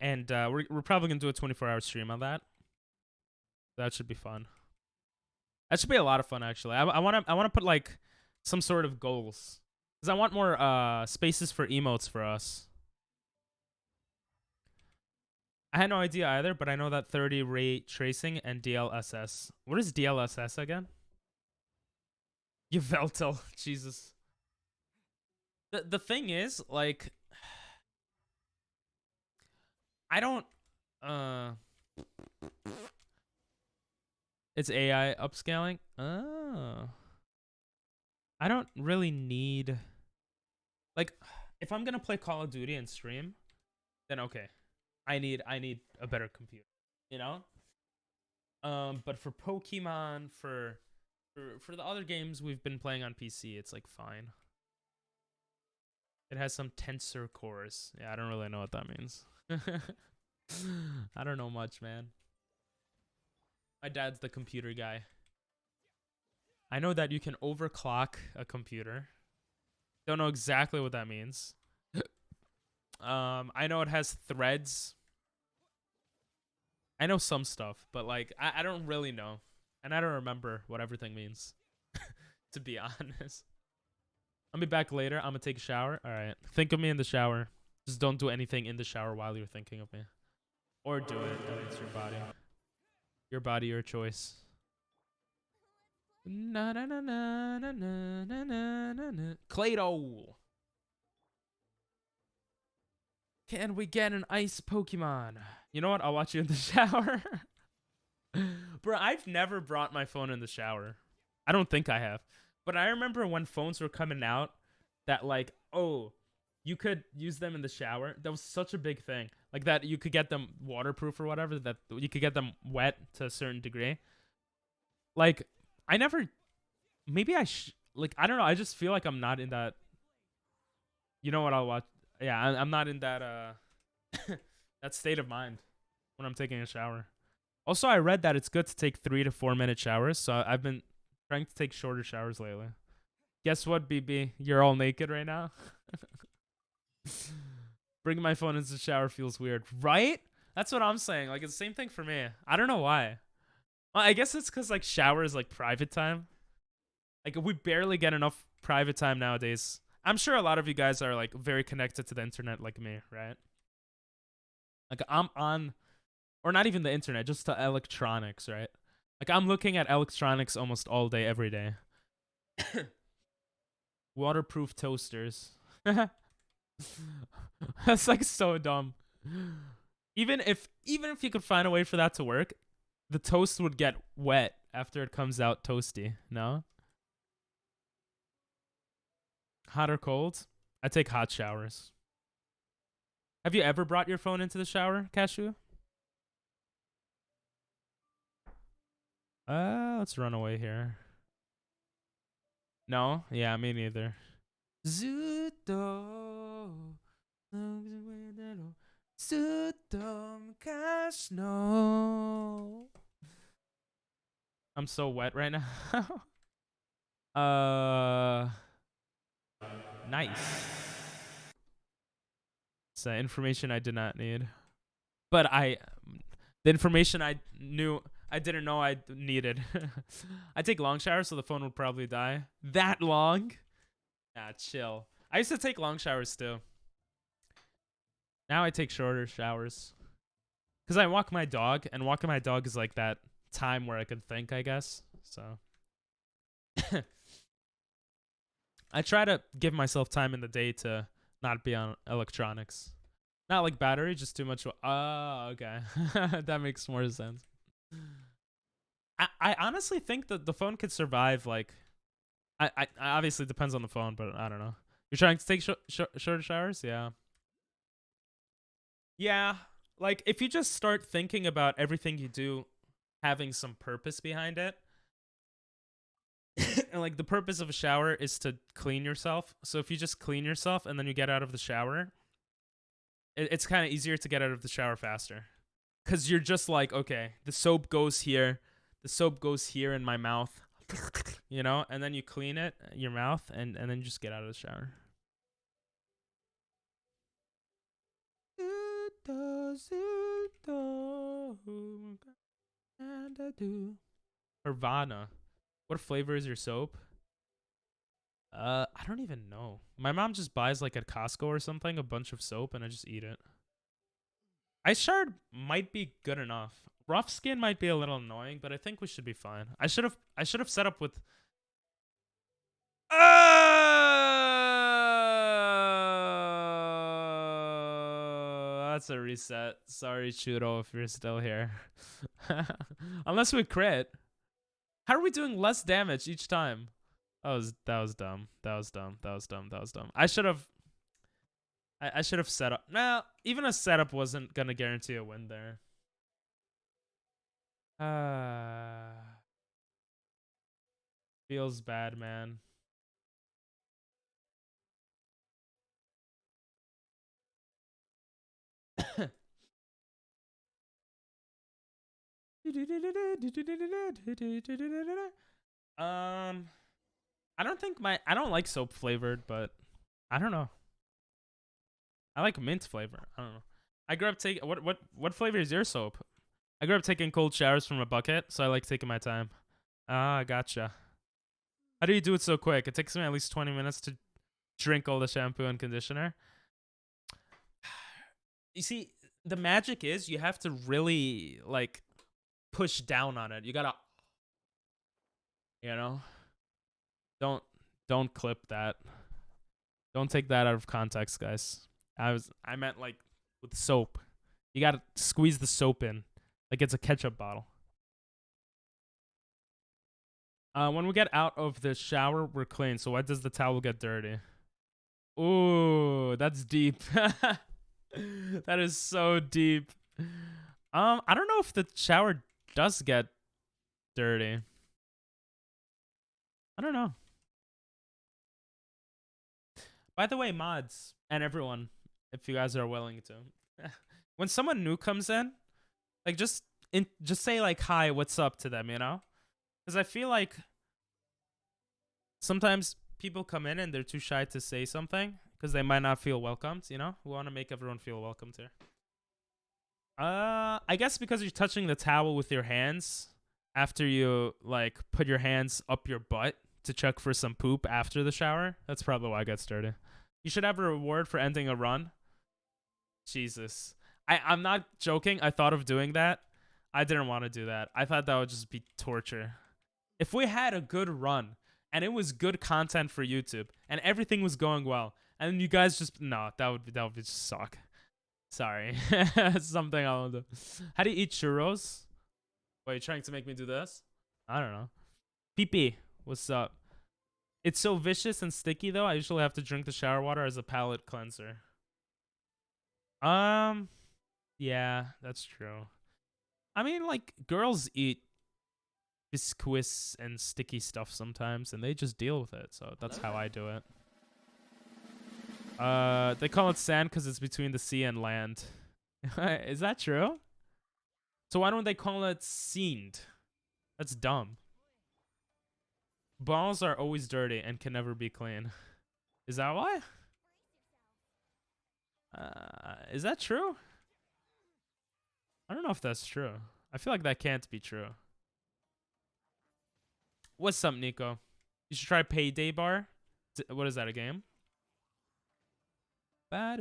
And we're probably gonna do a 24-hour stream on that. That should be fun. That should be a lot of fun, actually. I wanna put like some sort of goals, because I want more spaces for emotes for us. I had no idea either, but I know that 30 ray tracing and DLSS. What is DLSS again? Yveltal. Jesus. The thing is, like, I don't it's AI upscaling. Oh. I don't really need, like, if I'm gonna play Call of Duty and stream, then okay. I need a better computer, you know? But for Pokemon, for the other games we've been playing on PC, it's like fine. It has some tensor cores. Yeah, I don't really know what that means. I don't know much, man. My dad's the computer guy. I know that you can overclock a computer. Don't know exactly what that means. I know it has threads. I know some stuff, but like I don't really know, and I don't remember what everything means. To be honest, I'll be back later. I'm gonna take a shower. All right, think of me in the shower. Just don't do anything in the shower while you're thinking of me, or do it. It's your body. Your body, your choice. Na na na na na na na na. Clado. Can we get an ice Pokemon? You know what? I'll watch you in the shower. Bro, I've never brought my phone in the shower. I don't think I have. But I remember when phones were coming out that like, oh, you could use them in the shower. That was such a big thing. Like that you could get them waterproof or whatever, that you could get them wet to a certain degree. Like, I never, maybe like, I don't know. I just feel like I'm not in that, you know what I'll watch. Yeah, I'm not in that, that state of mind when I'm taking a shower. Also, I read that it's good to take 3 to 4 minute showers. So I've been trying to take shorter showers lately. Guess what, BB? You're all naked right now. Bringing my phone into the shower feels weird, right? That's what I'm saying. Like, it's the same thing for me. I don't know why. Well, I guess it's because like shower is like private time. Like we barely get enough private time nowadays. I'm sure a lot of you guys are like very connected to the internet like me, right? Like I'm on, or not even the internet, just to electronics, right? Like I'm looking at electronics almost all day, every day. Waterproof toasters. That's like so dumb. Even if you could find a way for that to work, the toast would get wet after it comes out toasty, no? Hot or cold? I take hot showers. Have you ever brought your phone into the shower, Cashew? Let's run away here. No? Yeah, me neither. I'm so wet right now. Nice. It's information I did not need. But the information I didn't know I needed. I take long showers, so the phone would probably die. That long? Nah, chill. I used to take long showers too. Now I take shorter showers. Because I walk my dog, and walking my dog is like that time where I can think, I guess. So I try to give myself time in the day to not be on electronics. Not like battery, just too much. Oh, okay. That makes more sense. I honestly think that the phone could survive, like, I obviously depends on the phone, but I don't know. You're trying to take shorter showers? Yeah. Yeah. Like, if you just start thinking about everything you do having some purpose behind it, and like the purpose of a shower is to clean yourself. So if you just clean yourself and then you get out of the shower, it's kind of easier to get out of the shower faster. Because you're just like, okay, the soap goes here. The soap goes here in my mouth. You know? And then you clean it, your mouth, and then you just get out of the shower. Nirvana. What flavor is your soap? I don't even know. My mom just buys like at Costco or something a bunch of soap and I just eat it. Ice Shard might be good enough. Rough Skin might be a little annoying, but I think we should be fine. I should have set up with that's a reset. Sorry, Chudo, if you're still here. Unless we crit. How are we doing less damage each time? That was dumb. That was dumb. I should have set up. Nah, even a setup wasn't gonna guarantee a win there. Feels bad, man. I don't like soap flavored, but I don't know. I like mint flavor. I don't know. I grew up taking what flavor is your soap? I grew up taking cold showers from a bucket, so I like taking my time. Ah, gotcha. How do you do it so quick? It takes me at least 20 minutes to drink all the shampoo and conditioner. You see, the magic is you have to really like push down on it. You gotta, you know, don't clip that. Don't take that out of context, guys. I meant like with soap. You gotta squeeze the soap in like it's a ketchup bottle. When we get out of the shower, we're clean. So why does the towel get dirty? Ooh, that's deep. That is so deep. I don't know if the shower does get dirty. I don't know. By the way, mods and everyone, if you guys are willing to, when someone new comes in, like just say like hi, what's up to them, you know? Because I feel like sometimes people come in and they're too shy to say something because they might not feel welcomed, you know? We want to make everyone feel welcomed here. I guess because you're touching the towel with your hands after you like put your hands up your butt to check for some poop after the shower. That's probably why it gets dirty. You should have a reward for ending a run. Jesus. I'm not joking. I thought of doing that. I didn't want to do that. I thought that would just be torture. If we had a good run and it was good content for YouTube and everything was going well and you guys just that would just suck. Sorry. Something I won't do. How do you eat churros? Wait, you trying to make me do this? I don't know. PP, what's up? It's so vicious and sticky though. I usually have to drink the shower water as a palate cleanser. Yeah, that's true. I mean, like, girls eat biscuits and sticky stuff sometimes, and they just deal with it. So that's how I do it. They call it sand because it's between the sea and land. Is that true? So why don't they call it seed? That's dumb. Balls are always dirty and can never be clean. Is that why? Is that true? I don't know if that's true. I feel like that can't be true. What's up, Nico? You should try Payday Bar. What is that, a game? What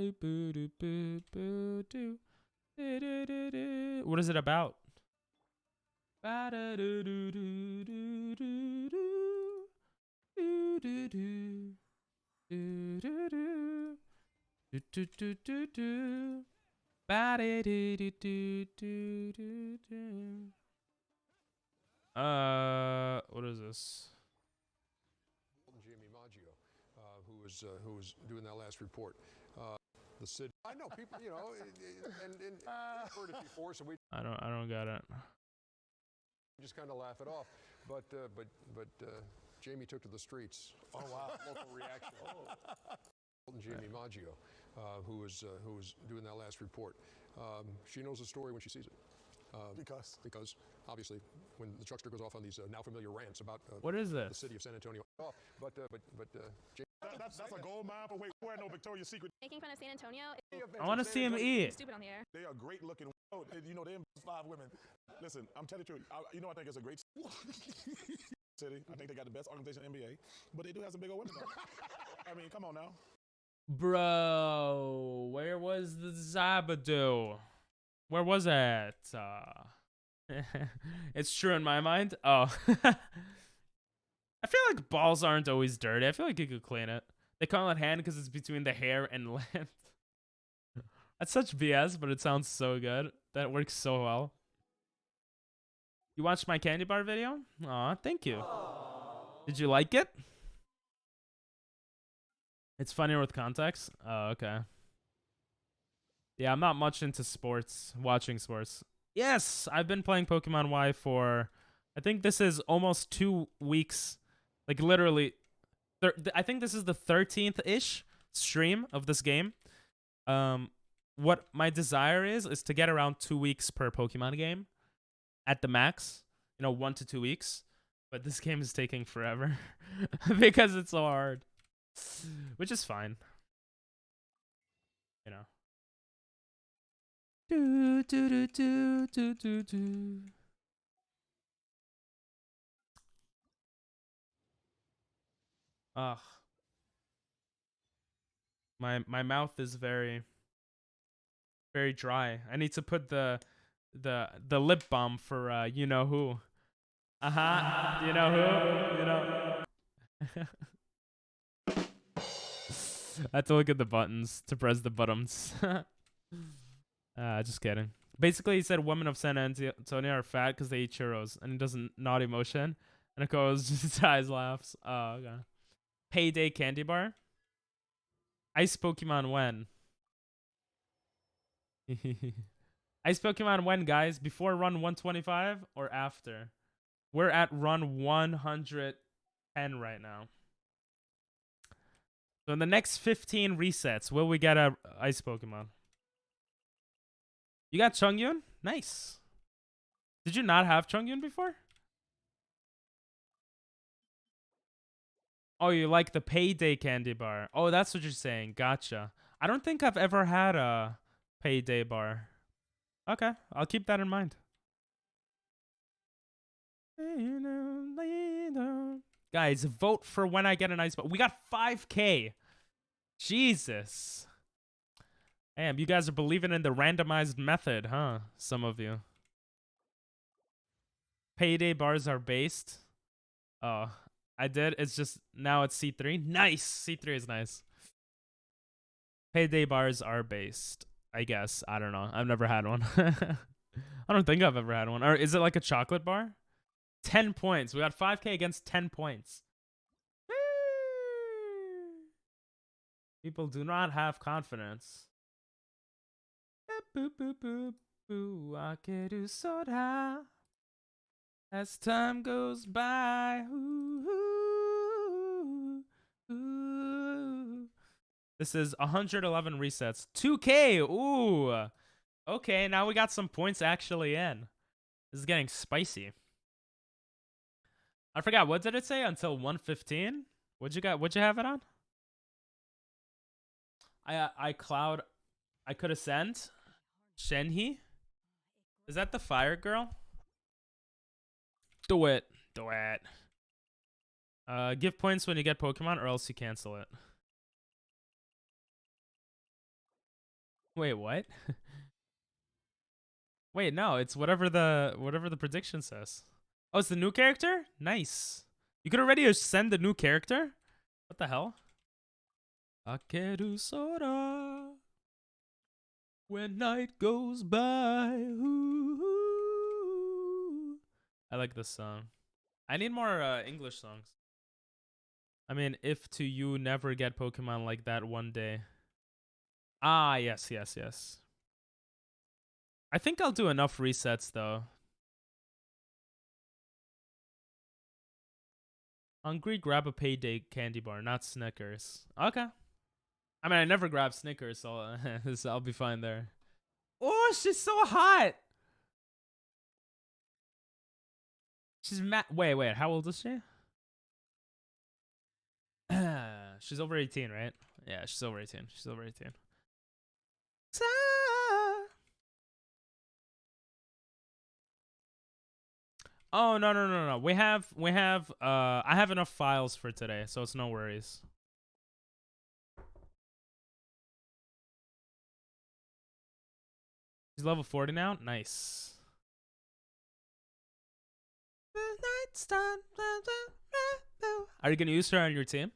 is it about? What is this? Jamie Maggio, who was doing that last report. The city. I know people, you know, and I've heard it before, so we. I don't get it. Just kind of laugh it off, but Jamie took to the streets. Oh wow! Local reaction. Jamie Maggio, who was doing that last report. She knows the story when she sees it. Because obviously when the truckster goes off on these now familiar rants about what is this? The city of San Antonio. But that's a gold mine for where no Victoria's Secret. Making fun of San Antonio. I want to see him eat. Stupid on the air. They are great looking. You know, they're 5 women. Listen, I'm telling you, you know, I think it's a great city. I think they got the best organization in the NBA, but they do have some big old women. I mean, come on now. Bro, where was the Zabadoo? Where was it? It's true in my mind. Oh. I feel like balls aren't always dirty. I feel like you could clean it. They call it hand because it's between the hair and land. That's such BS, but it sounds so good. That works so well. You watched my candy bar video? Aw, thank you. Did you like it? It's funnier with context? Oh, okay. Yeah, I'm not much into sports, watching sports. Yes, I've been playing Pokemon Y for, I think this is almost 2 weeks. Like literally, I think this is the 13th-ish stream of this game. What my desire is to get around 2 weeks per Pokemon game at the max. You know, 1 to 2 weeks. But this game is taking forever because it's so hard. Which is fine. You know. Do do do do do do do. Ugh. My mouth is very dry. I need to put the lip balm for you know who. You know who? You know. I have to look at the buttons to press the buttons. Just kidding. Basically, he said women of San Antonio are fat because they eat churros, and he does naughty motion. And it goes just eyes laughs. Oh, okay. Payday candy bar. Ice Pokemon when? Ice Pokemon when, guys? Before run 125 or after? We're at run 110 right now. So in the next 15 resets, will we get a Ice Pokemon? You got Chongyun? Nice. Did you not have Chongyun before? Oh, you like the Payday candy bar. Oh, that's what you're saying. Gotcha. I don't think I've ever had a Payday bar. Okay, I'll keep that in mind. Guys, vote for when I get an ice bar. We got 5K. Jesus. Damn, you guys are believing in the randomized method, huh? Some of you. Payday bars are based. Oh, I did. It's just now it's C3. Nice. C3 is nice. Payday bars are based. I guess. I don't know. I've never had one. I don't think I've ever had one. Or is it like a chocolate bar? 10 points. We got 5K against 10 points. People do not have confidence. As time goes by. This is 111 resets. 2K. Ooh. Okay, now we got some points actually in. This is getting spicy. I forgot, what did it say? Until 115? What'd you have it on? I could ascend. Shenhe? Is that the fire girl? Do it. Do it. Give points when you get Pokemon or else you cancel it. Wait, what? Wait, no, it's whatever the prediction says. Oh, it's the new character? Nice. You could already send the new character? What the hell? Akeru Sora when night goes by. Ooh. I like this song. I need more English songs. I mean, if to you never get Pokemon like that one day. Ah, yes, yes, yes. I think I'll do enough resets, though. Hungry, grab a Payday candy bar, not Snickers. Okay. I mean, I never grab Snickers, so I'll be fine there. Oh, she's so hot! She's wait, how old is she? She's over 18, right? Yeah, she's over 18. She's over 18. Oh, no. We have I have enough files for today, so it's no worries. She's level 40 now? Nice. Are you gonna use her on your team?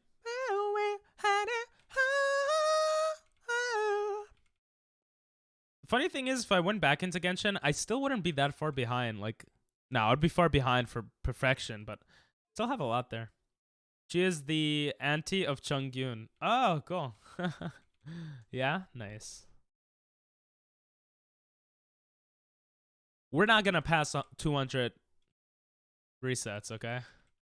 The funny thing is, if I went back into Genshin, I still wouldn't be that far behind. Like, no, I'd be far behind for perfection, but still have a lot there. She is the auntie of Chongyun. Oh, cool. Yeah, nice. We're not gonna pass 200 resets, okay?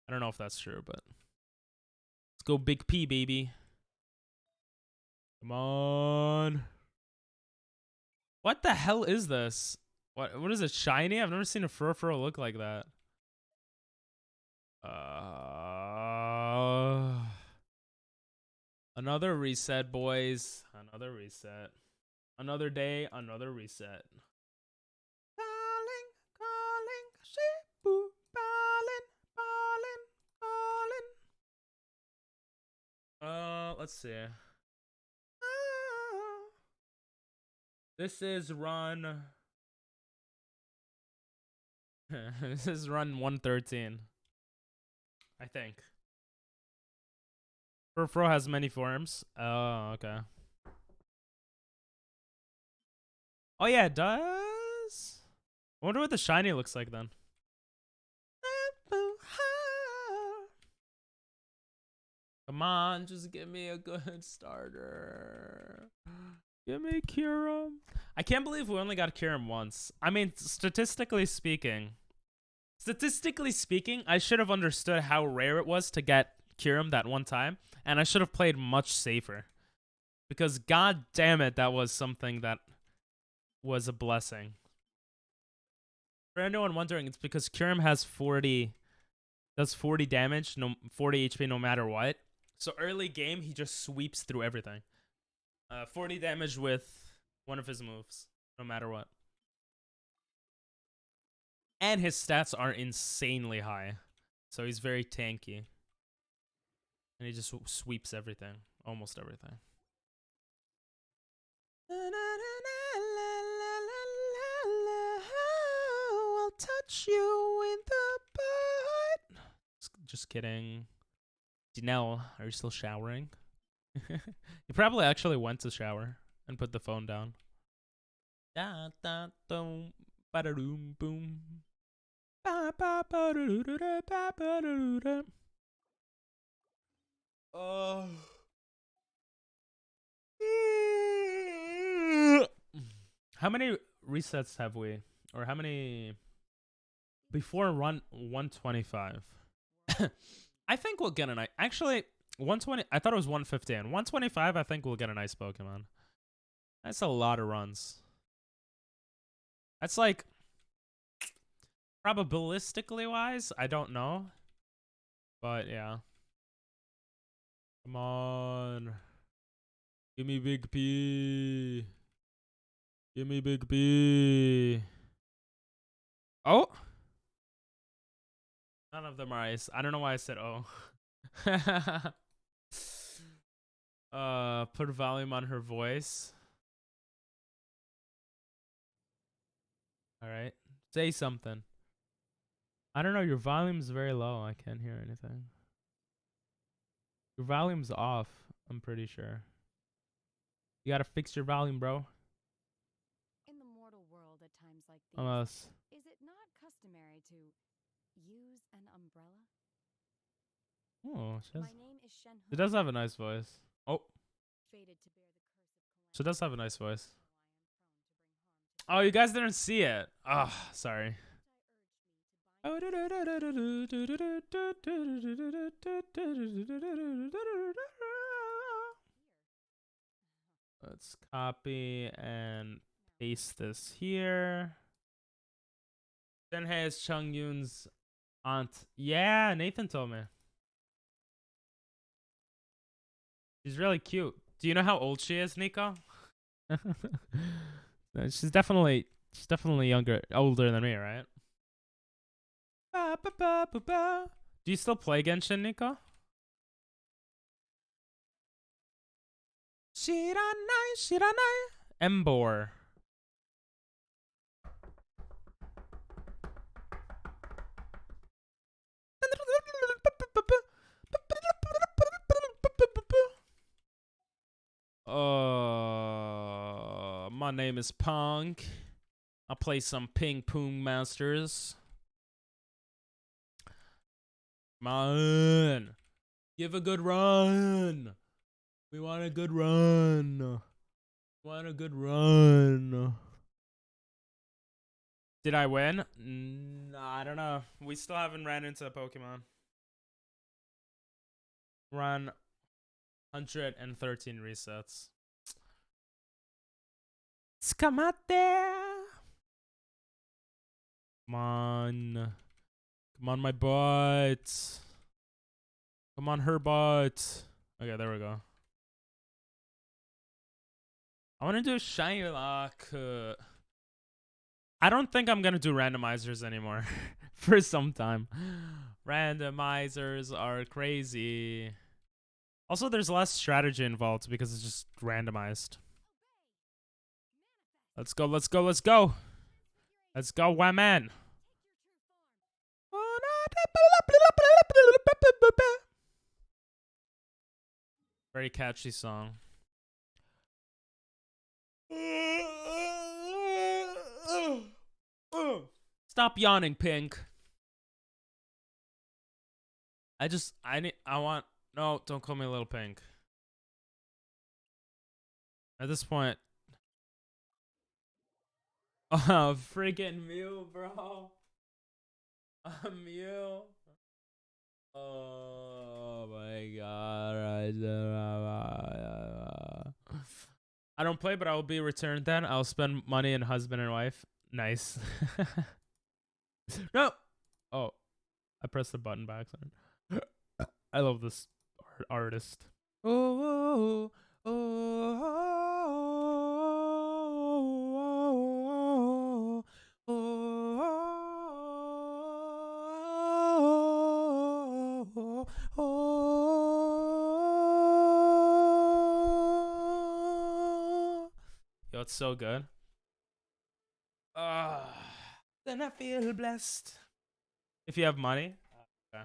I don't know if that's true, but let's go Big P, baby. Come on. What the hell is this? What is it? Shiny? I've never seen a Furfurl look like that. Another reset, boys. Another reset. Another day, another reset. Calling, Shibu, calling. Let's see. This is run. This is run 113. I think. Furfurl has many forms. Oh, okay. Oh yeah, it does. I wonder what the shiny looks like then. Come on, just give me a good starter. Give me Kyurem. I can't believe we only got Kyurem once. I mean, statistically speaking, I should have understood how rare it was to get Kyurem that one time, and I should have played much safer. Because god damn it, that was something that was a blessing. For anyone wondering, it's because Kyurem has 40 damage, 40 HP no matter what. So early game, he just sweeps through everything. 40 damage with one of his moves, no matter what. And his stats are insanely high. So he's very tanky. And he just sweeps everything. Almost everything. I'll touch you in the butt. Just kidding. Janelle, are you still showering? You probably actually went to shower and put the phone down. Da da dum ba da doom boom. Ba ba ba da doo da da ba ba da doo da. Oh. How many resets have we? Or how many before run 125? I think we'll get a nice. Actually, 120. I thought it was 150. And 125. I think we'll get a nice Pokemon. That's a lot of runs. That's like probabilistically wise. I don't know, but yeah. Come on, give me Big P. Give me Big P. Oh. None of them are ice. I don't know why I said oh. Put volume on her voice. Alright. Say something. I don't know, your volume's very low. I can't hear anything. Your volume's off, I'm pretty sure. You gotta fix your volume, bro. In the mortal world at times like these, Unless is it not customary to use an umbrella? oh, My name is Shen she does have a nice voice. Oh. fated to bear the curse of She does have a nice voice. Oh, you guys didn't see it. Oh, sorry. Let's copy and paste this here. Shenhei is Chongyun's aunt. Yeah, Nathan told me. She's really cute. Do you know how old she is, Nico? She's definitely older than me, right? Ba, ba, ba, ba, ba. Do you still play Genshin, Nico? Shiranai. Embor. My name is Punk. I'll play some Ping Pong Masters. Come on. Give a good run. We want a good run. Want a good run. Did I win? No, I don't know. We still haven't ran into a Pokemon. Run 113 resets. Skamate. Come on. Come on, my butt. Come on, her butt. Okay, there we go. I want to do a shiny lock. I don't think I'm going to do randomizers anymore for some time. Randomizers are crazy. Also, there's less strategy involved because it's just randomized. Let's go, let's go, let's go. Let's go, Whaman. Very catchy song. Stop yawning, Pink. No, don't call me Little Pink. At this point. Oh, freaking Mew, bro. Mew. Oh my god. I don't play, but I will be returned then. I'll spend money in husband and wife. Nice. No. Oh, I pressed the button by accident. I love this artist. Oh, oh, oh, oh, oh, oh, oh. Yo, it's so good. Then I feel blessed. If you have money. Okay.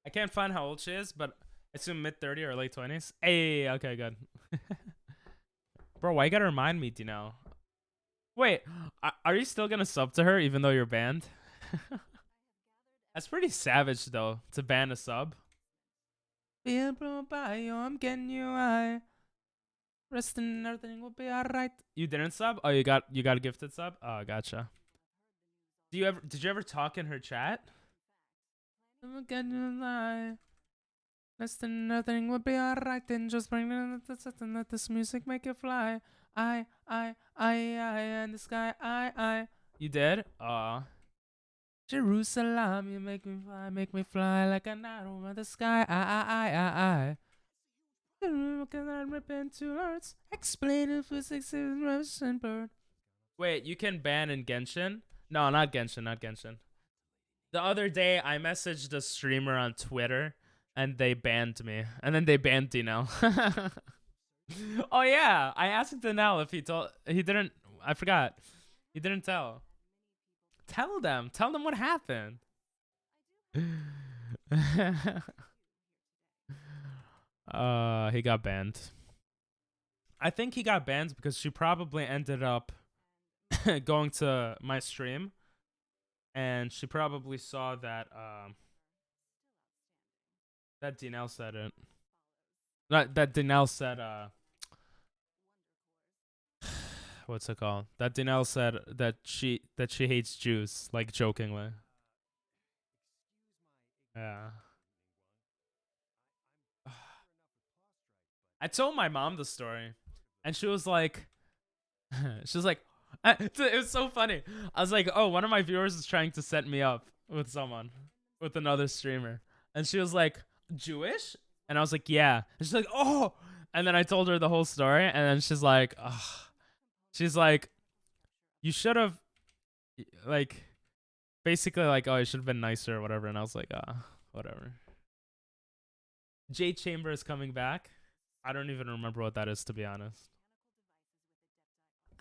I can't find how old she is, but I assume mid-30s or late 20s. Hey, okay, good. Bro, why you gotta remind me, Dino? Wait, are you still gonna sub to her even though you're banned? That's pretty savage, though, to ban a sub. I'm getting you high. Rest and everything will be alright. You didn't sub? Oh, you got a gifted sub? Oh, gotcha. Did you ever talk in her chat? I'm getting you high. Rest and nothing will be alright. Then just bring it and let this music make it fly. I, in the sky, I. You did? Aw. Jerusalem, you make me fly like an arrow in the sky. I. Can I rip into hearts? Explain the physics of Russian bird. Wait, you can ban in Genshin? No, not Genshin. The other day, I messaged a streamer on Twitter, and they banned me. And then they banned Dino. Oh yeah, I asked Dino if he didn't. I forgot. He didn't tell. Tell them what happened. He got banned. I think he got banned because she probably ended up going to my stream, and she probably saw that that Dinell said it. Not that Dinell said what's it called? That Dinell said that she hates Jews, like jokingly. Yeah. I told my mom the story, and she was like, it was so funny. I was like, oh, one of my viewers is trying to set me up with someone, with another streamer. And she was like, Jewish? And I was like, yeah. And she's like, oh. And then I told her the whole story, and then she's like, you should have, like, basically like, oh, you should have been nicer or whatever. And I was like, whatever. Jade Chamber is coming back. I don't even remember what that is, to be honest.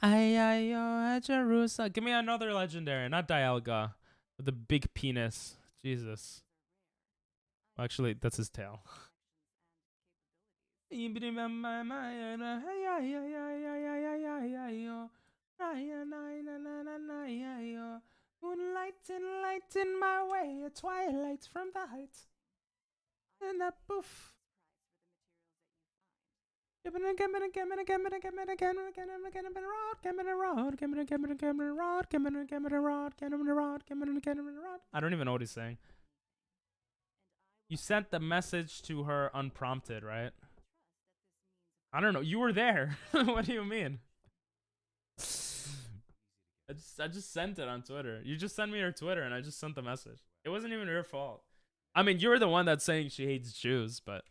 Jerusalem. Give me another legendary, not Dialga. With the big penis. Jesus. Actually, that's his tail. Moonlight enlighten my way, a twilight from the heights. And that poof. I don't even know what he's saying. You sent the message to her unprompted, right? I don't know. You were there. What do you mean? I just sent it on Twitter. You just sent me her Twitter, and I just sent the message. It wasn't even her fault. I mean, you're the one that's saying she hates Jews, but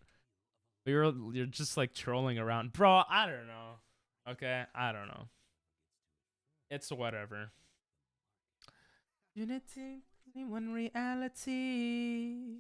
you're just like trolling around, bro. I don't know. Okay, I don't know. It's whatever. Unity, one reality.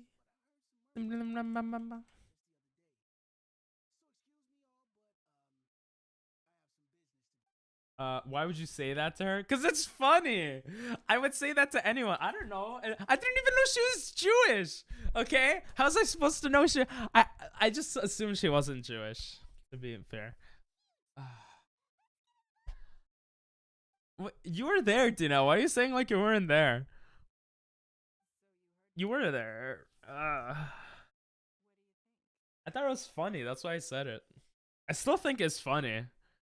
Why would you say that to her? Because it's funny. I would say that to anyone. I don't know. I didn't even know she was Jewish. Okay? How was I supposed to know she... I just assumed she wasn't Jewish, to be fair. You were there, Dino. Why are you saying like you weren't there? You were there. I thought it was funny. That's why I said it. I still think it's funny,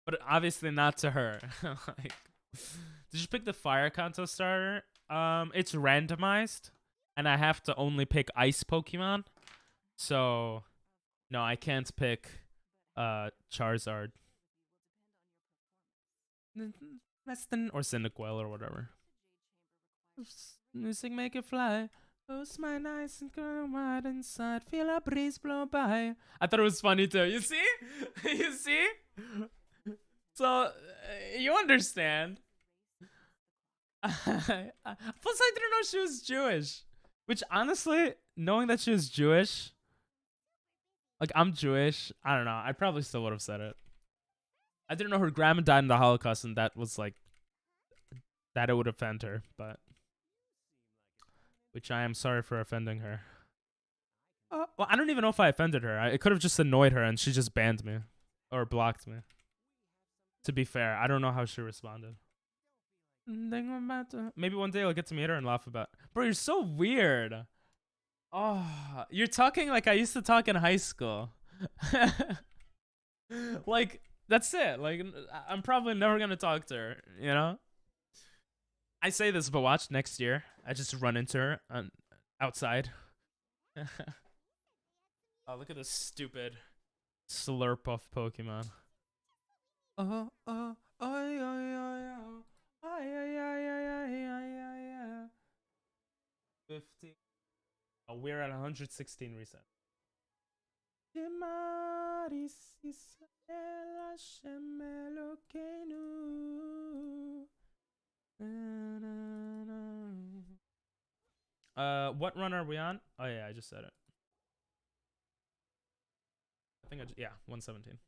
but obviously not to her. Like, did you pick the fire Kanto starter? It's randomized, and I have to only pick ice Pokemon. So, no, I can't pick Charizard. Less than or Cyndaquil or whatever. Music make it fly. Close my eyes and go wide inside. Feel a breeze blow by. I thought it was funny too. You see? You see? So you understand. Plus, I didn't know she was Jewish. Which honestly, knowing that she was Jewish, like I'm Jewish, I don't know. I probably still would have said it. I didn't know her grandma died in the Holocaust, and that was like that it would offend her, but which I am sorry for offending her. Well, I don't even know if I offended her. It could have just annoyed her, and she just banned me or blocked me. To be fair, I don't know how she responded. Maybe one day I'll get to meet her and laugh about. Bro, you're so weird. Oh, you're talking like I used to talk in high school. Like, that's it. Like, I'm probably never gonna talk to her, you know? I say this, but watch next year. I just run into her outside. Oh, look at this stupid Slurpuff Pokemon. Oh, oh, oh, oh, oh, oh, 50. Oh, we're at 116 reset. What run are we on? Oh yeah, I just said it. I think yeah, 117.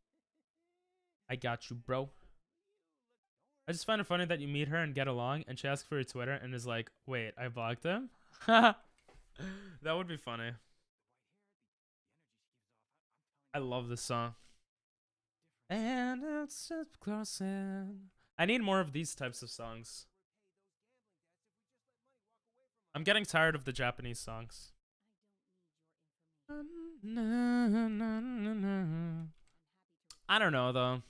I got you, bro. I just find it funny that you meet her and get along, and she asks for your Twitter and is like, "Wait, I blocked him." That would be funny. I love this song. And it's just closing. I need more of these types of songs. I'm getting tired of the Japanese songs. I don't know, though.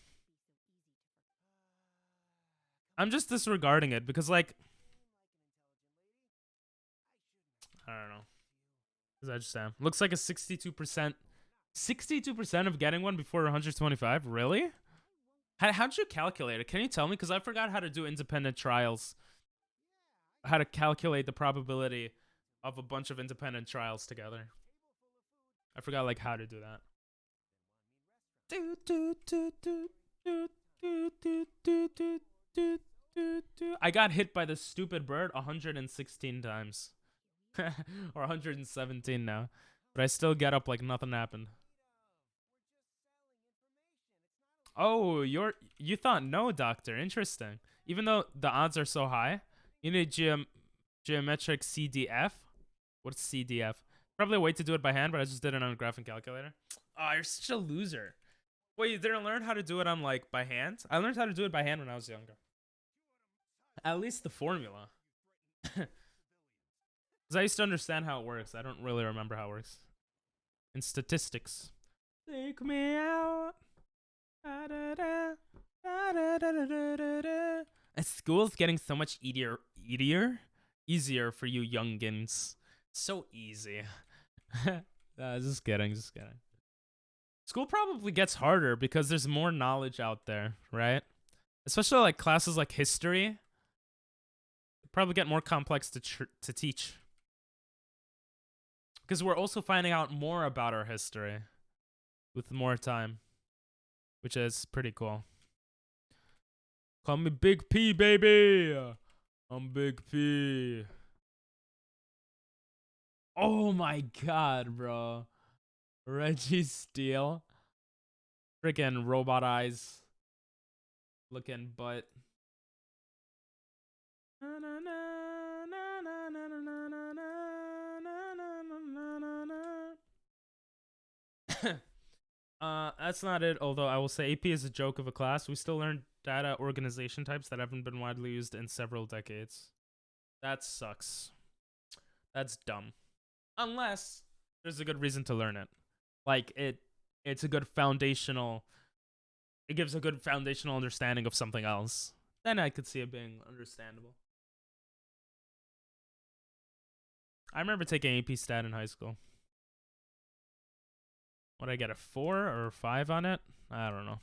I'm just disregarding it because, like, I don't know. Because I just am. Looks like a 62%. 62% of getting one before 125? Really? How'd you calculate it? Can you tell me? Because I forgot how to do independent trials. How to calculate the probability of a bunch of independent trials together. I forgot, like, how to do that. I got hit by this stupid bird 116 times. Or 117 now. But I still get up like nothing happened. Oh, you thought no, doctor. Interesting. Even though the odds are so high, you need geometric CDF. What's CDF? Probably a way to do it by hand, but I just did it on a graphing calculator. Oh, you're such a loser. Wait, you didn't learn how to do it on like by hand? I learned how to do it by hand when I was younger. At least the formula. Because I used to understand how it works. I don't really remember how it works. In statistics. Take me out. And school's getting so much easier for you youngins. So easy. Just kidding. School probably gets harder because there's more knowledge out there, right? Especially like classes like history. Probably get more complex to teach. Because we're also finding out more about our history with more time, which is pretty cool. Call me Big P, baby. I'm Big P. Oh my god, bro. Reggie Steele. Freaking robot eyes. Looking butt. That's not it, although I will say AP is a joke of a class. We still learn data organization types that haven't been widely used in several decades. That sucks. That's dumb. Unless there's a good reason to learn it. Like it's a good foundational, it gives a good foundational understanding of something else. Then I could see it being understandable. I remember taking AP Stat in high school. What did I get, a 4 or a 5 on it? I don't know.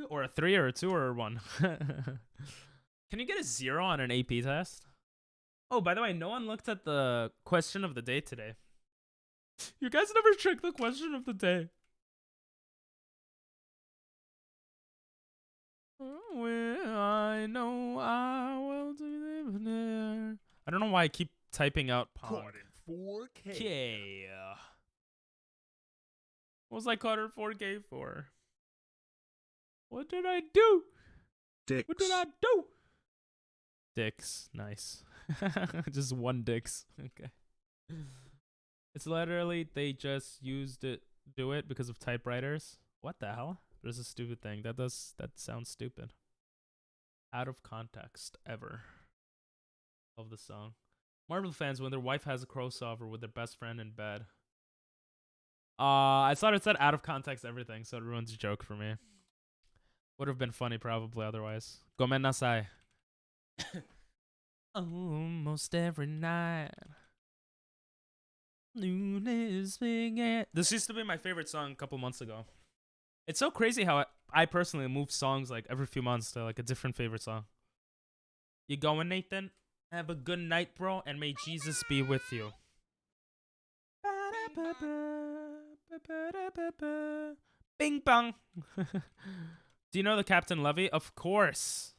Or a 3 or a 2 or a 1. Can you get a 0 on an AP test? Oh, by the way, no one looked at the question of the day today. You guys never checked the question of the day. Well, I know I will live there. I don't know why I keep typing out Pong. Caught in 4K. K. What was I caught in 4K for? What did I do? Dicks. What did I do? Dicks. Nice. Just one dicks. Okay. It's literally they just used it, do it because of typewriters. What the hell? There's a stupid thing. That sounds stupid. Out of context ever. Of the song. Marvel fans when their wife has a crossover with their best friend in bed. I thought it said out of context everything, so it ruins the joke for me. Would have been funny probably otherwise. Gomen nasai. Almost every night. This used to be my favorite song a couple months ago. It's so crazy how I personally move songs like every few months to like a different favorite song. You going, Nathan? Have a good night, bro, and may Jesus be with you. Bing bong. Do you know the Captain Levy? Of course.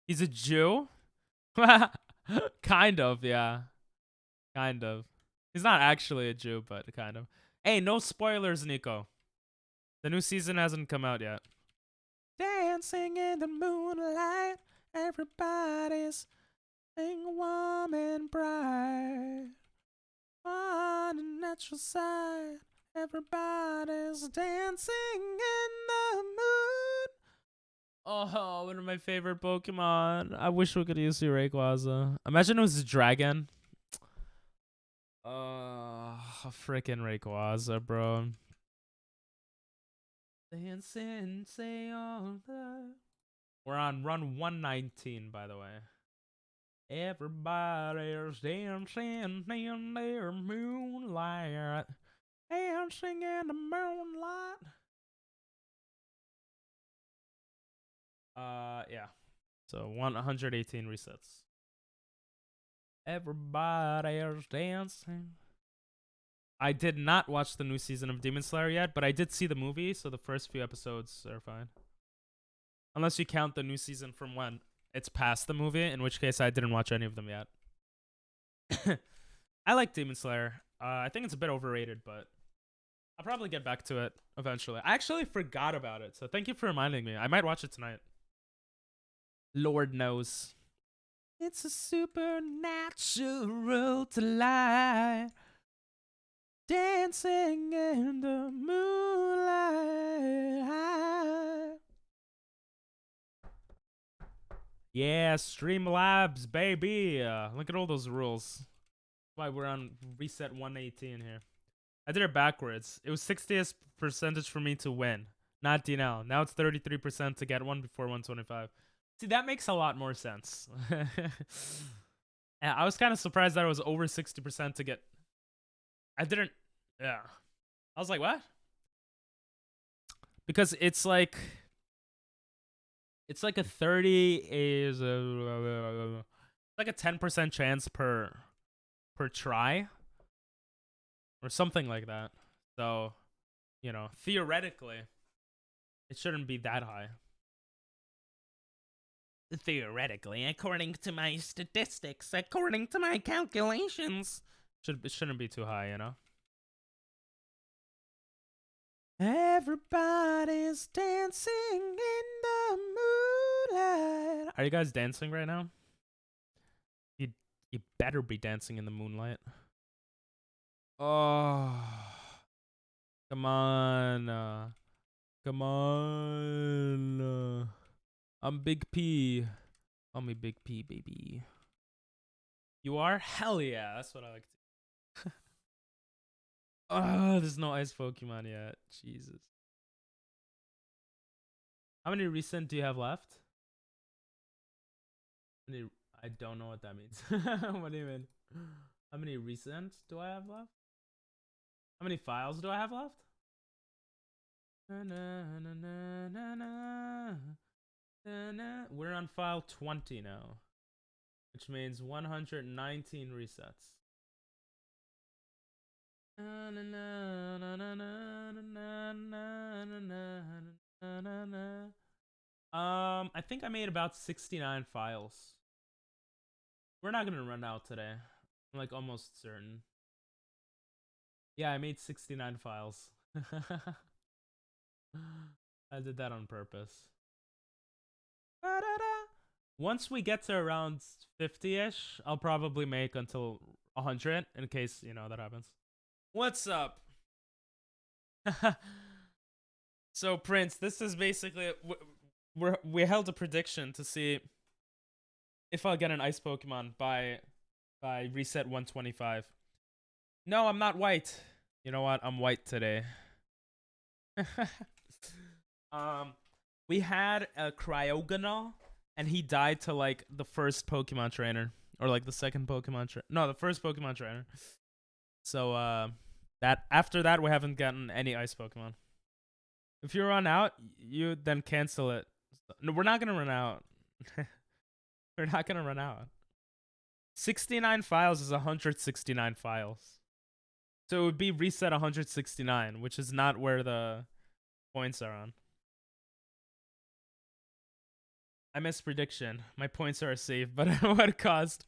He's a Jew? Kind of, yeah. Kind of. He's not actually a Jew, but kind of. Hey, no spoilers, Nico. The new season hasn't come out yet. Dancing in the moonlight, everybody's being warm and bright. On the natural side, everybody's dancing in the moon. Oh, one of my favorite Pokemon. I wish we could use the Rayquaza. Imagine it was a dragon. Freaking Rayquaza, bro. Dancing, say all the. We're on run 119, by the way. Everybody's dancing in their moonlight. Dancing in the moonlight. Yeah. So 118 resets. Everybody's dancing. I did not watch the new season of Demon Slayer yet, but I did see the movie, so the first few episodes are fine. Unless you count the new season from when it's past the movie, in which case I didn't watch any of them yet. I like Demon Slayer. I think it's a bit overrated, but I'll probably get back to it eventually. I actually forgot about it, so thank you for reminding me. I might watch it tonight. Lord knows. It's a supernatural delight. Dancing in the moonlight. Yeah, Streamlabs, baby. Look at all those rules. Why we're on reset 118 here. I did it backwards. It was 60th percentage for me to win, not DNL. Now it's 33% to get one before 125. See, that makes a lot more sense. Yeah, I was kind of surprised that it was over 60% to get. I didn't. Yeah. I was like, what? Because it's like. It's like a 30 is like a 10% chance per try. Or something like that. So, you know, theoretically, it shouldn't be that high. Theoretically, according to my statistics, according to my calculations, it shouldn't be too high, you know? Everybody's dancing in the moonlight. Are you guys dancing right now? You better be dancing in the moonlight. Oh. Come on. Come on. I'm Big P. Call me Big P, baby. You are? Hell yeah. That's what I like to. Oh, there's no ice Pokemon yet. Jesus. How many recent do you have left? I don't know what that means. What do you mean? How many recent do I have left? How many files do I have left? Na, na, na, na, na, na. Na, na. We're on file 20 now, which means 119 resets. Na, na, na, na, na, na, na, na, na, na, na. I think I made about 69 files. We're not gonna run out today. I'm like almost certain. Yeah, I made 69 files. I did that on purpose. Once we get to around 50-ish, I'll probably make until 100 in case, you know, that happens. What's up? So Prince, this is basically we held a prediction to see if I'll get an ice Pokemon by reset 125. No, I'm not white. You know what? I'm white today. We had a Cryogonal, and he died to like the first Pokemon trainer, or like the second Pokemon trainer. No, the first Pokemon trainer. So that after that we haven't gotten any ice Pokemon. If you run out, you then cancel it. No, we're not gonna run out. We're not gonna run out. 69 files is 169 files. So it would be reset 169, which is not where the points are on. I missed prediction. My points are safe, but at what cost?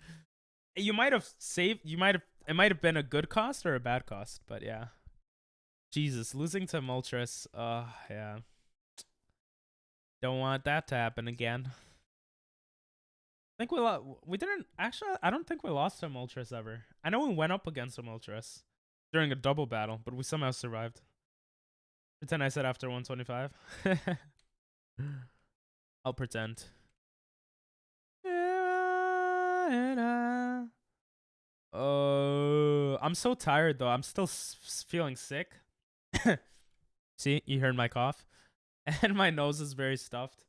You might have saved. It might have been a good cost or a bad cost, but yeah. Jesus, losing to Moltres. Yeah. Don't want that to happen again. I think we didn't actually. I don't think we lost to Moltres ever. I know we went up against a Moltres during a double battle, but we somehow survived. Pretend I said after 125. I'll pretend. I'm so tired though. I'm still feeling sick. See, you heard my cough, and my nose is very stuffed,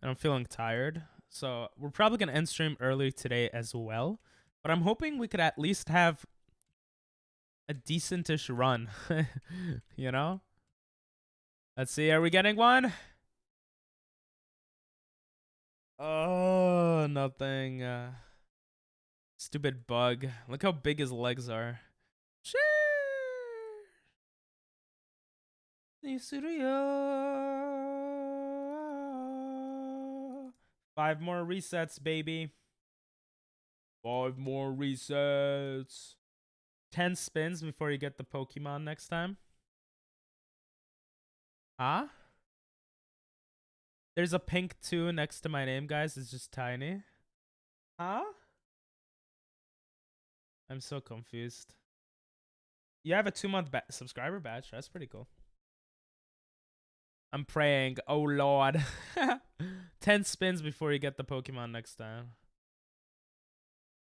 and I'm feeling tired. So we're probably gonna end stream early today as well. But I'm hoping we could at least have a decentish run. You know? Let's see, are we getting one? Oh, nothing. Stupid bug. Look how big his legs are. Shit. 5 more resets, baby. 5 more resets. 10 spins before you get the Pokemon next time. Huh? There's a pink 2 next to my name, guys. It's just tiny. Huh? I'm so confused. You have a 2-month subscriber badge. That's pretty cool. I'm praying. Oh, Lord. 10 spins before you get the Pokemon next time.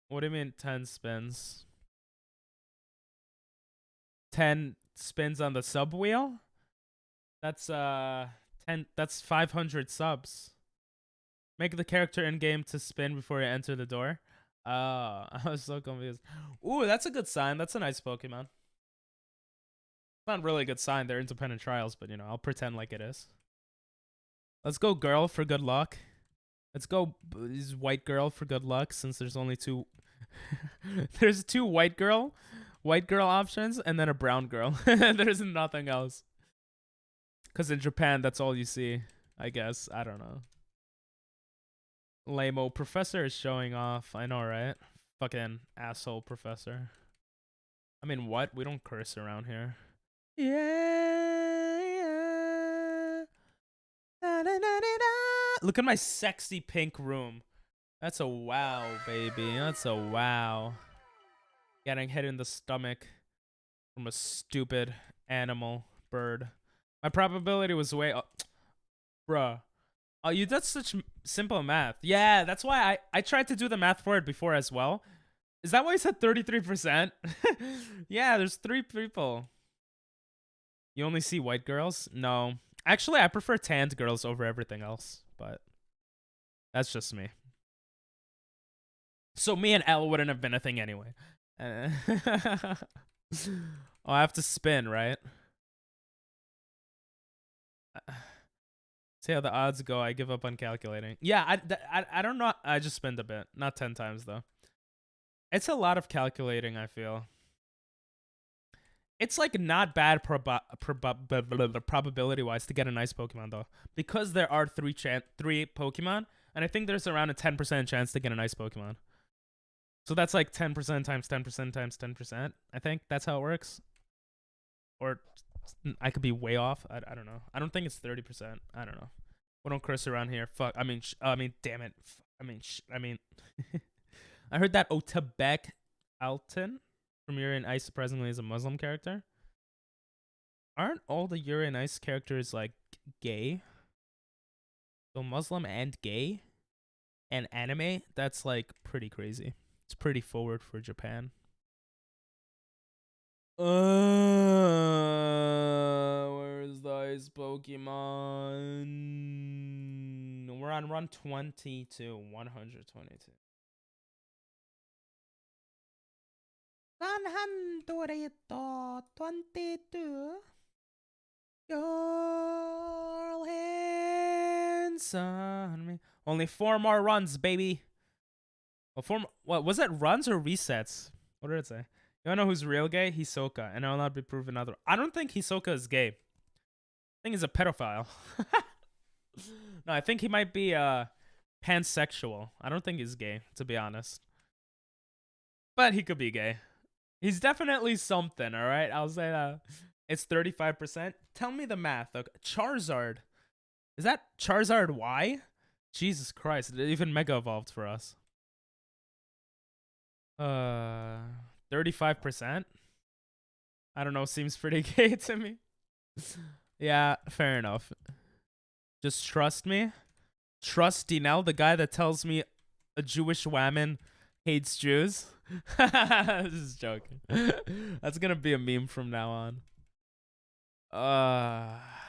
What do you mean 10 spins? 10 spins on the sub wheel? That's 10. That's 500 subs. Make the character in game to spin before you enter the door. I was so confused. Ooh, that's a good sign. That's a nice Pokemon. It's not really a good sign. They're independent trials, but you know, I'll pretend like it is. Let's go, girl, for good luck. Let's go, white girl, for good luck. Since there's only 2. There's 2 white girl options, and then a brown girl. There's nothing else. Because in Japan, that's all you see, I guess. I don't know. Lame-o. Professor is showing off. I know, right? Fucking asshole professor. I mean, what? We don't curse around here. Yeah. Da, da, da, da, da. Look at my sexy pink room. That's a wow, baby. That's a wow. Getting hit in the stomach from a stupid animal bird. My probability was way up. Bruh. Oh, you did such simple math. Yeah, that's why I tried to do the math for it before as well. Is that why you said 33%? Yeah, there's 3 people. You only see white girls? No. Actually, I prefer tanned girls over everything else, but that's just me. So me and Elle wouldn't have been a thing anyway. Oh, I have to spin, right? See how the odds go. I give up on calculating. Yeah, I don't know. I just spent a bit. Not 10 times, though. It's a lot of calculating, I feel. It's like not bad probability-wise to get a nice Pokemon, though. Because there are 3 Pokemon, and I think there's around a 10% chance to get a nice Pokemon. So that's like 10% times 10% times 10%. I think that's how it works. Or I could be way off. I don't know. I don't think it's 30%. I don't know. We don't curse around here. Fuck. I mean, damn it. I mean. I heard that Otabek Alton from Yuri and Ice surprisingly is a Muslim character. Aren't all the Yuri and Ice characters like gay? So Muslim and gay and anime? That's like pretty crazy. It's pretty forward for Japan. Where's the ice Pokemon? We're on run 22, 122. 122. Your hands on me. Only 4 more runs, baby. Well, 4 more, what was it? Runs or resets? What did it say? You wanna know who's real gay? Hisoka, and I will not be proven other. I don't think Hisoka is gay. I think he's a pedophile. No, I think he might be pansexual. I don't think he's gay, to be honest. But he could be gay. He's definitely something, all right? I'll say that. It's 35%. Tell me the math. Okay. Charizard. Is that Charizard Y? Jesus Christ. It even mega evolved for us. 35%? I don't know. Seems pretty gay to me. Yeah, fair enough. Just trust me. Trust Dinel, the guy that tells me a Jewish woman hates Jews. Just joking. That's gonna be a meme from now on.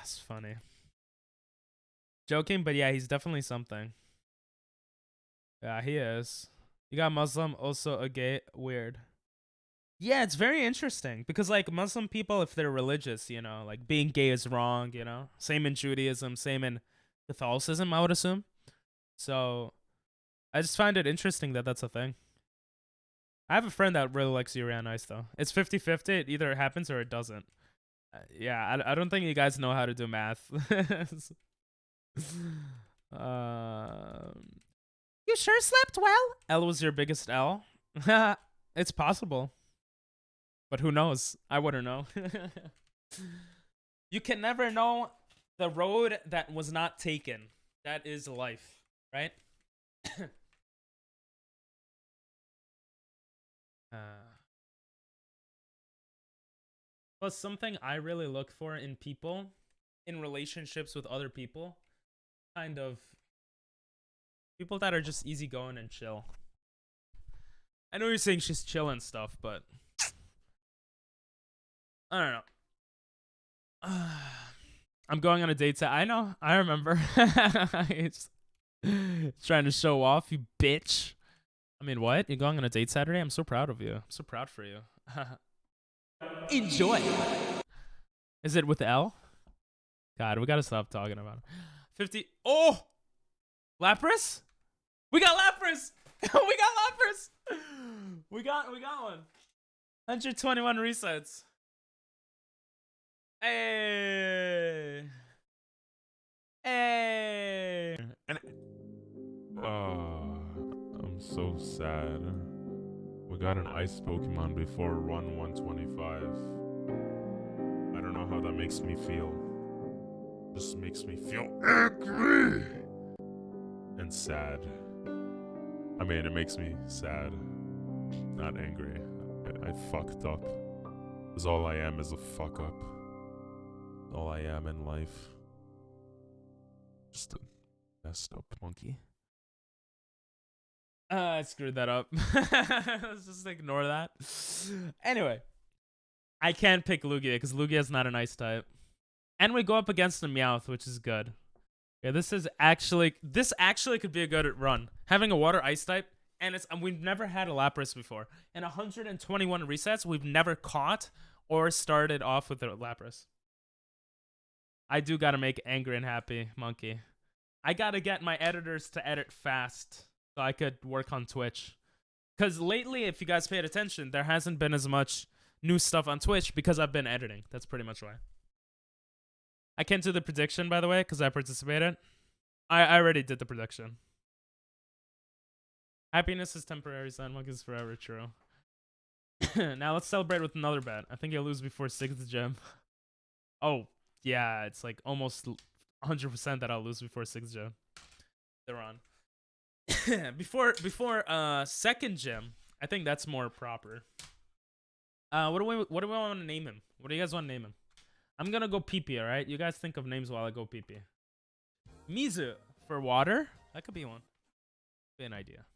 It's funny. Joking, but yeah, he's definitely something. Yeah, he is. You got Muslim, also a gay. Weird. Yeah, it's very interesting because like Muslim people, if they're religious, you know, like being gay is wrong, you know. Same in Judaism, same in Catholicism, I would assume. So I just find it interesting that that's a thing. I have a friend that really likes Yuri on Ice, though. It's 50-50. It either happens or it doesn't. Yeah, I don't think you guys know how to do math. You sure slept well? L was your biggest L? It's possible. But who knows? I wouldn't know. You can never know the road that was not taken. That is life, right? Plus, something I really look for in people, in relationships with other people, kind of people that are just easygoing and chill. I know you're saying she's chill and stuff, but I don't know. I'm going on a date. I know. I remember. It's trying to show off, you bitch. I mean, what? You're going on a date Saturday? I'm so proud of you. I'm so proud for you. Enjoy. Is it with L? God, we gotta stop talking about it. 50. Oh! Lapras? We got Lapras! We got Lapras! We got one. 121 resets. Hey! Hey! I'm so sad. We got an ice Pokemon before run 125. I don't know how that makes me feel. Just makes me feel angry and sad. I mean, it makes me sad, not angry. I fucked up. Because all I am is a fuck up. All I am in life. Just a messed up monkey. I screwed that up. Let's just ignore that. Anyway, I can't pick Lugia because Lugia is not an ice type. And we go up against the Meowth, which is good. Yeah, this actually could be a good run. Having a water ice type, and we've never had a Lapras before. In 121 resets, we've never caught or started off with a Lapras. I do gotta make angry and happy, monkey. I gotta get my editors to edit fast so I could work on Twitch. Because lately, if you guys paid attention, there hasn't been as much new stuff on Twitch because I've been editing. That's pretty much why. I can't do the prediction, by the way, because I participated. I already did the prediction. Happiness is temporary, Sun Monkey is forever, true. Now let's celebrate with another bet. I think you'll lose before 6th gem. Oh, yeah, it's like almost 100% that I'll lose before 6th gem. They're on. before 2nd gem, I think that's more proper. What do we want to name him? What do you guys want to name him? I'm gonna go PP, alright? You guys think of names while I go PP. Mizu for water? That could be one. Be an idea.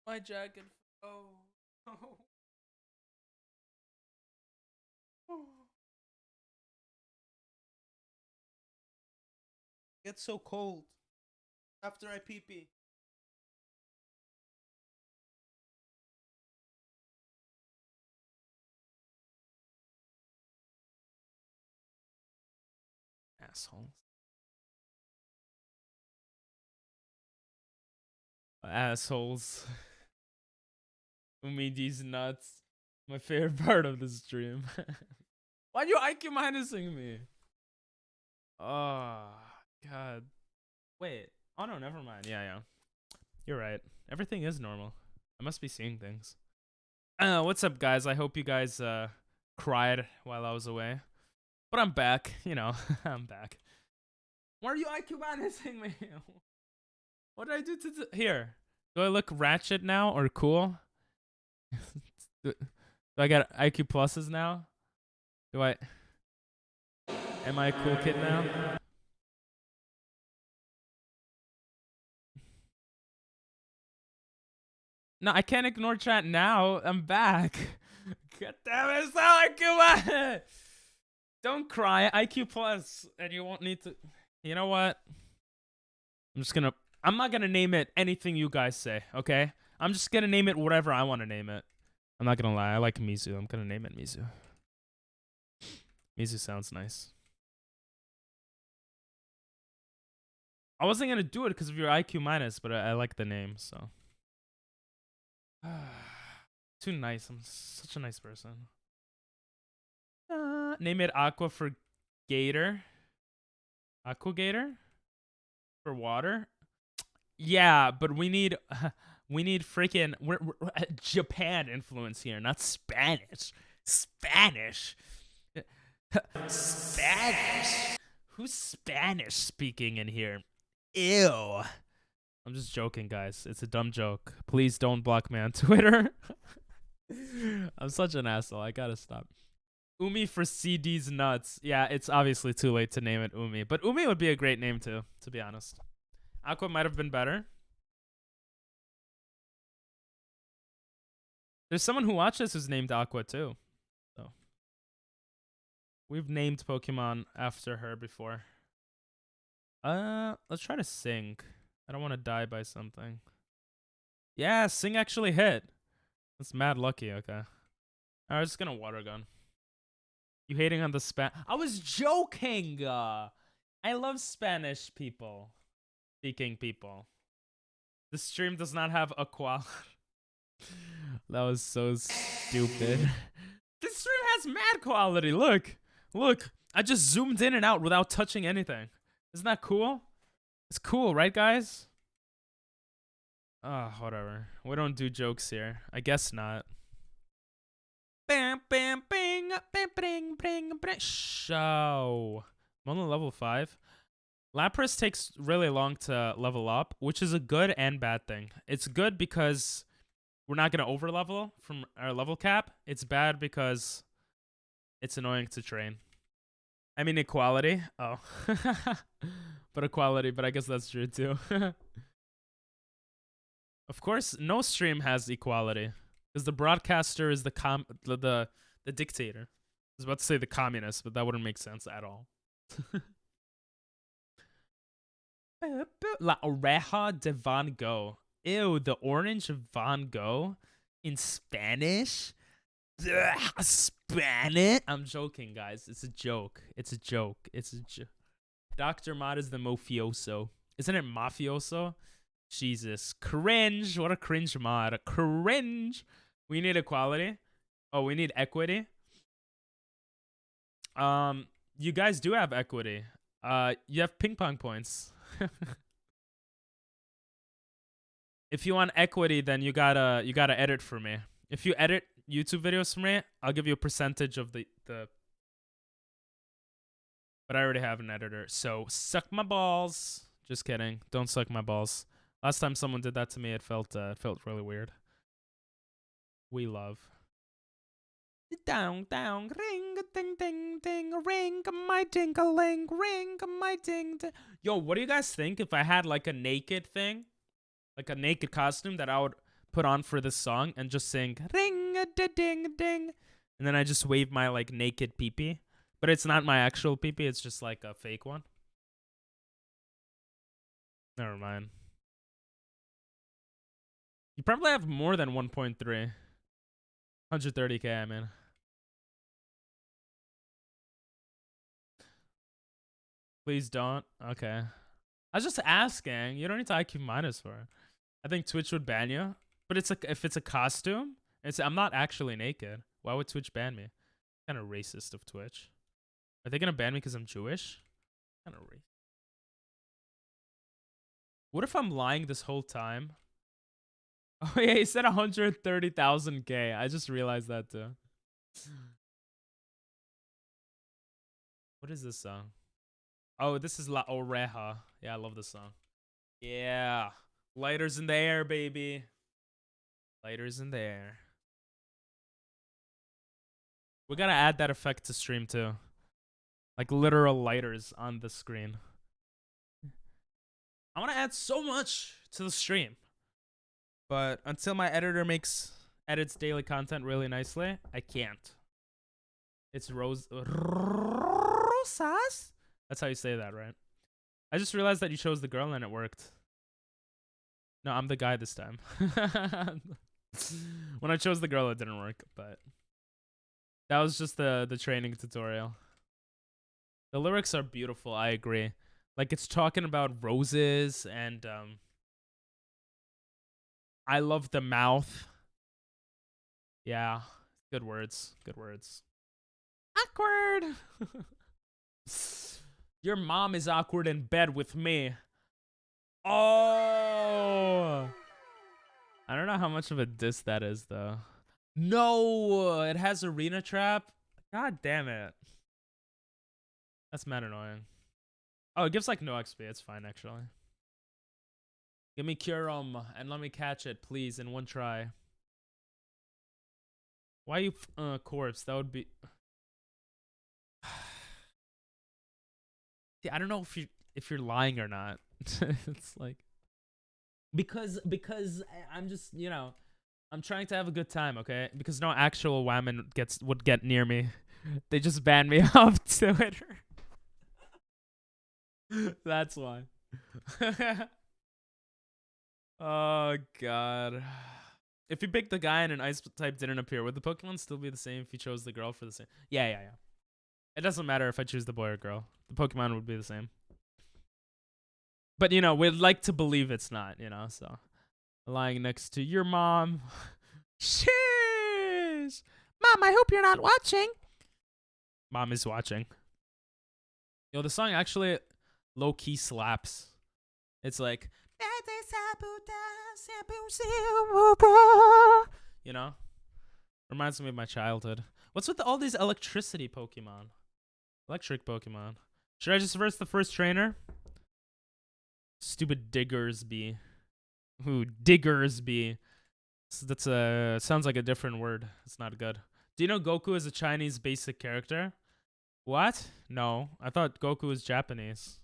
My jacket. Oh. It's so cold after I pee pee. Assholes. Assholes. Who made these nuts? My favorite part of the stream. Why are you IQ minusing me? Oh, God. Wait. Oh, no, never mind. Yeah. You're right. Everything is normal. I must be seeing things. What's up, guys? I hope you guys cried while I was away. But I'm back. You know, I'm back. Why are you IQ minusing me? What did I do to here? Do I look ratchet now or cool? Do I got IQ pluses now? Am I a cool kid now? No, I can't ignore chat now. I'm back. God damn it, it's not IQ. Don't cry. IQ plus, and you won't need to. You know what? I'm not gonna name it anything you guys say, okay? I'm just gonna name it whatever I want to name it. I'm not gonna lie, I like Mizu. I'm gonna name it Mizu. Mizu sounds nice. I wasn't gonna do it because of your IQ minus, but I like the name, so. Too nice. I'm such a nice person. Name it Aqua for Gator. Aqua Gator? For water? Yeah, but we need freaking we're Japan influence here, not Spanish. Spanish. Spanish. Who's Spanish speaking in here? Ew. I'm just joking, guys. It's a dumb joke. Please don't block me on Twitter. I'm such an asshole. I gotta stop. Umi for CD's nuts. Yeah, it's obviously too late to name it Umi, but Umi would be a great name too, to be honest. Aqua might have been better. There's someone who watches who's named Aqua too. So we've named Pokemon after her before. Let's try to sing. I don't want to die by something. Yeah, sing actually hit. That's mad lucky, okay. I was just gonna water gun. You hating on the I was joking! I love Spanish people. Speaking people. The stream does not have a quality. That was so stupid. This stream has mad quality. Look. Look. I just zoomed in and out without touching anything. Isn't that cool? It's cool, right, guys? Whatever. We don't do jokes here. I guess not. Bam, bam, bing, bam, bing, bing, bing. Show. I'm only level 5. Lapras takes really long to level up, which is a good and bad thing. It's good because we're not going to over level from our level cap. It's bad because it's annoying to train. I mean equality. Oh. But equality, but I guess that's true too. Of course, no stream has equality. Because the broadcaster is the dictator. I was about to say the communist, but that wouldn't make sense at all. La Oreja de Van Gogh. Ew, the orange of Van Gogh in Spanish? Ugh, Spanish? I'm joking, guys. It's a joke. It's a joke. It's a joke. Dr. Mod is the mafioso. Isn't it mafioso? Jesus. Cringe. What a cringe mod. Cringe. We need equality. Oh, we need equity. You guys do have equity. You have ping pong points. If you want equity, then you gotta edit for me. If you edit YouTube videos for me, I'll give you a percentage of the but I already have an editor, so suck my balls. Just kidding. Don't suck my balls. Last time someone did that to me, it felt really weird. We love. Down, down, ring, ding, ding, ding, ring, my ding-a-ling, ring, my ding, ding. Yo, what do you guys think if I had like a naked thing, like a naked costume that I would put on for this song and just sing ring-a-ding-ding, and then I just wave my like naked pee-pee? But it's not my actual pee-pee, it's just like a fake one. Never mind. You probably have more than 1.3. 130k, I mean. Please don't. Okay. I was just asking. You don't need to IQ minus for it. I think Twitch would ban you. But it's like if it's a costume, I'm not actually naked. Why would Twitch ban me? Kind of racist of Twitch. Are they gonna ban me because I'm Jewish? Kind of racist. What if I'm lying this whole time? Oh yeah, he said 130,000k. I just realized that too. What is this song? Oh, this is La Oreja. Yeah, I love this song. Yeah. Lighters in the air, baby. Lighters in the air. We gotta add that effect to stream too. Like literal lighters on the screen. I want to add so much to the stream. But until my editor edits daily content really nicely, I can't. It's Rosas? That's how you say that, right? I just realized that you chose the girl and it worked. No, I'm the guy this time. When I chose the girl, it didn't work, but that was just the training tutorial. The lyrics are beautiful, I agree. Like, it's talking about roses and, I love the mouth. Yeah, good words, good words. Awkward. Your mom is awkward in bed with me. Oh. I don't know how much of a diss that is, though. No, it has arena trap. God damn it. That's mad annoying. Oh, it gives like no XP. It's fine, actually. Give me Curum and let me catch it, please, in one try. Why you corpse? That would be. See, I don't know if you're lying or not. It's like because I'm just, you know, I'm trying to have a good time, okay? Because no actual woman would get near me. They just ban me off Twitter. That's why. Oh god. If you picked the guy and an ice type didn't appear, would the Pokemon still be the same if you chose the girl for the same? Yeah. It doesn't matter if I choose the boy or girl. The Pokemon would be the same. But, you know, we'd like to believe it's not, you know, so. Lying next to your mom. Sheesh! Mom, I hope you're not watching. Mom is watching. Yo, the song actually low-key slaps. It's like, you know? Reminds me of my childhood. What's with all these electricity Pokemon? Electric Pokemon. Should I just verse the first trainer? Stupid Diggersby. Ooh, Diggersby. That's sounds like a different word. It's not good. Do you know Goku is a Chinese basic character? What? No, I thought Goku was Japanese.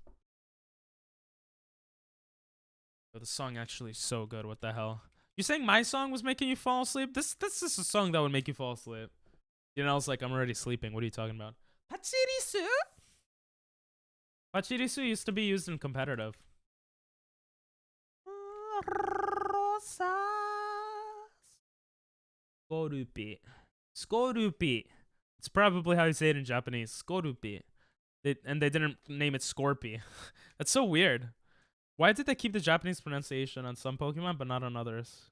But the song actually is so good. What the hell? You saying my song was making you fall asleep? This is a song that would make you fall asleep. You know, I was like, I'm already sleeping. What are you talking about? Pachirisu? Pachirisu used to be used in competitive. Skorupi. Skorupi. It's probably how you say it in Japanese. Skorupi. And they didn't name it Scorpy. That's so weird. Why did they keep the Japanese pronunciation on some Pokemon but not on others?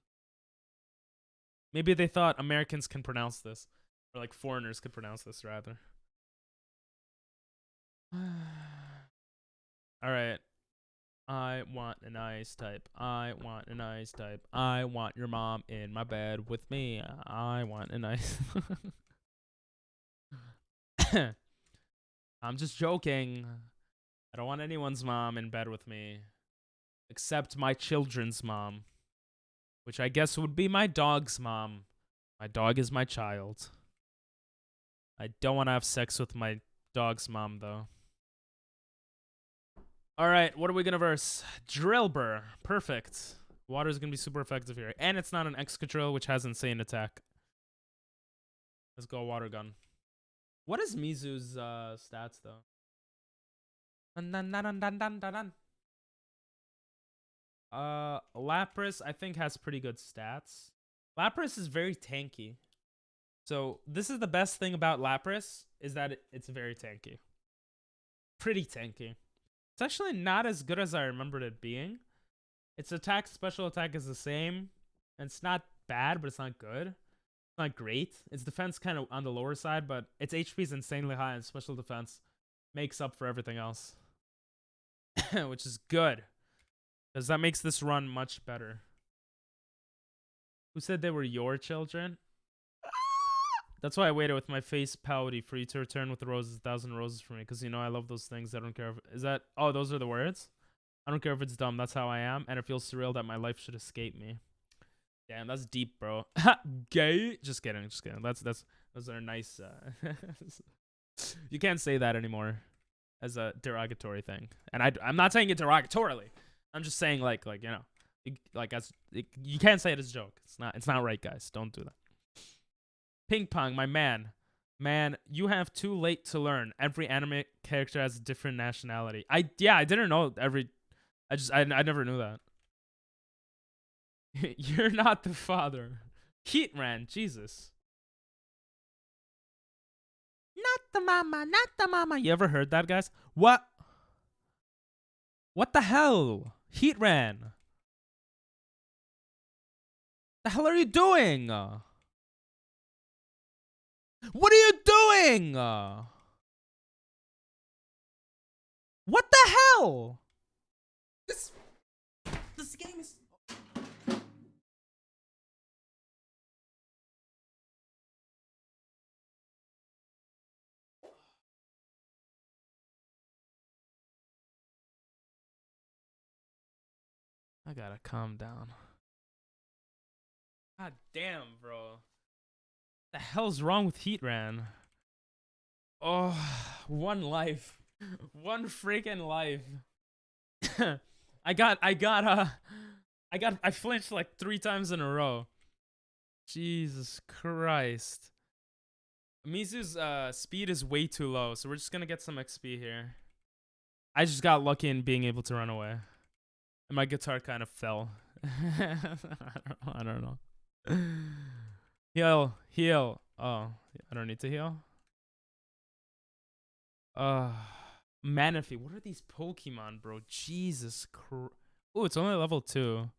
Maybe they thought Americans can pronounce this. Or like foreigners could pronounce this rather. Alright. I want an ice type. I want an ice type. I want your mom in my bed with me. I want an ice. I'm just joking. I don't want anyone's mom in bed with me. Except my children's mom. Which I guess would be my dog's mom. My dog is my child. I don't want to have sex with my dog's mom, though. Alright, what are we gonna verse? Drillbur. Perfect. Water's gonna be super effective here. And it's not an Excadrill, which has insane attack. Let's go Water Gun. What is Mizu's stats, though? Lapras, I think, has pretty good stats. Lapras is very tanky. So, this is the best thing about Lapras, is that it's very tanky. Pretty tanky. It's actually not as good as I remembered it being. Its attack, special attack is the same. And it's not bad, but it's not good. It's not great. Its defense kind of on the lower side, but its HP is insanely high, and special defense makes up for everything else. Which is good. Because that makes this run much better. Who said they were your children? That's why I waited with my face pouty for you to return with the roses, 1,000 roses for me. Because, you know, I love those things. I don't care if... Is that... Oh, those are the words? I don't care if it's dumb. That's how I am. And it feels surreal that my life should escape me. Damn, that's deep, bro. Gay? Just kidding. Just kidding. Those are nice... You can't say that anymore as a derogatory thing. And I'm not saying it derogatorily. I'm just saying, like you know... you can't say it as a joke. It's not right, guys. Don't do that. Ping Pong, my man. Man, you have too late to learn. Every anime character has a different nationality. I didn't know every... I never knew that. You're not the father. Heatran, Jesus. Not the mama, not the mama. You ever heard that, guys? What? What the hell? Heatran. The hell are you doing? What are you doing? What the hell? This game is... I gotta calm down. God damn, bro. The hell's wrong with Heatran? Oh, one life. One freaking life. I flinched like 3 times in a row. Jesus Christ. Mizu's speed is way too low, so we're just gonna get some XP here. I just got lucky in being able to run away. And my guitar kind of fell. I don't know. Heal. Oh, I don't need to heal. Manaphy. What are these Pokemon, bro? Jesus Christ. Oh, it's only level 2.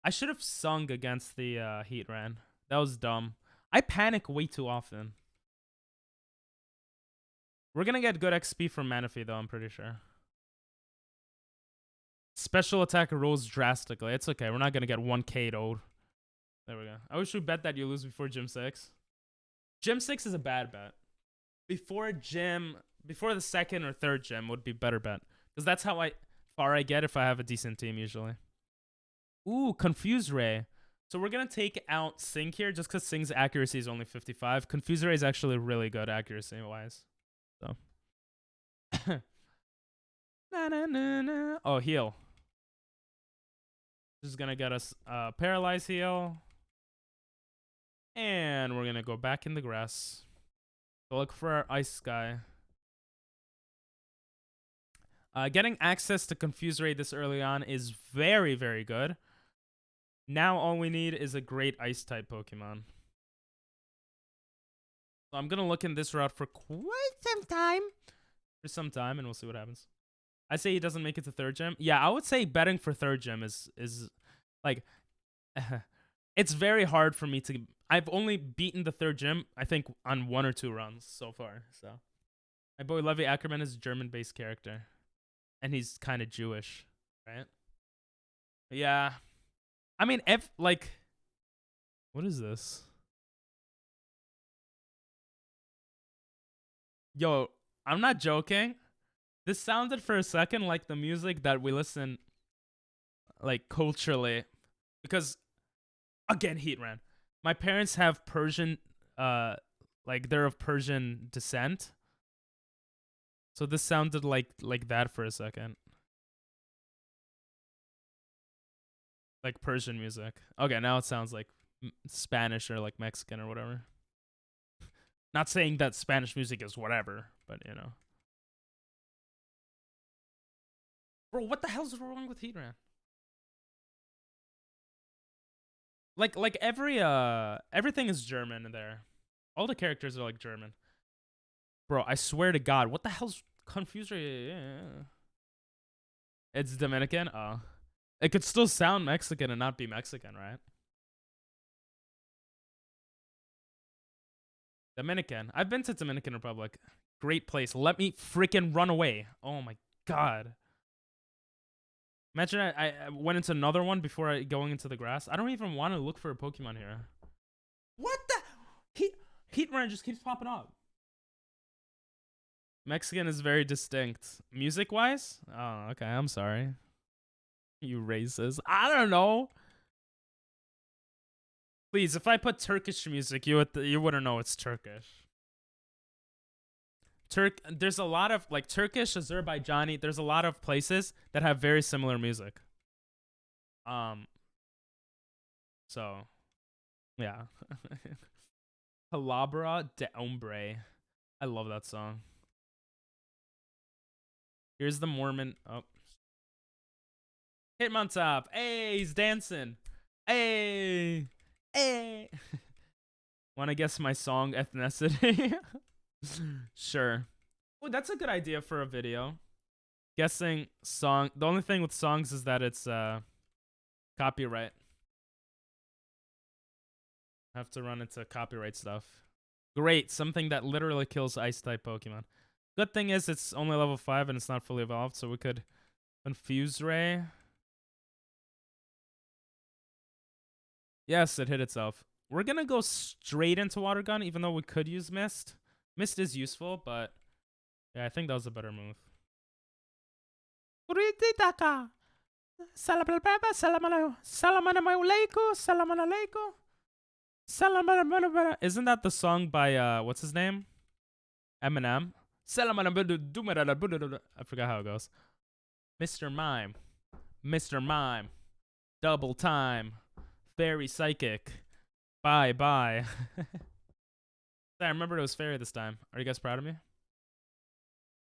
I should have sung against the Heatran. That was dumb. I panic way too often. We're gonna get good XP from Manaphy, though, I'm pretty sure. Special attack rose drastically. It's okay. We're not gonna get 1K'd old. There we go. I wish we bet that you lose before Gym 6. Gym 6 is a bad bet. Before the second or third gym would be better bet. Because that's how far I get if I have a decent team usually. Ooh, Confuse Ray. So we're going to take out Sing here just because Sing's accuracy is only 55. Confuse Ray is actually really good accuracy-wise. So. Oh, heal. This is going to get us Paralyze heal. And we're going to go back in the grass. So look for our Ice Sky. Getting access to Confuse Ray this early on is very, very good. Now all we need is a great Ice-type Pokemon. So I'm going to look in this route for quite some time. For some time, and we'll see what happens. I say he doesn't make it to third gym. Yeah, I would say betting for third gym is like... it's very hard for me to... I've only beaten the third gym, I think, on 1 or 2 runs so far. So my boy Levi Ackerman is a German-based character. And he's kind of Jewish, right? Yeah. I mean, what is this? Yo, I'm not joking. This sounded for a second like the music that we listen, like, culturally. Because, again, Heatran. My parents have Persian, they're of Persian descent. So this sounded like that for a second. Like Persian music. Okay, now it sounds like Spanish or like Mexican or whatever. Not saying that Spanish music is whatever, but you know. Bro, what the hell's wrong with Heatran? Like everything is German in there. All the characters are like German. Bro, I swear to God, what the hell's Confuse Ray? Yeah. It's Dominican? Oh. It could still sound Mexican and not be Mexican, right? Dominican. I've been to Dominican Republic. Great place. Let me freaking run away. Oh my God. Imagine I went into another one before going into the grass. I don't even want to look for a Pokemon here. What the? Heatran just keeps popping up. Mexican is very distinct. Music-wise? Oh, okay. I'm sorry. You racist. I don't know. Please, if I put Turkish music, you wouldn't know it's Turkish. There's a lot of, like, Turkish, Azerbaijani, there's a lot of places that have very similar music. So, yeah. Palabra de Hombre. I love that song. Here's the Mormon. Oh. Hitmontop. Hey, he's dancing. Hey. Hey. Want to guess my song ethnicity? Sure. Oh, that's a good idea for a video. Guessing song. The only thing with songs is that it's copyright. I have to run into copyright stuff. Great, something that literally kills ice-type Pokemon. Good thing is it's only level 5 and it's not fully evolved, so we could Confuse Ray. Yes, it hit itself. We're gonna go straight into Water Gun, even though we could use Mist. Mist is useful, but yeah, I think that was a better move. Isn't that the song by what's his name? Eminem. I forgot how it goes. Mr. Mime. Mr. Mime. Double time. Fairy Psychic. Bye bye. I remember it was Fairy this time. Are you guys proud of me?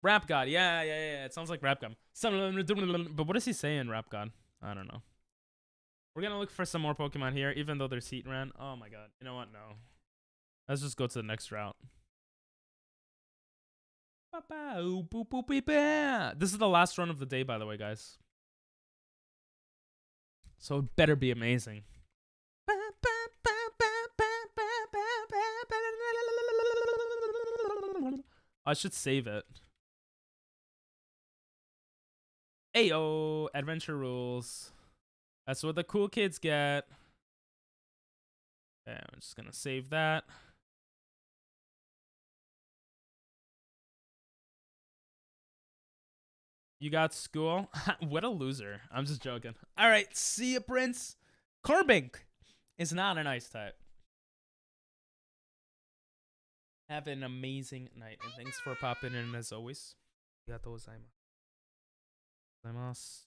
Rap God. Yeah. It sounds like Rap God. But what does he say in Rap God? I don't know. We're going to look for some more Pokemon here, even though there's Heatran. Oh my god. You know what? No. Let's just go to the next route. This is the last run of the day, by the way, guys. So it better be amazing. I should save it. Ayo, adventure rules. That's what the cool kids get. Okay, I'm just gonna save that. You got school? What a loser. I'm just joking. All right, see ya, Prince. Carbink is not an ice type. Have an amazing night, and thanks for popping in as always. Arigatou gozaimasu.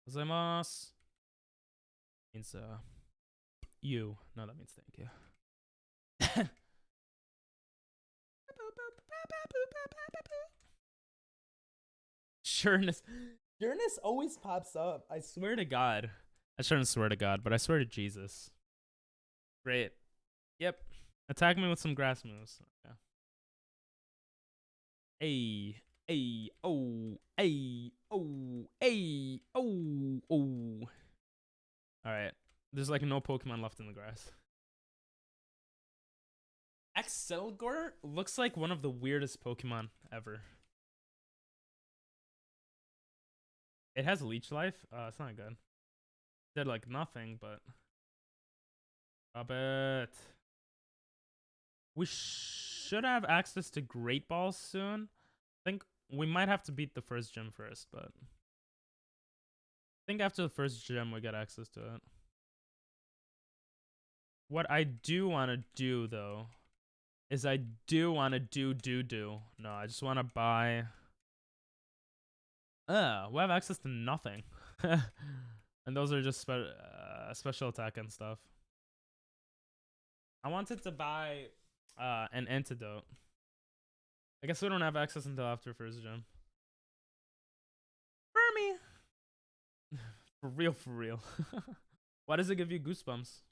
Gozaimasu. Means you. No, that means thank you. Sureness always pops up. I swear to God. I shouldn't swear to God, but I swear to Jesus. Great. Yep. Attack me with some grass moves. Okay. Alright. There's like no Pokemon left in the grass. Excelgor looks like one of the weirdest Pokemon ever. It has leech life? It's not good. Did like nothing, but stop it. We should have access to Great Balls soon. I think we might have to beat the first gym first, but I think after the first gym we get access to it. What I do want to do though is I do want to do. No, I just want to buy. We have access to nothing. And those are just special attack and stuff. I wanted to buy an antidote. I guess we don't have access until after first gym. Burmy! For real. Why does it give you goosebumps?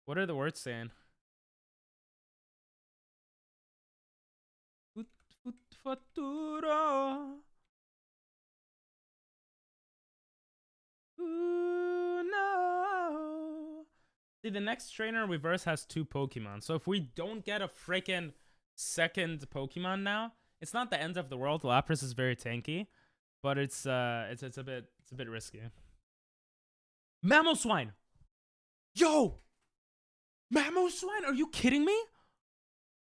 What are the words saying? Futuro. Ooh, no. See, the next trainer reverse has 2 Pokemon. So if we don't get a freaking second Pokemon now, it's not the end of the world. Lapras is very tanky, but it's a bit risky. Mamoswine. Yo! Mamoswine? Are you kidding me?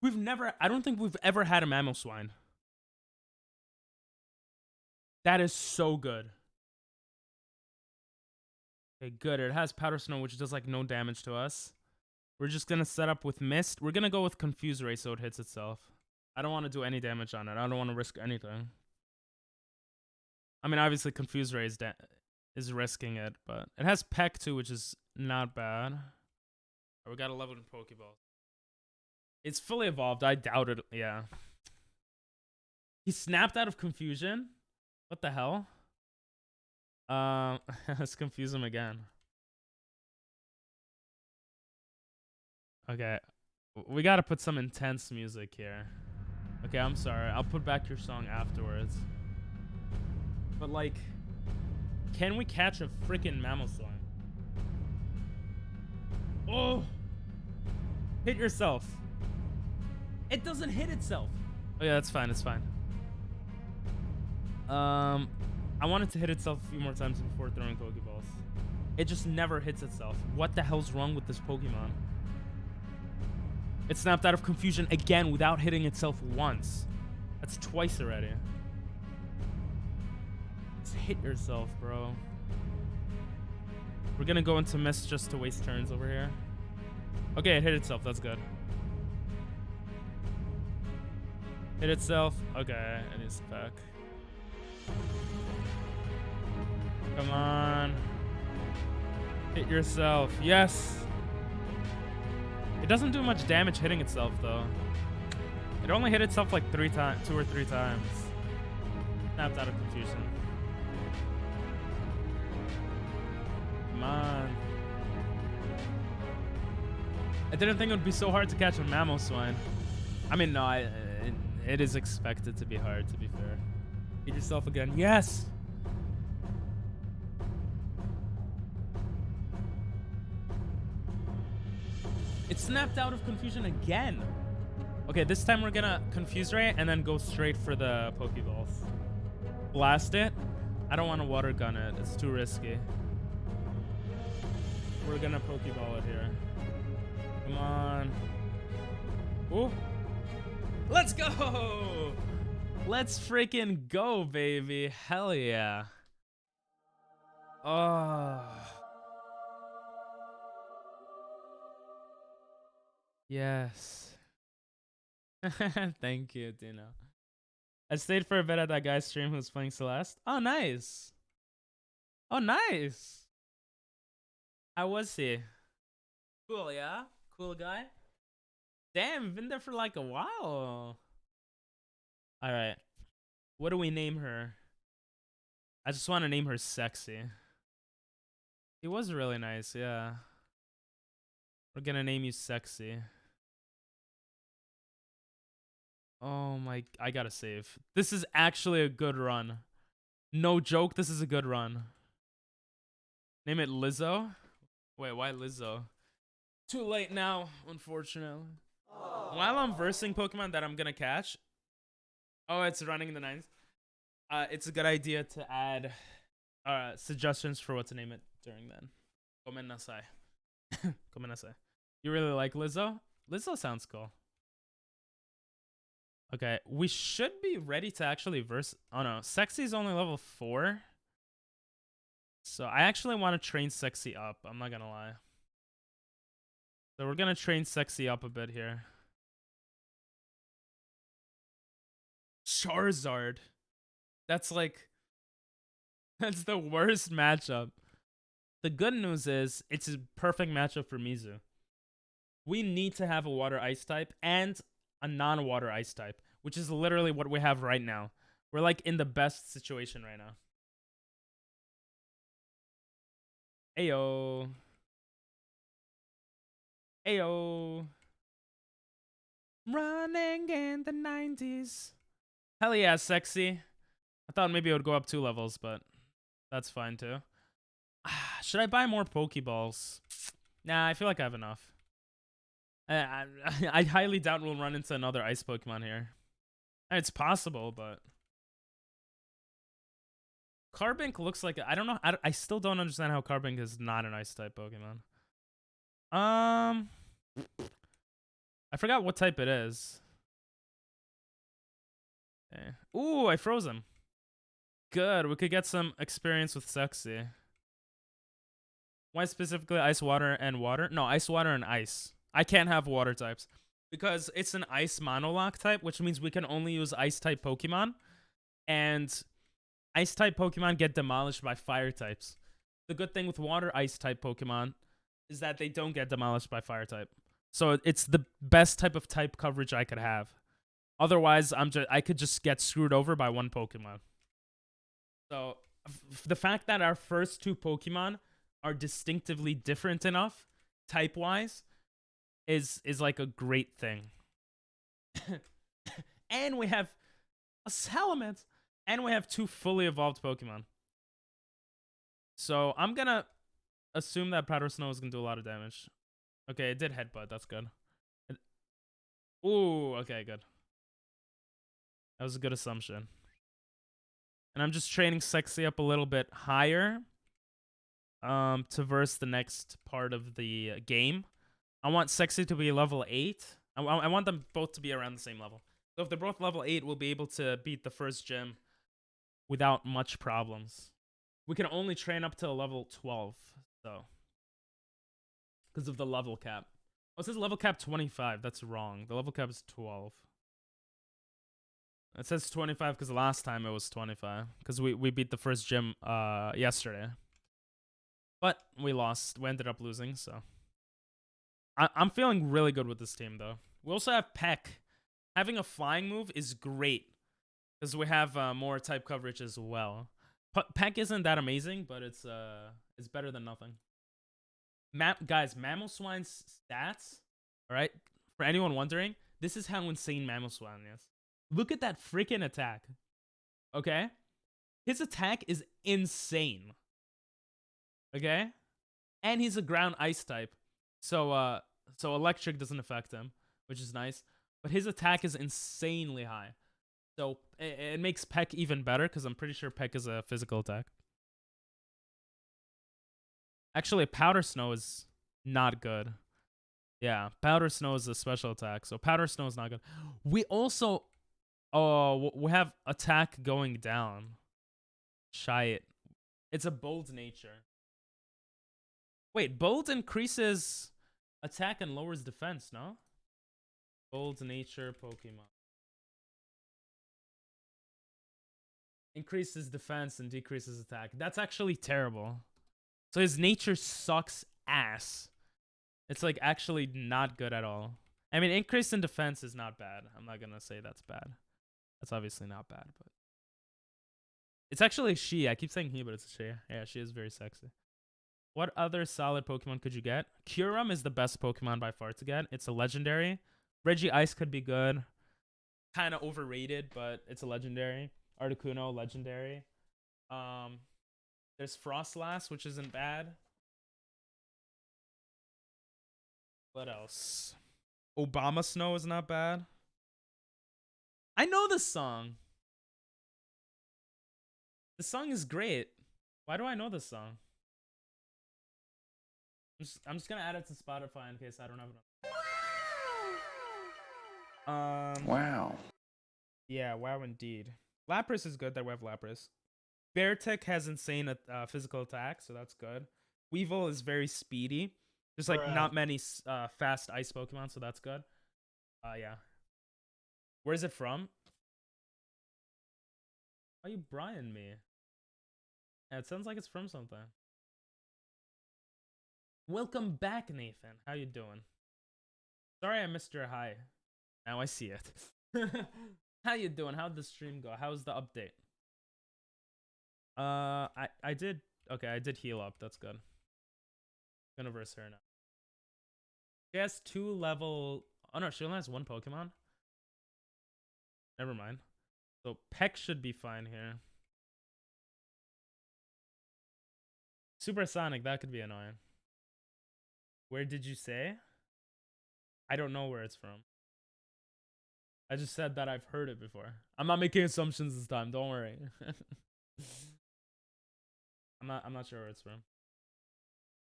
I don't think we've ever had a Mamoswine. That is so good. Okay, good. It has Powder Snow, which does like no damage to us. We're just gonna set up with Mist. We're gonna go with Confuse Ray so it hits itself. I don't want to do any damage on it. I don't want to risk anything. I mean, obviously Confuse Ray is risking it, but it has Peck too, which is not bad. We got 11 Pokeballs. It's fully evolved. I doubt it. Yeah. He snapped out of confusion. What the hell? Let's confuse him again. Okay. We gotta put some intense music here. Okay, I'm sorry. I'll put back your song afterwards. But like, can we catch a freaking Mamoswine? Oh! Hit yourself. It doesn't hit itself. Oh yeah, that's fine. It's fine. I wanted to hit itself a few more times before throwing Pokeballs. It just never hits itself. What the hell's wrong with this Pokemon? It snapped out of confusion again without hitting itself once. That's twice already. Just hit yourself, bro. We're gonna go into Mist just to waste turns over here. Okay, it hit itself. That's good. Hit itself. Okay, it is back. Come on. Hit yourself. Yes. It doesn't do much damage hitting itself, though. It only hit itself like 2 or 3 times. Snapped out of confusion. Come on. I didn't think it would be so hard to catch a Mamoswine. I mean, no, it is expected to be hard, to be fair. Hit yourself again. Yes! It snapped out of confusion again. Okay, this time we're gonna confuse ray and then go straight for the Pokeballs. Blast it. I don't want to water gun it. It's too risky. We're gonna Pokeball it here. Come on. Ooh. Let's go! Let's freaking go, baby. Hell yeah. Oh. Yes. Thank you, Dino. I stayed for a bit at that guy's stream who was playing Celeste. Oh, nice. Oh, nice. How was he? Cool, yeah? Cool guy? Damn, been there for like a while. Alright. What do we name her? I just want to name her Sexy. He was really nice, yeah. We're gonna name you Sexy. Oh my, I gotta save. This is actually a good run. No joke, this is a good run. Name it Lizzo? Wait, why Lizzo? Too late now, unfortunately. While I'm versing Pokemon that I'm gonna catch. Oh, it's running in the 9s. It's a good idea to add suggestions for what to name it during then. Gomen nasai. Gomen nasai. You really like Lizzo? Lizzo sounds cool. Okay, we should be ready to actually verse. Oh no, Sexy's only level 4. So I actually want to train Sexy up. I'm not gonna lie. So we're gonna train Sexy up a bit here. Charizard. That's the worst matchup. The good news is it's a perfect matchup for Mizu. We need to have a water ice type and a non-water ice type, which is literally what we have right now. We're like in the best situation right now. Ayo. Ayo. Running in the 90s. Hell yeah, Sexy. I thought maybe it would go up 2 levels, but that's fine too. Should I buy more Pokeballs? Nah, I feel like I have enough. I highly doubt we'll run into another ice Pokemon here. It's possible, but Carbink looks like I don't know. I still don't understand how Carbink is not an ice type Pokemon. I forgot what type it is. Okay. Ooh, I froze him. Good. We could get some experience with Sexy. Why specifically ice, water, and water? No, ice, water, and ice. I can't have water types because it's an ice monolock type, which means we can only use ice type Pokemon, and ice type Pokemon get demolished by fire types. The good thing with water ice type Pokemon is that they don't get demolished by fire type. So it's the best type of type coverage I could have. Otherwise, I could just get screwed over by one Pokemon. So the fact that our first 2 Pokemon are distinctively different enough type-wise is like a great thing. And we have a Salamence, and we have 2 fully evolved Pokemon. So I'm gonna assume that Powder Snow is gonna do a lot of damage. Okay, it did headbutt, that's good. Ooh, okay, good. That was a good assumption. And I'm just training Sexy up a little bit higher to verse the next part of the game. I want Sexy to be level 8. I want them both to be around the same level. So if they're both level 8, we'll be able to beat the first gym without much problems. We can only train up to level 12, so. Because of the level cap. Oh, it says level cap 25. That's wrong. The level cap is 12. It says 25 because last time it was 25. Because we beat the first gym yesterday. But we lost. We ended up losing, so. I'm feeling really good with this team, though. We also have Peck. Having a flying move is great. Because we have more type coverage as well. Peck isn't that amazing, but it's better than nothing. Guys, Mamoswine's stats, alright? For anyone wondering, this is how insane Mamoswine is. Look at that freaking attack. Okay? His attack is insane. Okay? And he's a ground ice type. So electric doesn't affect him, which is nice. But his attack is insanely high. So it makes Peck even better, because I'm pretty sure Peck is a physical attack. Actually, Powder Snow is not good. Yeah, Powder Snow is a special attack, so Powder Snow is not good. We also, we have attack going down. Shy it. It's a bold nature. Wait, bold increases attack and lowers defense, no? Bold nature Pokemon. Increases defense and decreases attack. That's actually terrible. So his nature sucks ass. It's like actually not good at all. I mean, increase in defense is not bad. I'm not gonna say that's bad. That's obviously not bad, but it's actually she. I keep saying he, but it's she. Yeah, she is very sexy. What other solid Pokemon could you get? Kyurem is the best Pokemon by far to get. It's a legendary. Reggie Ice could be good. Kind of overrated, but it's a legendary. Articuno, legendary. There's Frostlass, which isn't bad. What else? Obama Snow is not bad. I know this song. The song is great. Why do I know this song? I'm just gonna add it to Spotify in case I don't have enough. Wow. Yeah, wow indeed. Lapras is good that we have Lapras. Beartick has insane physical attack, so that's good. Weevil is very speedy. There's like not many fast ice Pokemon, so that's good. Yeah. Where's it from? Why are you Brian me? Yeah, it sounds like it's from something. Welcome back, Nathan. How you doing? Sorry I missed your hi. Now I see it. How you doing? How'd the stream go? How's the update? I did heal up. That's good. I'm gonna verse her now. She has 2 level. Oh no, she only has 1 Pokemon. Never mind. So Peck should be fine here. Supersonic, that could be annoying. Where did you say? I don't know where it's from. I just said that I've heard it before. I'm not making assumptions this time. Don't worry. I'm not sure where it's from.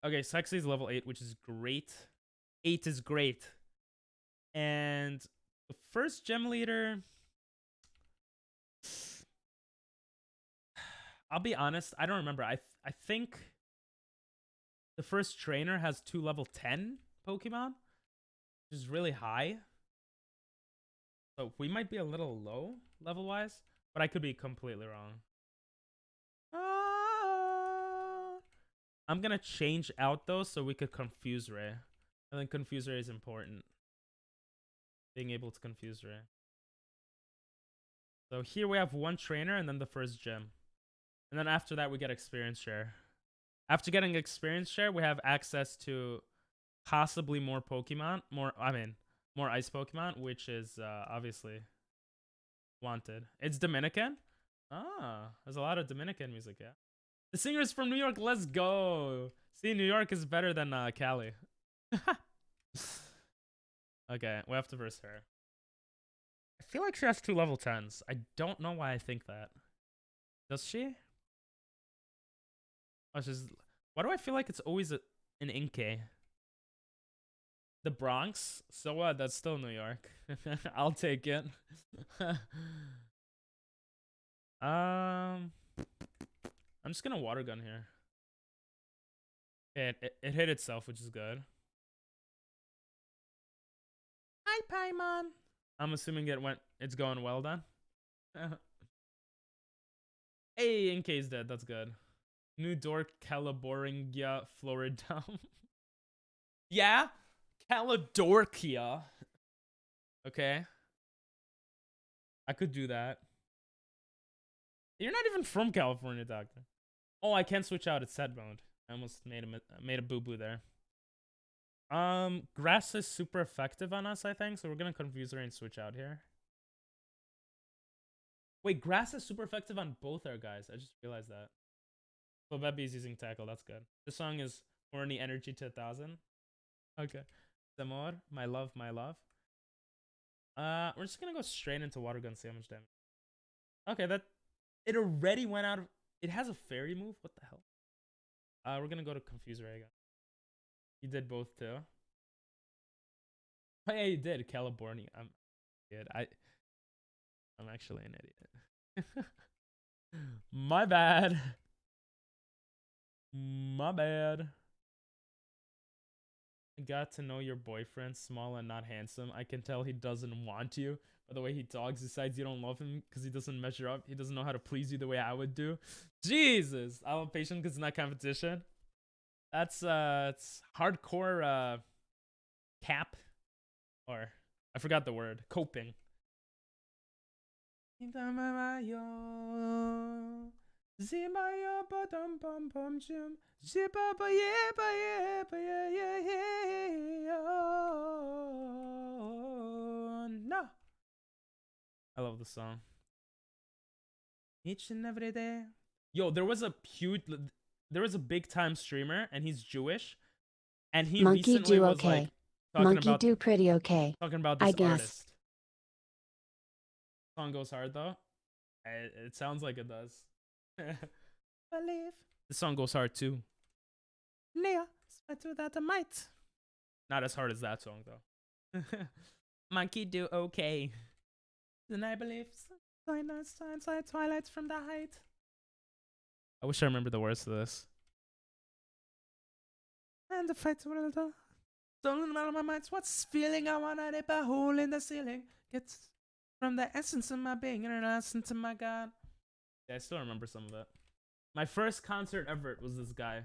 Okay, Sexy's level 8, which is great. 8 is great. And the first gym leader, I'll be honest, I don't remember. I think the first trainer has 2 level 10 Pokemon, which is really high. So we might be a little low level-wise, but I could be completely wrong. I'm gonna change out those so we could confuse Ray. I think confuse Ray is important. Being able to confuse Ray. So here we have 1 trainer and then the first gym. And then after that we get experience share. After getting experience share, we have access to possibly more Pokemon. More ice Pokemon, which is obviously wanted. It's Dominican? Ah, there's a lot of Dominican music, yeah. The singer's from New York, let's go! See, New York is better than Cali. Okay, we have to verse her. I feel like she has 2 level 10s. I don't know why I think that. Does she? Oh, why do I feel like it's always an Inkay? The Bronx? So what? That's still New York. I'll take it. I'm just gonna water gun here. It hit itself, which is good. Hi, Paimon. I'm assuming it's going well then. Hey, Inkay's dead. That's good. New Dork, Caliboringia, Florida. Yeah? Calidorkia. Okay. I could do that. You're not even from California, Doctor. Oh, I can't switch out. It's set mode. I almost made a boo-boo there. Grass is super effective on us, I think, so we're gonna confuse her and switch out here. Wait, grass is super effective on both our guys. I just realized that. So Bebby's using tackle. That's good. This song is horny energy to 1,000. Okay. Zamor, my love, my love. We're just gonna go straight into water gun, see how much damage. Okay, it already went out of. It has a fairy move. What the hell? We're gonna go to confuse Ray again. You did both too. Oh yeah, you did. Calibornia. I'm good. I'm actually an idiot. My bad. My bad. I got to know your boyfriend, small and not handsome. I can tell he doesn't want you. By the way he talks, decides you don't love him because he doesn't measure up. He doesn't know how to please you the way I would do. Jesus! I'm impatient because it's not competition. That's it's hardcore cap. Or I forgot the word. Coping. No. I love the song. Each and every day. Yo, there was a big time streamer and he's Jewish, and he Monkey recently do was okay. like talking Monkey about do pretty okay. talking about I this guess. artist. Song goes hard though. It sounds like it does. Believe. The song goes hard too. Leah, sweat without the might. Not as hard as that song though. Monkey do okay. Then I believe twilights from the height. I wish I remember the words to this. And the fight's a little stolen out of my mind. What's feeling? I wanna dip a hole in the ceiling. Gets from the essence of my being and an essence to my God. Yeah, I still remember some of it. My first concert ever was this guy.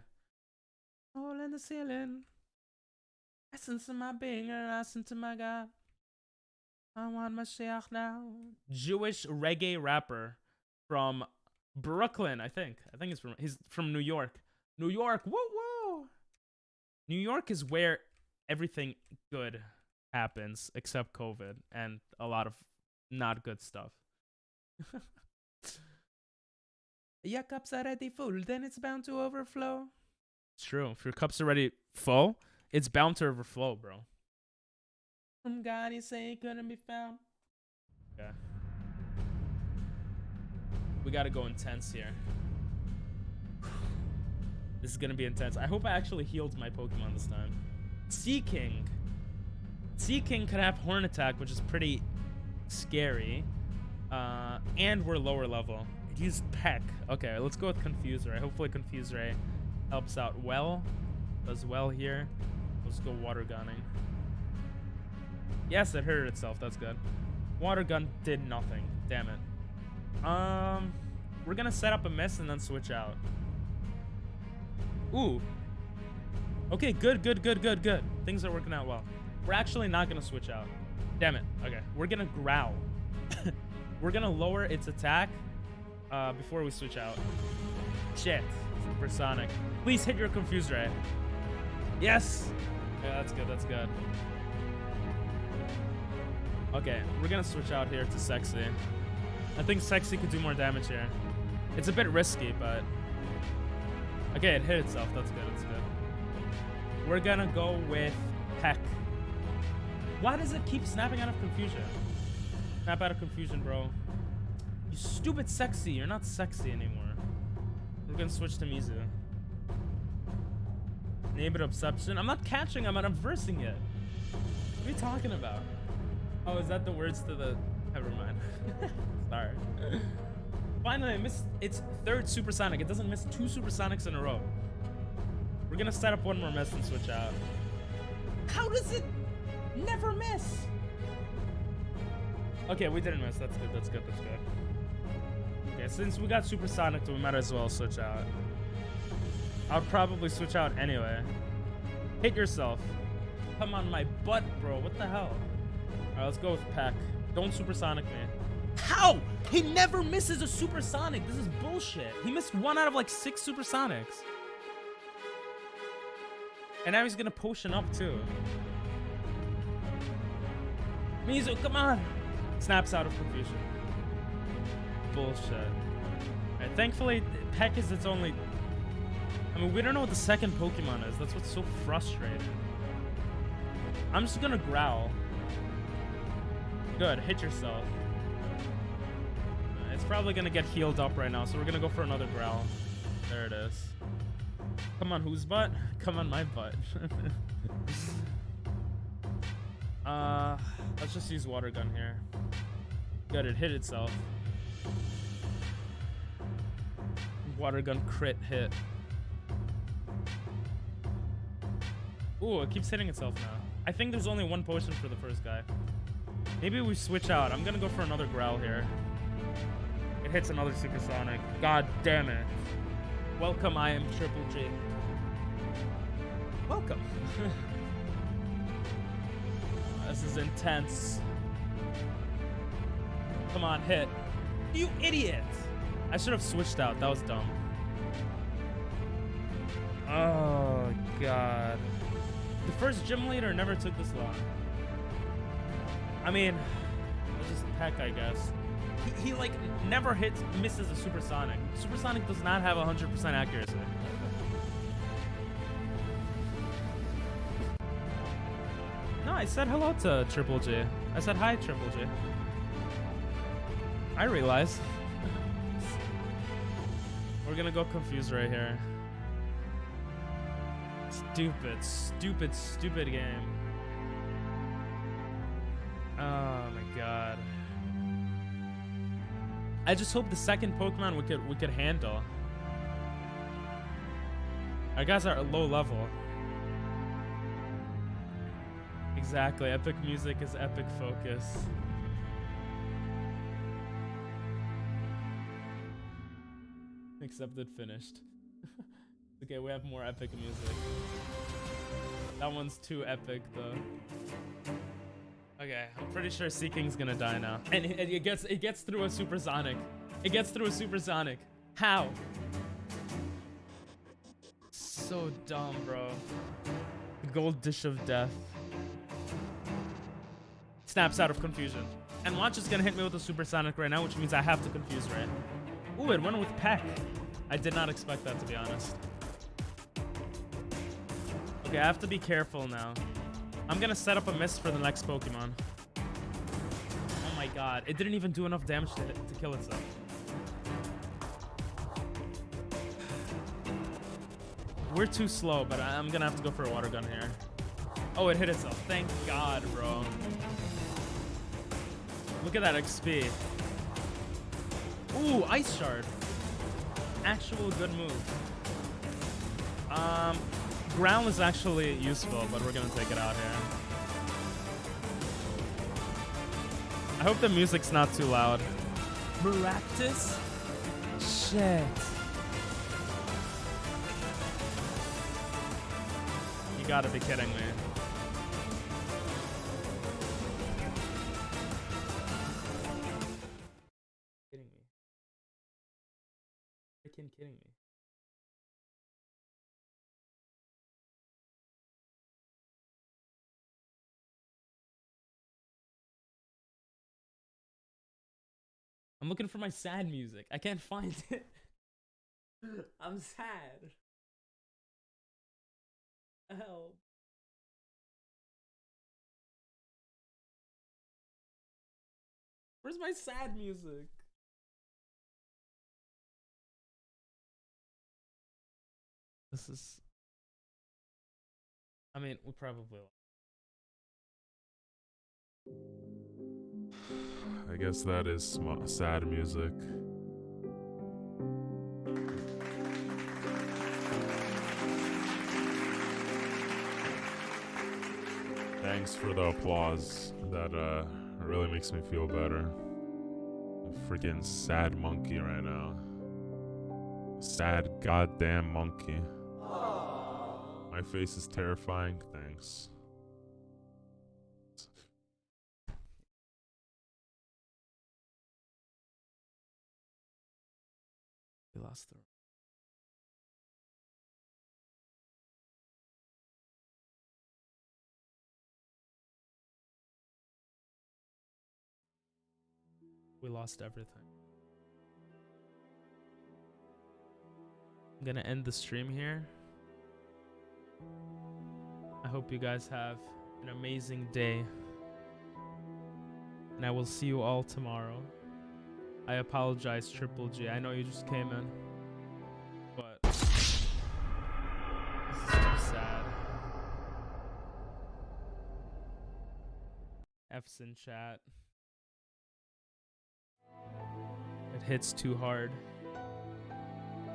Hole in the ceiling. Essence of my being and an essence to my God. I want Mashiach now. Jewish reggae rapper from Brooklyn, I think. He's from New York. New York, woo woo! New York is where everything good happens except COVID and a lot of not good stuff. Your cup's already full, then it's bound to overflow. It's true. If your cup's already full, it's bound to overflow, bro. From God, you say he couldn't be found. Okay. We gotta go intense here. This is gonna be intense. I hope I actually healed my Pokemon this time. Sea King. Sea King could have Horn Attack, which is pretty scary. And we're lower level. It used Peck. Okay, let's go with Confuse Ray. Hopefully Confuse Ray helps out well. Does well here. Let's go Water Gunning. Yes, it hurt itself. That's good. Water Gun did nothing. Damn it. We're gonna set up a miss and then switch out. Ooh. Okay, good. Things are working out well. We're actually not gonna switch out. Damn it. Okay, we're gonna growl. We're gonna lower its attack before we switch out. Shit. Supersonic. Please hit your Confuse Ray. Yes. Yeah, that's good. Okay, we're gonna switch out here to Sexy. I think Sexy could do more damage here. It's a bit risky, but... Okay, it hit itself. That's good. We're gonna go with Peck. Why does it keep snapping out of confusion? Snap out of confusion, bro. You stupid sexy. You're not sexy anymore. We're gonna switch to Mizu. Neighbor Obsession. I'm not catching him, I'm versing it. What are you talking about? Oh, is that the words to the... Never mind. Sorry. Finally, I missed its third supersonic. It doesn't miss 2 supersonics in a row. We're gonna set up one more miss and switch out. How does it never miss? Okay, we didn't miss. That's good. That's good. That's good. Okay, since we got supersonic, we might as well switch out. I'll probably switch out anyway. Hit yourself. Come on my butt, bro. What the hell? All right, let's go with Peck. Don't supersonic me. How? He never misses a supersonic. This is bullshit. He missed 1 out of like 6 supersonics. And now he's gonna potion up too. Mizu, come on. Snaps out of confusion. Bullshit. Alright, thankfully, Peck is its only... I mean, we don't know what the second Pokemon is. That's what's so frustrating. I'm just gonna growl. Good, hit yourself. It's probably gonna get healed up right now, so we're gonna go for another growl. There it is. Come on, whose butt? Come on, my butt. Let's just use water gun here. Good, it hit itself. Water gun crit hit. Ooh, it keeps hitting itself now. I think there's only 1 potion for the first guy. Maybe we switch out. I'm gonna go for another growl here. It hits another supersonic. God damn it. Welcome, I am Triple J. Welcome. This is intense. Come on, hit. You idiot! I should have switched out. That was dumb. Oh, God. The first gym leader never took this long. I mean, it's just Peck, I guess. He like never misses a supersonic. Supersonic does not have 100% accuracy. No, I said hello to Triple J. I said hi, Triple J. I realize. We're gonna go confused right here. Stupid, stupid, stupid game. Oh my god. I just hope the second Pokemon we could handle. Our guys are at low level. Exactly. Epic music is epic focus. Accepted, finished. Okay, we have more epic music. That one's too epic though. Okay, I'm pretty sure Seeking's gonna die now. And it gets through a supersonic. It gets through a supersonic. How? So dumb, bro. The gold dish of death. Snaps out of confusion. And Launch is gonna hit me with a supersonic right now, which means I have to confuse, right? Ooh, it went with Peck. I did not expect that, to be honest. Okay, I have to be careful now. I'm gonna set up a miss for the next Pokemon. Oh my god, it didn't even do enough damage to kill itself. We're too slow, but I'm gonna have to go for a water gun here. Oh, it hit itself. Thank god, bro. Look at that XP. Ooh, Ice Shard. Actual good move. Growl is actually useful, but we're gonna take it out here. I hope the music's not too loud. Maractus? Shit. You gotta be kidding me. Kidding me. Freaking kidding me. I'm looking for my sad music. I can't find it. I'm sad. Help. Where's my sad music? This is... I mean, we probably will. I guess that is sad music. Thanks for the applause. That really makes me feel better. A freaking sad monkey right now. Sad goddamn monkey. My face is terrifying. Thanks. We lost the... We lost everything. I'm gonna end the stream here. I hope you guys have an amazing day. And I will see you all tomorrow. I apologize, Triple G. I know you just came in. But this is too sad. F's in chat. It hits too hard.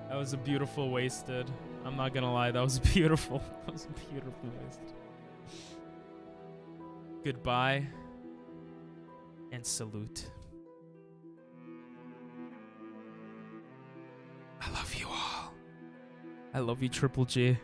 That was a beautiful wasted. I'm not gonna lie, that was beautiful. That was a beautiful wasted. Goodbye and salute. I love you all. I love you, Triple G.